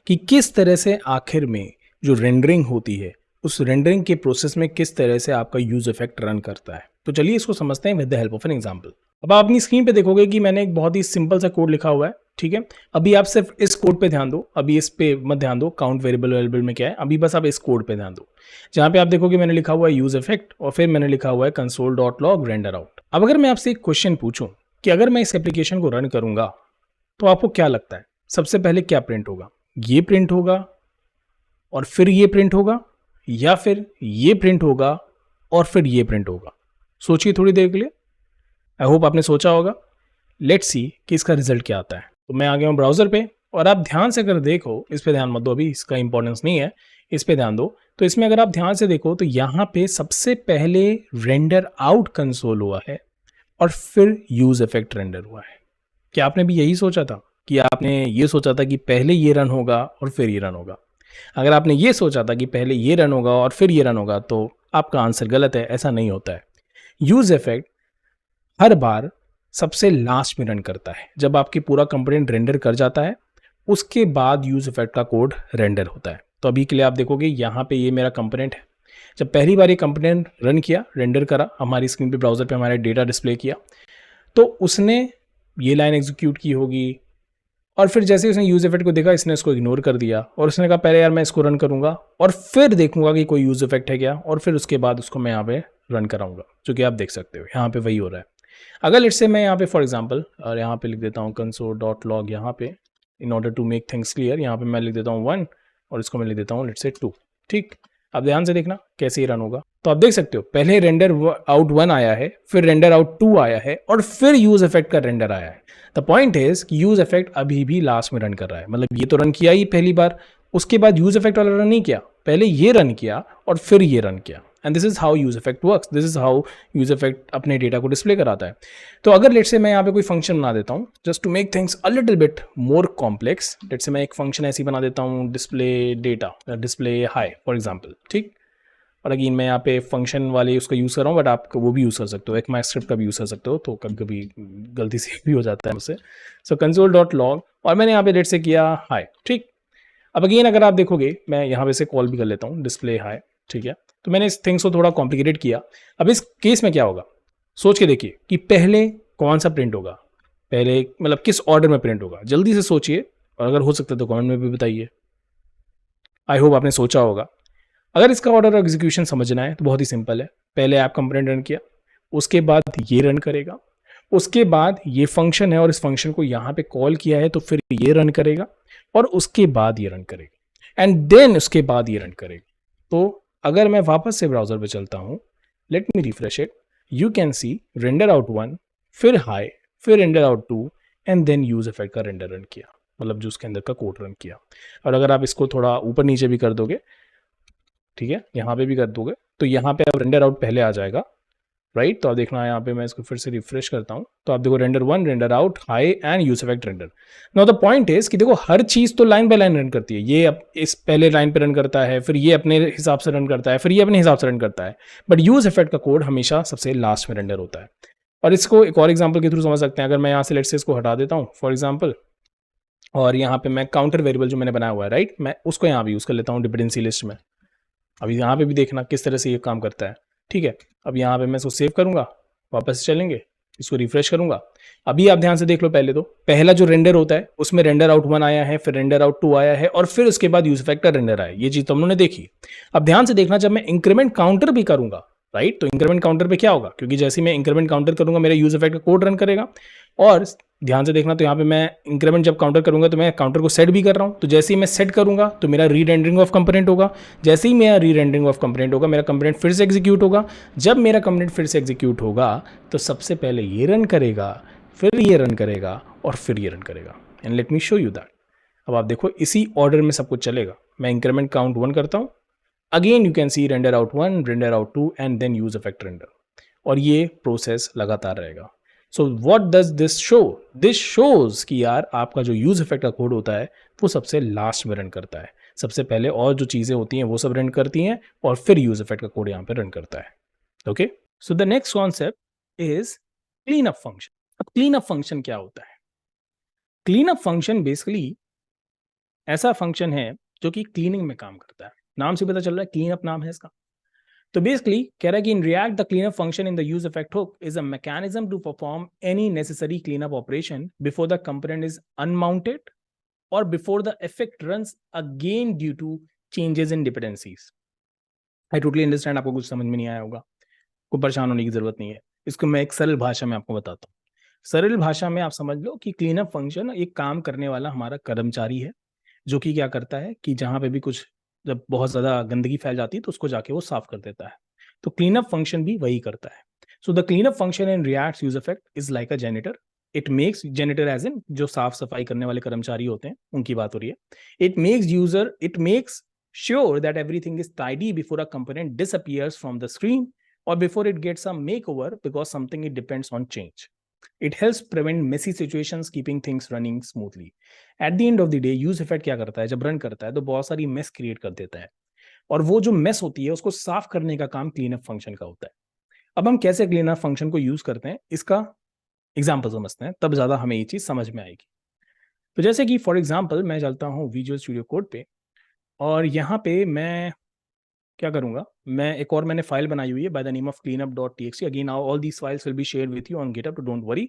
[SPEAKER 1] कि किस तरह से आखिर में जो रेंडरिंग होती है, उस रेंडरिंग के प्रोसेस में किस तरह से आपका यूज इफेक्ट रन करता है। तो चलिए इसको समझते हैं with the help of an example. अब आप अपनी स्क्रीन पे देखोगे कि मैंने एक बहुत ही सिंपल सा कोड लिखा हुआ है, ठीक है। अभी आप सिर्फ इस कोड पे ध्यान दो, अभी इस पे मत ध्यान दो काउंट वेरिएबल में क्या है, अभी बस आप इस कोड पे ध्यान दो। जहाँ पे आप देखोगे मैंने लिखा हुआ है यूज इफेक्ट और फिर मैंने लिखा हुआ है console dot log render out. अब अगर मैं आपसे एक क्वेश्चन पूछूं कि अगर मैं इस एप्लीकेशन को रन करूंगा तो आपको क्या लगता है सबसे पहले क्या प्रिंट होगा? ये प्रिंट होगा और फिर ये प्रिंट होगा, या फिर ये प्रिंट होगा और फिर ये प्रिंट होगा? सोचिए थोड़ी देर के लिए। आई होप आपने सोचा होगा। लेट्स सी कि इसका रिजल्ट क्या आता है। तो मैं आ गया हूँ ब्राउजर पे और आप ध्यान से अगर देखो, इस पे ध्यान मत दो, अभी इसका इंपॉर्टेंस नहीं है, इस पे ध्यान दो। तो इसमें अगर आप ध्यान से देखो तो यहाँ पे सबसे पहले रेंडर आउट कंसोल हुआ है और फिर यूज इफेक्ट रेंडर हुआ है। क्या आपने भी यही सोचा था कि आपने ये सोचा था कि पहले ये रन होगा और फिर ये रन होगा? अगर आपने ये सोचा था कि पहले ये रन होगा और फिर ये रन होगा तो आपका आंसर गलत है, ऐसा नहीं होता है। यूज इफेक्ट हर बार सबसे लास्ट में रन करता है। जब आपकी पूरा कंपोनेंट रेंडर कर जाता है उसके बाद यूज इफेक्ट का कोड रेंडर होता है। तो अभी के लिए आप देखोगे यहाँ पे ये मेरा कंपोनेंट है। जब पहली बार ये कंपोनेंट रन किया, रेंडर करा, हमारी स्क्रीन पे ब्राउजर पे हमारा डेटा डिस्प्ले किया, तो उसने ये लाइन एग्जीक्यूट की होगी और फिर जैसे उसने यूज इफेक्ट को देखा इसने इसको इग्नोर कर दिया और उसने कहा पहले यार मैं इसको रन करूंगा और फिर देखूंगा कि कोई यूज इफेक्ट है क्या, और फिर उसके बाद उसको मैं यहाँ पे रन कराऊंगा, जो कि आप देख सकते हो यहाँ पे वही हो रहा है। अगर लेट्स से मैं यहाँ पे फॉर एग्जांपल और यहाँ पे लिख देता हूँ कंसोल डॉट लॉग, यहाँ पे in order to make things clear यहाँ पे मैं लिख देता हूँ 1 और इसको मैं लिख देता हूँ लेट्स से 2, ठीक। अब ध्यान से देखना कैसे ही रन होगा। तो आप देख सकते हो पहले रेंडर आउट 1 आया है, फिर रेंडर आउट 2 आया है और फिर यूज इफेक्ट का रेंडर आया है। द पॉइंट इज कि यूज इफेक्ट अभी भी लास्ट में रन कर रहा है, मतलब ये तो रन किया ही पहली बार, उसके बाद यूज इफेक्ट वाला रन नहीं किया, पहले ये रन किया और फिर ये रन किया। And this is how use effect works, this is how use effect अपने डेटा को डिस्प्ले कराता है। तो अगर लेट्स से मैं यहाँ पे कोई फंक्शन बना देता हूँ just to make things a little bit more complex, let's say मैं एक फंक्शन ऐसी बना देता हूँ display data, display hi for example, ठीक। और अगेन मैं यहाँ पे फंक्शन वाले उसका यूज़ कर रहा हूँ, बट आप वो भी यूज़ कर सकते हो, एक माई स्क्रिप्ट का भी यूज़ कर सकते हो, तो कभी कभी गलती से भी हो जाता है मुझसे। सो कंसोल डॉट लॉग और मैंने यहाँ पे लेट से किया हाई, ठीक। अब अगेन अगर आप देखोगे मैं यहाँ पे से कॉल भी कर लेता हूँ डिस्प्ले हाई, ठीक है। तो मैंने इस थिंग्स को थोड़ा कॉम्प्लिकेटेड किया। अब इस केस में क्या होगा, सोच के देखिए कि पहले कौन सा प्रिंट होगा, पहले मतलब किस ऑर्डर में प्रिंट होगा, जल्दी से सोचिए और अगर हो सकता है तो कमेंट में भी बताइए। आई होप आपने सोचा होगा। अगर इसका ऑर्डर एग्जीक्यूशन समझना है तो बहुत ही सिंपल है। पहले ऐप कंपोनेंट रन किया, उसके बाद ये रन करेगा, उसके बाद ये फंक्शन है और इस फंक्शन को यहाँ पे कॉल किया है तो फिर ये रन करेगा और उसके बाद ये रन करेगा एंड देन उसके बाद ये रन करेगा। तो अगर मैं वापस से ब्राउजर पे चलता हूँ, let me refresh it, you can see render out 1, फिर हाई, फिर render out 2 and then use effect का रेंडर रन किया, मतलब जो उसके अंदर का कोड रन किया। और अगर आप इसको थोड़ा ऊपर नीचे भी कर दोगे, ठीक है, यहाँ पे भी कर दोगे तो यहाँ पे अब रेंडर आउट पहले आ जाएगा, राइट। तो आप देखना यहाँ पे मैं इसको फिर से रिफ्रेश करता हूँ तो आप देखो render 1, render out, high and use effect render. Now the point is कि देखो हर चीज तो लाइन बाय लाइन रन करती है, ये अब इस पहले लाइन पे रन करता है, फिर ये अपने हिसाब से रन करता है, फिर ये अपने हिसाब से रन करता है, बट यूज इफेक्ट का कोड हमेशा सबसे लास्ट में रेंडर होता है। और इसको एक और एग्जाम्पल के थ्रू समझ सकते हैं। अगर मैं यहाँ से लेट से इसको हटा देता हूँ फॉर एग्जाम्पल, और यहाँ पे मैं काउंटर वेरिएबल जो मैंने बनाया हुआ है, राइट, मैं उसको यहाँ भी यूज कर लेता हूँ डिपेंडेंसी लिस्ट में। अभी यहाँ पे भी देखना किस तरह से ये काम करता है, ठीक है। अब यहाँ पे मैं इसको सेव करूँगा, वापस चलेंगे इसको रिफ्रेश करूंगा। अभी आप ध्यान से देख लो, पहले तो पहला जो रेंडर होता है उसमें रेंडर आउट 1 आया है, फिर रेंडर आउट 2 आया है, और फिर उसके बाद यूज इफेक्ट का रेंडर आया। ये चीज तुम लोगों ने देखी। अब ध्यान से देखना, जब मैं इंक्रीमेंट काउंटर भी करूंगा, राइट, तो इंक्रीमेंट काउंटर पे क्या होगा, क्योंकि जैसे ही मैं इंक्रीमेंट काउंटर करूंगा मेरा यूज इफेक्ट का कोड रन करेगा। और ध्यान से देखना, तो यहाँ पे मैं इंक्रीमेंट जब काउंटर करूंगा तो मैं काउंटर को सेट भी कर रहा हूँ, तो जैसे ही मैं सेट करूंगा तो मेरा री रेंडरिंग ऑफ कंपोनेंट होगा। जैसे ही मेरा री रेंडरिंग ऑफ कंपोनेंट होगा, मेरा कंपोनेंट फिर से एग्जीक्यूट होगा। जब मेरा कंपोनेंट फिर से एग्जीक्यूट होगा तो सबसे पहले ये रन करेगा, फिर ये रन करेगा, और फिर ये रन करेगा। And let me show you that. अब आप देखो इसी ऑर्डर में सब कुछ चलेगा। मैं इंक्रीमेंट काउंट 1 करता हूँ, again you can see render out 1, render out 2, and then use effect render, और ये प्रोसेस लगातार रहेगा। So what does this show? This shows कि यार आपका जो यूज इफेक्ट का कोड होता है वो सबसे लास्ट में रन करता है। सबसे पहले और जो चीज़ें होती हैं वो सब रन करती हैं, और फिर यूज इफेक्ट का कोड यहाँ पे रन करता है। Okay, so the next concept is clean up function. अब क्लीन अप फंक्शन क्या होता है? क्लीन अप फंक्शन बेसिकली ऐसा फंक्शन है जो कि क्लीनिंग में काम करता है। नाम से पता चल रहा है क्लीन अप नाम है इसका। तो बेसिकली कह रहा है कि in React the cleanup function in the use effect hook is a mechanism to perform any necessary cleanup operation before the component is unmounted और before the effect runs again due to changes in dependencies. I totally understand, आपको कुछ समझ में नहीं आया होगा, कोई परेशान होने की जरूरत नहीं है। इसको मैं एक सरल भाषा में आपको बताता हूँ। सरल भाषा में आप समझ लो कि क्लीनअप फंक्शन एक काम करने वाला हमारा कर्मचारी है, जो कि क्या करता है कि जहां पे भी कुछ, जब बहुत ज़्यादा गंदगी फैल जाती है तो उसको जाके वो साफ कर देता है। तो क्लीनअप फंक्शन भी वही करता है। So the cleanup function in React use effect is like a janitor. It makes janitor as in जो साफ सफाई करने वाले कर्मचारी होते हैं उनकी बात हो रही है। It makes sure that everything is tidy before a component disappears from the screen or before it gets a makeover because something it depends on change. It helps prevent messy situations, keeping things running smoothly. At the end of the day, use effect क्या करता है, जब run करता है तो बहुत सारी mess create कर देता है, और वो जो मेस होती है उसको साफ करने का काम क्लीन अप फंक्शन का होता है। अब हम कैसे क्लीन अप फंक्शन को यूज करते हैं इसका एग्जाम्पल समझते हैं, तब ज्यादा हमें ये चीज समझ में आएगी। तो जैसे कि फॉर एग्जाम्पल मैं चलता हूँ विजुअल स्टूडियो कोड पे, और यहाँ पे मैं क्या करूंगा, मैं एक और मैंने फाइल बनाई हुई है by the name of cleanup.txt। Again all these files will be share with you on GitHub, तो डोंट वरी।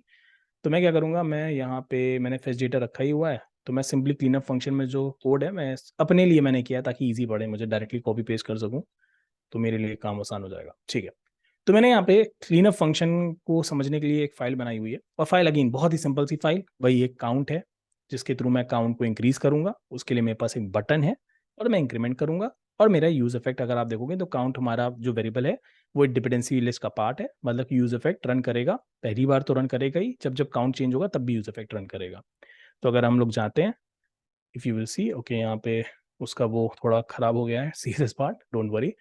[SPEAKER 1] तो मैं क्या करूंगा, मैं यहाँ पे मैंने फेच डेटा रखा ही हुआ है, तो मैं सिंपली क्लीनअप फंक्शन में जो कोड है मैं अपने लिए मैंने किया ताकि इजी पड़े, मुझे डायरेक्टली कॉपी पेस्ट कर सकूँ, तो मेरे लिए काम आसान हो जाएगा। ठीक है, तो मैंने यहाँ पे क्लीनअप फंक्शन को समझने के लिए एक फाइल बनाई हुई है, और फाइल अगेन बहुत ही सिंपल सी फाइल, वही एक काउंट है जिसके थ्रू मैं काउंट को इंक्रीज करूंगा। उसके लिए मेरे पास एक बटन है और मैं इंक्रीमेंट करूंगा। और मेरा यूज इफेक्ट अगर आप देखोगे तो काउंट हमारा जो वेरिएबल है वो डिपेंडेंसी लिस्ट का पार्ट है, मतलब कि यूज इफेक्ट रन करेगा पहली बार तो रन करेगा ही, जब जब काउंट चेंज होगा तब भी यूज इफेक्ट रन करेगा। तो अगर हम लोग जाते हैं, if you will C, okay यहाँ पे उसका वो थोड़ा खराब हो गया है सीरियस पार्ट, डोंट वरी।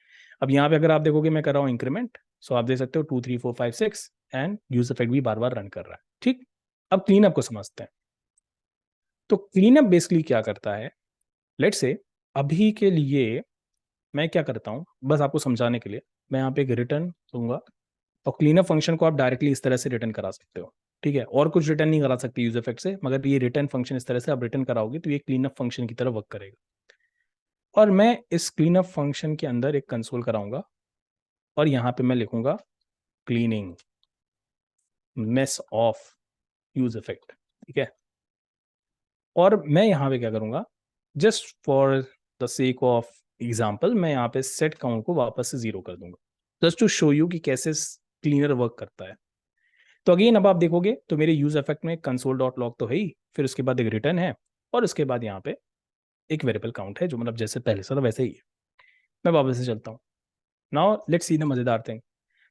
[SPEAKER 1] अब यहाँ पे अगर आप देखोगे मैं कर रहा हूँ इंक्रीमेंट, सो आप देख सकते हो 2 3 4 5 6, एंड यूज इफेक्ट भी बार बार रन कर रहा है। ठीक, अब क्लीन अप को समझते हैं। तो क्लीन अप बेसिकली क्या करता है, लेट्स से अभी के लिए मैं क्या करता हूँ, बस आपको समझाने के लिए मैं यहाँ पे एक रिटर्न दूंगा, और क्लीनअप फंक्शन को आप डायरेक्टली इस तरह से रिटर्न करा सकते हो। ठीक है, और कुछ रिटर्न नहीं करा सकते यूज इफेक्ट से, मगर ये रिटर्न फंक्शन इस तरह से आप रिटर्न कराओगे तो ये क्लीनअप फंक्शन की तरह वर्क करेगा। और मैं इस क्लीनअप फंक्शन के अंदर एक कंसोल कराऊंगा, और यहाँ पे मैं लिखूंगा cleaning mess of use effect. ठीक है, और मैं यहाँ पे क्या करूंगा, just for the sake of example मैं यहाँ पे सेट काउंट को वापस से 0 कर दूंगा, जस्ट टू शो यू कि कैसे क्लीनर वर्क करता है। तो अगेन अब आप देखोगे तो मेरे यूज इफेक्ट में कंसोल डॉट लॉग तो है ही, फिर उसके बाद एक रिटर्न है, और उसके बाद यहाँ पे एक वेरिएबल काउंट है जो मतलब जैसे पहले से था वैसे ही है। मैं वापस से चलता हूँ। नाउ लेट्स सी द मजेदार थिंग।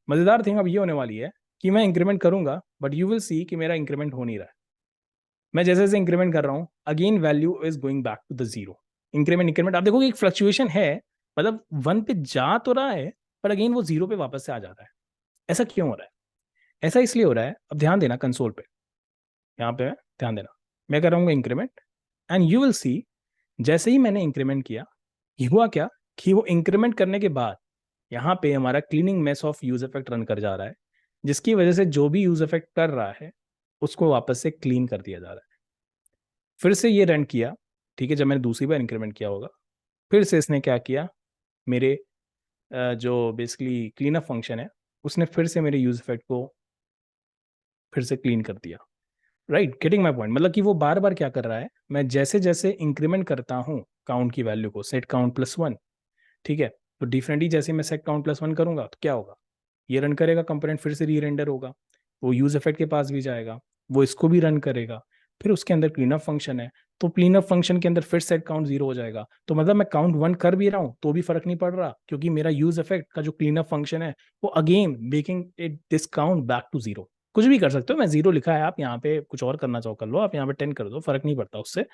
[SPEAKER 1] मजेदार थिंग अब ये होने वाली है कि मैं इंक्रीमेंट करूंगा, बट यू विल सी कि मेरा इंक्रीमेंट हो नहीं रहा है। मैं जैसे जैसे इंक्रीमेंट कर रहा हूँ again value is going back to the zero. Increment increment आप देखोगे एक फ्लक्चुएशन है, मतलब 1 पे जा तो रहा है पर अगेन वो 0 पे वापस से आ जाता है। ऐसा क्यों हो रहा है? ऐसा इसलिए हो रहा है, अब ध्यान देना कंसोल पे, यहाँ पे ध्यान देना, मैं कर रहा हूँ इंक्रीमेंट, एंड यू विल सी जैसे ही मैंने इंक्रीमेंट किया, ये हुआ क्या कि वो इंक्रीमेंट करने के बाद यहाँ पे हमारा cleaning mess of use effect run कर जा रहा है, जिसकी वजह से जो भी यूज इफेक्ट कर रहा है उसको वापस से क्लीन कर दिया जा रहा है। फिर से ये रन किया, ठीक है, जब मैंने दूसरी बार इंक्रीमेंट किया होगा, फिर से इसने क्या किया, मेरे जो बेसिकली क्लीन अप फंक्शन है उसने फिर से मेरे यूज इफेक्ट को फिर से क्लीन कर दिया, राइट, गेटिंग माई पॉइंट। मतलब कि वो बार बार क्या कर रहा है, मैं जैसे जैसे इंक्रीमेंट करता हूँ काउंट की वैल्यू को, सेट काउंट +1, ठीक है, तो डिफरेंटली जैसे मैं सेट काउंट +1 करूंगा तो क्या होगा, ये रन करेगा कंपोनेंट, फिर से री रेंडर होगा, वो यूज इफेक्ट के पास भी जाएगा, वो इसको भी रन करेगा, फिर उसके अंदर क्लीन अप फंक्शन है, तो क्लीन अप फंक्शन के अंदर फिर सेट काउंट 0 हो जाएगा। तो मतलब मैं काउंट 1 कर भी रहा हूँ तो भी फर्क नहीं पड़ रहा, क्योंकि मेरा यूज इफेक्ट का जो क्लीन अप फंक्शन है वो again making it this count back to 0। कुछ भी कर सकते हो, मैं 0 लिखा है, आप यहाँ पे कुछ और करना चाहो कर लो, आप यहाँ पे 10 कर दो, फर्क नहीं पड़ता उससे।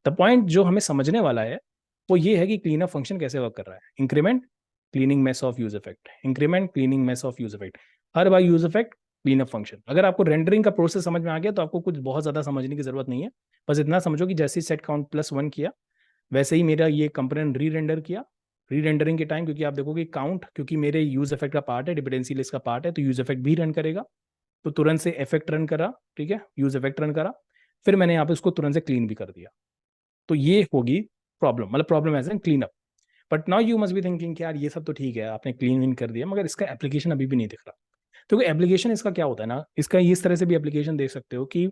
[SPEAKER 1] द पॉइंट जो हमें समझने वाला है वो ये है कि क्लीन अप फंक्शन कैसे वर्क कर रहा है। Increment cleaning mess of use effect, increment cleaning mess of use effect, her bar use effect clean up function. अगर आपको रेंडरिंग का प्रोसेस समझ में आ गया तो आपको कुछ बहुत ज्यादा समझने की जरूरत नहीं है, बस इतना समझो कि जैसे ही सेट काउंट +1 किया वैसे ही मेरा ये कंपोनेंट री रेंडर किया। री रेंडरिंग के टाइम क्योंकि आप देखोगे काउंट, क्योंकि मेरे यूज इफेक्ट का पार्ट है, डिपेंडेंसी लिस्ट का पार्ट है, तो यूज इफेक्ट भी रन करेगा, तो तुरंत से इफेक्ट रन करा, ठीक है, यूज इफेक्ट रन करा, फिर मैंने यहाँ पे उसको तुरंत से क्लीन भी कर दिया। तो ये होगी प्रॉब्लम, मतलब problem as an clean up. But now you must be thinking कि यार ये सब तो ठीक है, आपने क्लीन विन कर दिया, मगर इसका एप्लीकेशन अभी भी नहीं दिख रहा। क्योंकि एप्लीकेशन इसका क्या होता है ना, इसका इस तरह से भी एप्लीकेशन देख सकते हो कि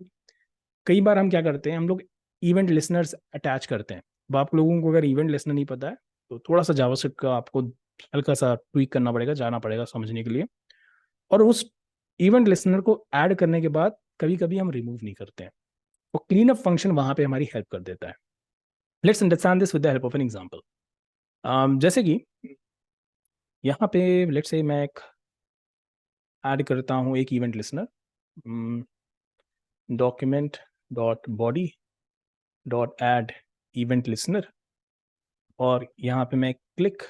[SPEAKER 1] कई बार हम क्या करते हैं, हम लोग इवेंट लिसनर्स अटैच करते हैं। अब आप लोगों को अगर इवेंट लिसनर नहीं पता है तो थोड़ा सा जावास्क्रिप्ट का आपको हल्का सा ट्वीक करना पड़ेगा, जाना पड़ेगा समझने के लिए। और उस इवेंट लिसनर को ऐड करने के बाद कभी कभी हम रिमूव नहीं करते हैं, और क्लीन अप फंक्शन वहां पे हमारी हेल्प कर देता है। Let's understand this with the help of an example. जैसे कि यहाँ पे लेट्स से मैं एक ऐड करता हूँ एक event listener, document dot body dot add event listener, और यहाँ पे मैं क्लिक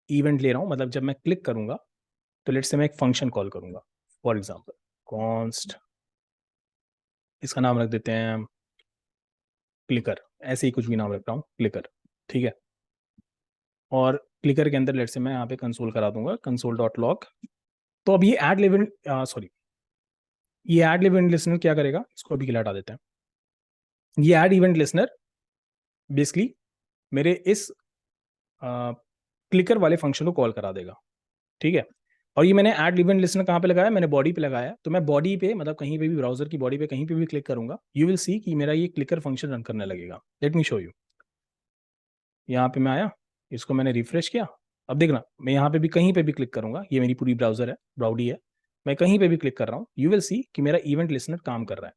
[SPEAKER 1] इवेंट ले रहा हूँ, मतलब जब मैं क्लिक करूँगा तो लेट्स से मैं एक फंक्शन कॉल करूँगा, फॉर एग्जांपल कॉन्स्ट, इसका नाम रख देते हैं क्लिकर, ऐसे ही कुछ भी नाम रख रहा हूँ क्लिकर, ठीक है। और क्लिकर के अंदर लेट्स से मैं यहाँ पे कंसोल करा दूंगा, कंसोल डॉट लॉग। तो अब ये ऐड इवेंट सॉरी ये ऐड इवेंट लिसनर क्या करेगा, इसको अभी हटा देते हैं। ये ऐड इवेंट लिसनर बेसिकली मेरे इस क्लिकर वाले फंक्शन को कॉल करा देगा, ठीक है। और ये मैंने ऐड इवेंट लिसनर कहाँ पे लगाया, मैंने बॉडी पे लगाया, तो मैं बॉडी पे मतलब कहीं पे भी ब्राउजर की बॉडी पे कहीं पे भी क्लिक करूंगा, यू विल सी कि मेरा ये क्लिकर फंक्शन रन करने लगेगा। Late me show you. यहाँ पे मैं आया, इसको मैंने रिफ्रेश किया, अब देखना मैं यहाँ पे भी कहीं पे भी क्लिक करूंगा, ये मेरी पूरी ब्राउजर है, ब्राउडी है, मैं कहीं पे भी क्लिक कर रहा हूँ, यू विल सी कि मेरा इवेंट लिसनर काम कर रहा है,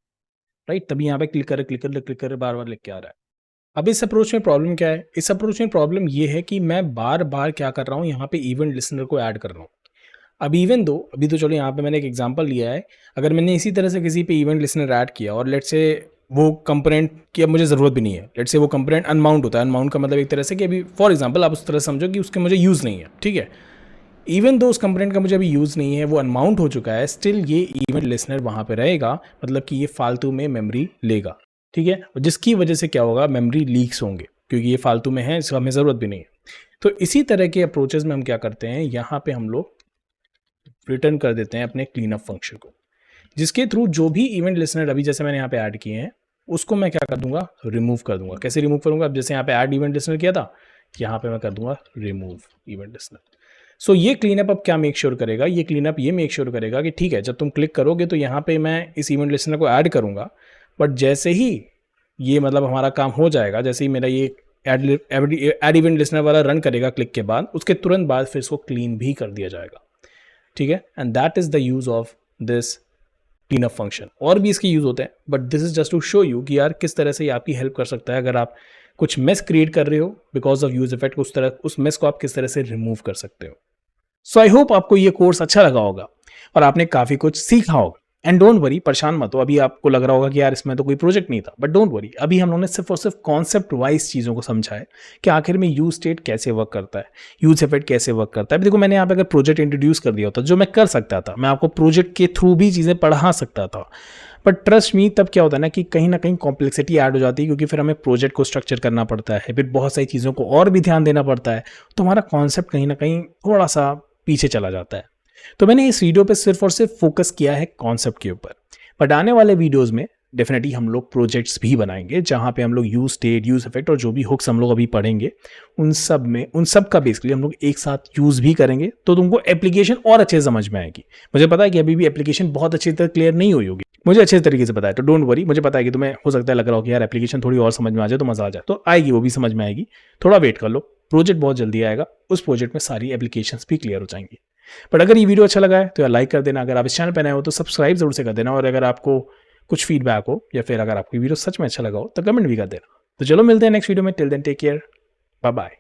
[SPEAKER 1] राइट। तभी यहाँ पे क्लिक कर बार बार लिख के आ रहा है। अब इस अप्रोच में प्रॉब्लम क्या है, इस अप्रोच में प्रॉब्लम ये है कि मैं बार बार क्या कर रहा हूँ, यहाँ पे इवेंट लिसनर को ऐड कर रहा हूँ। अब इवन दो अभी तो चलो यहाँ पे मैंने एक एग्जांपल लिया है, अगर मैंने इसी तरह से किसी पे इवेंट लिसनर ऐड किया और लेट्स से वो कंपोनेंट की अब मुझे ज़रूरत भी नहीं है, लेट्स से वो कंपोनेंट अनमाउंट होता है, अनमाउंट का मतलब एक तरह से कि अभी फॉर एग्जांपल आप उस तरह समझो कि उसके मुझे यूज़ नहीं है, ठीक है। इवन दो उस कंपोनेंट का मुझे अभी यूज़ नहीं है, वो अनमाउंट हो चुका है, स्टिल ये इवेंट लिसनर वहाँ पे रहेगा, मतलब कि ये फालतू में मेमोरी लेगा, ठीक है, और जिसकी वजह से क्या होगा, मेमोरी लीक्स होंगे, क्योंकि ये फालतू में है, इसका हमें ज़रूरत भी नहीं है। तो इसी तरह के अप्रोचेज में हम क्या करते हैं, यहाँ पे हम लोग रिटर्न कर देते हैं अपने क्लीन अप फंक्शन को, जिसके थ्रू जो भी इवेंट लिसनर अभी जैसे मैंने यहाँ पे ऐड किए हैं उसको मैं क्या कर दूंगा, रिमूव कर दूंगा। कैसे रिमूव करूंगा, अब जैसे यहाँ पे ऐड इवेंट लिसनर किया था, यहाँ पे मैं कर दूंगा रिमूव इवेंट लिसनर। सो ये क्लीनअप अब क्या मेक श्योर करेगा, ये क्लीनअप ये मेक श्योर करेगा कि ठीक है, जब तुम क्लिक करोगे तो यहाँ पे मैं इस इवेंट लिसनर को ऐड करूंगा, बट जैसे ही ये मतलब हमारा काम हो जाएगा, जैसे ही मेरा ये ऐड इवेंट लिसनर वाला रन करेगा क्लिक के बाद, उसके तुरंत बाद फिर इसको क्लीन भी कर दिया जाएगा, ठीक है। And that is the use of this clean up function. और भी इसके यूज होते हैं, but this is just to show you कि यार किस तरह से ये आपकी हेल्प कर सकता है, अगर आप कुछ मेस क्रिएट कर रहे हो बिकॉज ऑफ यूज इफेक्ट, उस मेस को आप किस तरह से रिमूव कर सकते हो। सो आई होप आपको ये कोर्स अच्छा लगा होगा और आपने काफी कुछ सीखा होगा। एंड डोंट वरी, परेशान मत हो, अभी आपको लग रहा होगा कि यार इसमें तो कोई प्रोजेक्ट नहीं था, बट डोंट वरी, अभी हम लोगों ने सिर्फ और सिर्फ कॉन्सेप्ट वाइज चीज़ों को समझा है कि आखिर में यूज स्टेट कैसे वर्क करता है, यूज इफेक्ट कैसे वर्क करता है। अभी देखो मैंने यहाँ पे अगर प्रोजेक्ट इंट्रोड्यूस कर दिया होता, जो मैं कर सकता था, मैं आपको प्रोजेक्ट के थ्रू भी चीज़ें पढ़ा सकता था, बट ट्रस्ट मी तब क्या होता है ना कि कहीं ना कहीं कॉम्प्लेक्सिटी ऐड हो जाती है, क्योंकि फिर हमें प्रोजेक्ट को स्ट्रक्चर करना पड़ता है, फिर बहुत सारी चीज़ों को और भी ध्यान देना पड़ता है, तो हमारा कॉन्सेप्ट कहीं ना कहीं थोड़ा सा पीछे चला जाता है। तो मैंने इस वीडियो पे सिर्फ और सिर्फ फोकस किया है कॉन्सेप्ट के ऊपर, बट आने वाले वीडियोस में डेफिनेटली हम लोग प्रोजेक्ट्स भी बनाएंगे जहाँ पे हम लोग यूज स्टेट, यूज इफेक्ट और जो भी हुक्स हम लोग अभी पढ़ेंगे उन सब का बेसिकली हम लोग एक साथ यूज भी करेंगे, तो तुमको एप्लीकेशन और अच्छे से समझ में आएगी। मुझे पता है कि अभी भी एप्लीकेशन बहुत अच्छी तरह क्लियर नहीं हुई होगी, मुझे अच्छे तरीके से पता है, तो डोंट वरी। मुझे पता है कि तुम्हें हो सकता है लग रहा हो कि यार एप्लीकेशन थोड़ी और समझ में आ जाए तो मजा आ जाए, तो आएगी, वो भी समझ में आएगी। थोड़ा वेट कर लो, प्रोजेक्ट बहुत जल्दी आएगा, उस प्रोजेक्ट में सारी एप्लीकेशंस भी क्लियर हो जाएंगी। बट अगर ये वीडियो अच्छा लगा है तो यार लाइक कर देना, अगर आप इस चैनल पर नए हो तो सब्सक्राइब जरूर से कर देना, और अगर आपको कुछ फीडबैक हो या फिर अगर आपको वीडियो सच में अच्छा लगा हो तो कमेंट भी कर देना। तो चलो मिलते हैं नेक्स्ट वीडियो में, till then take care, bye bye.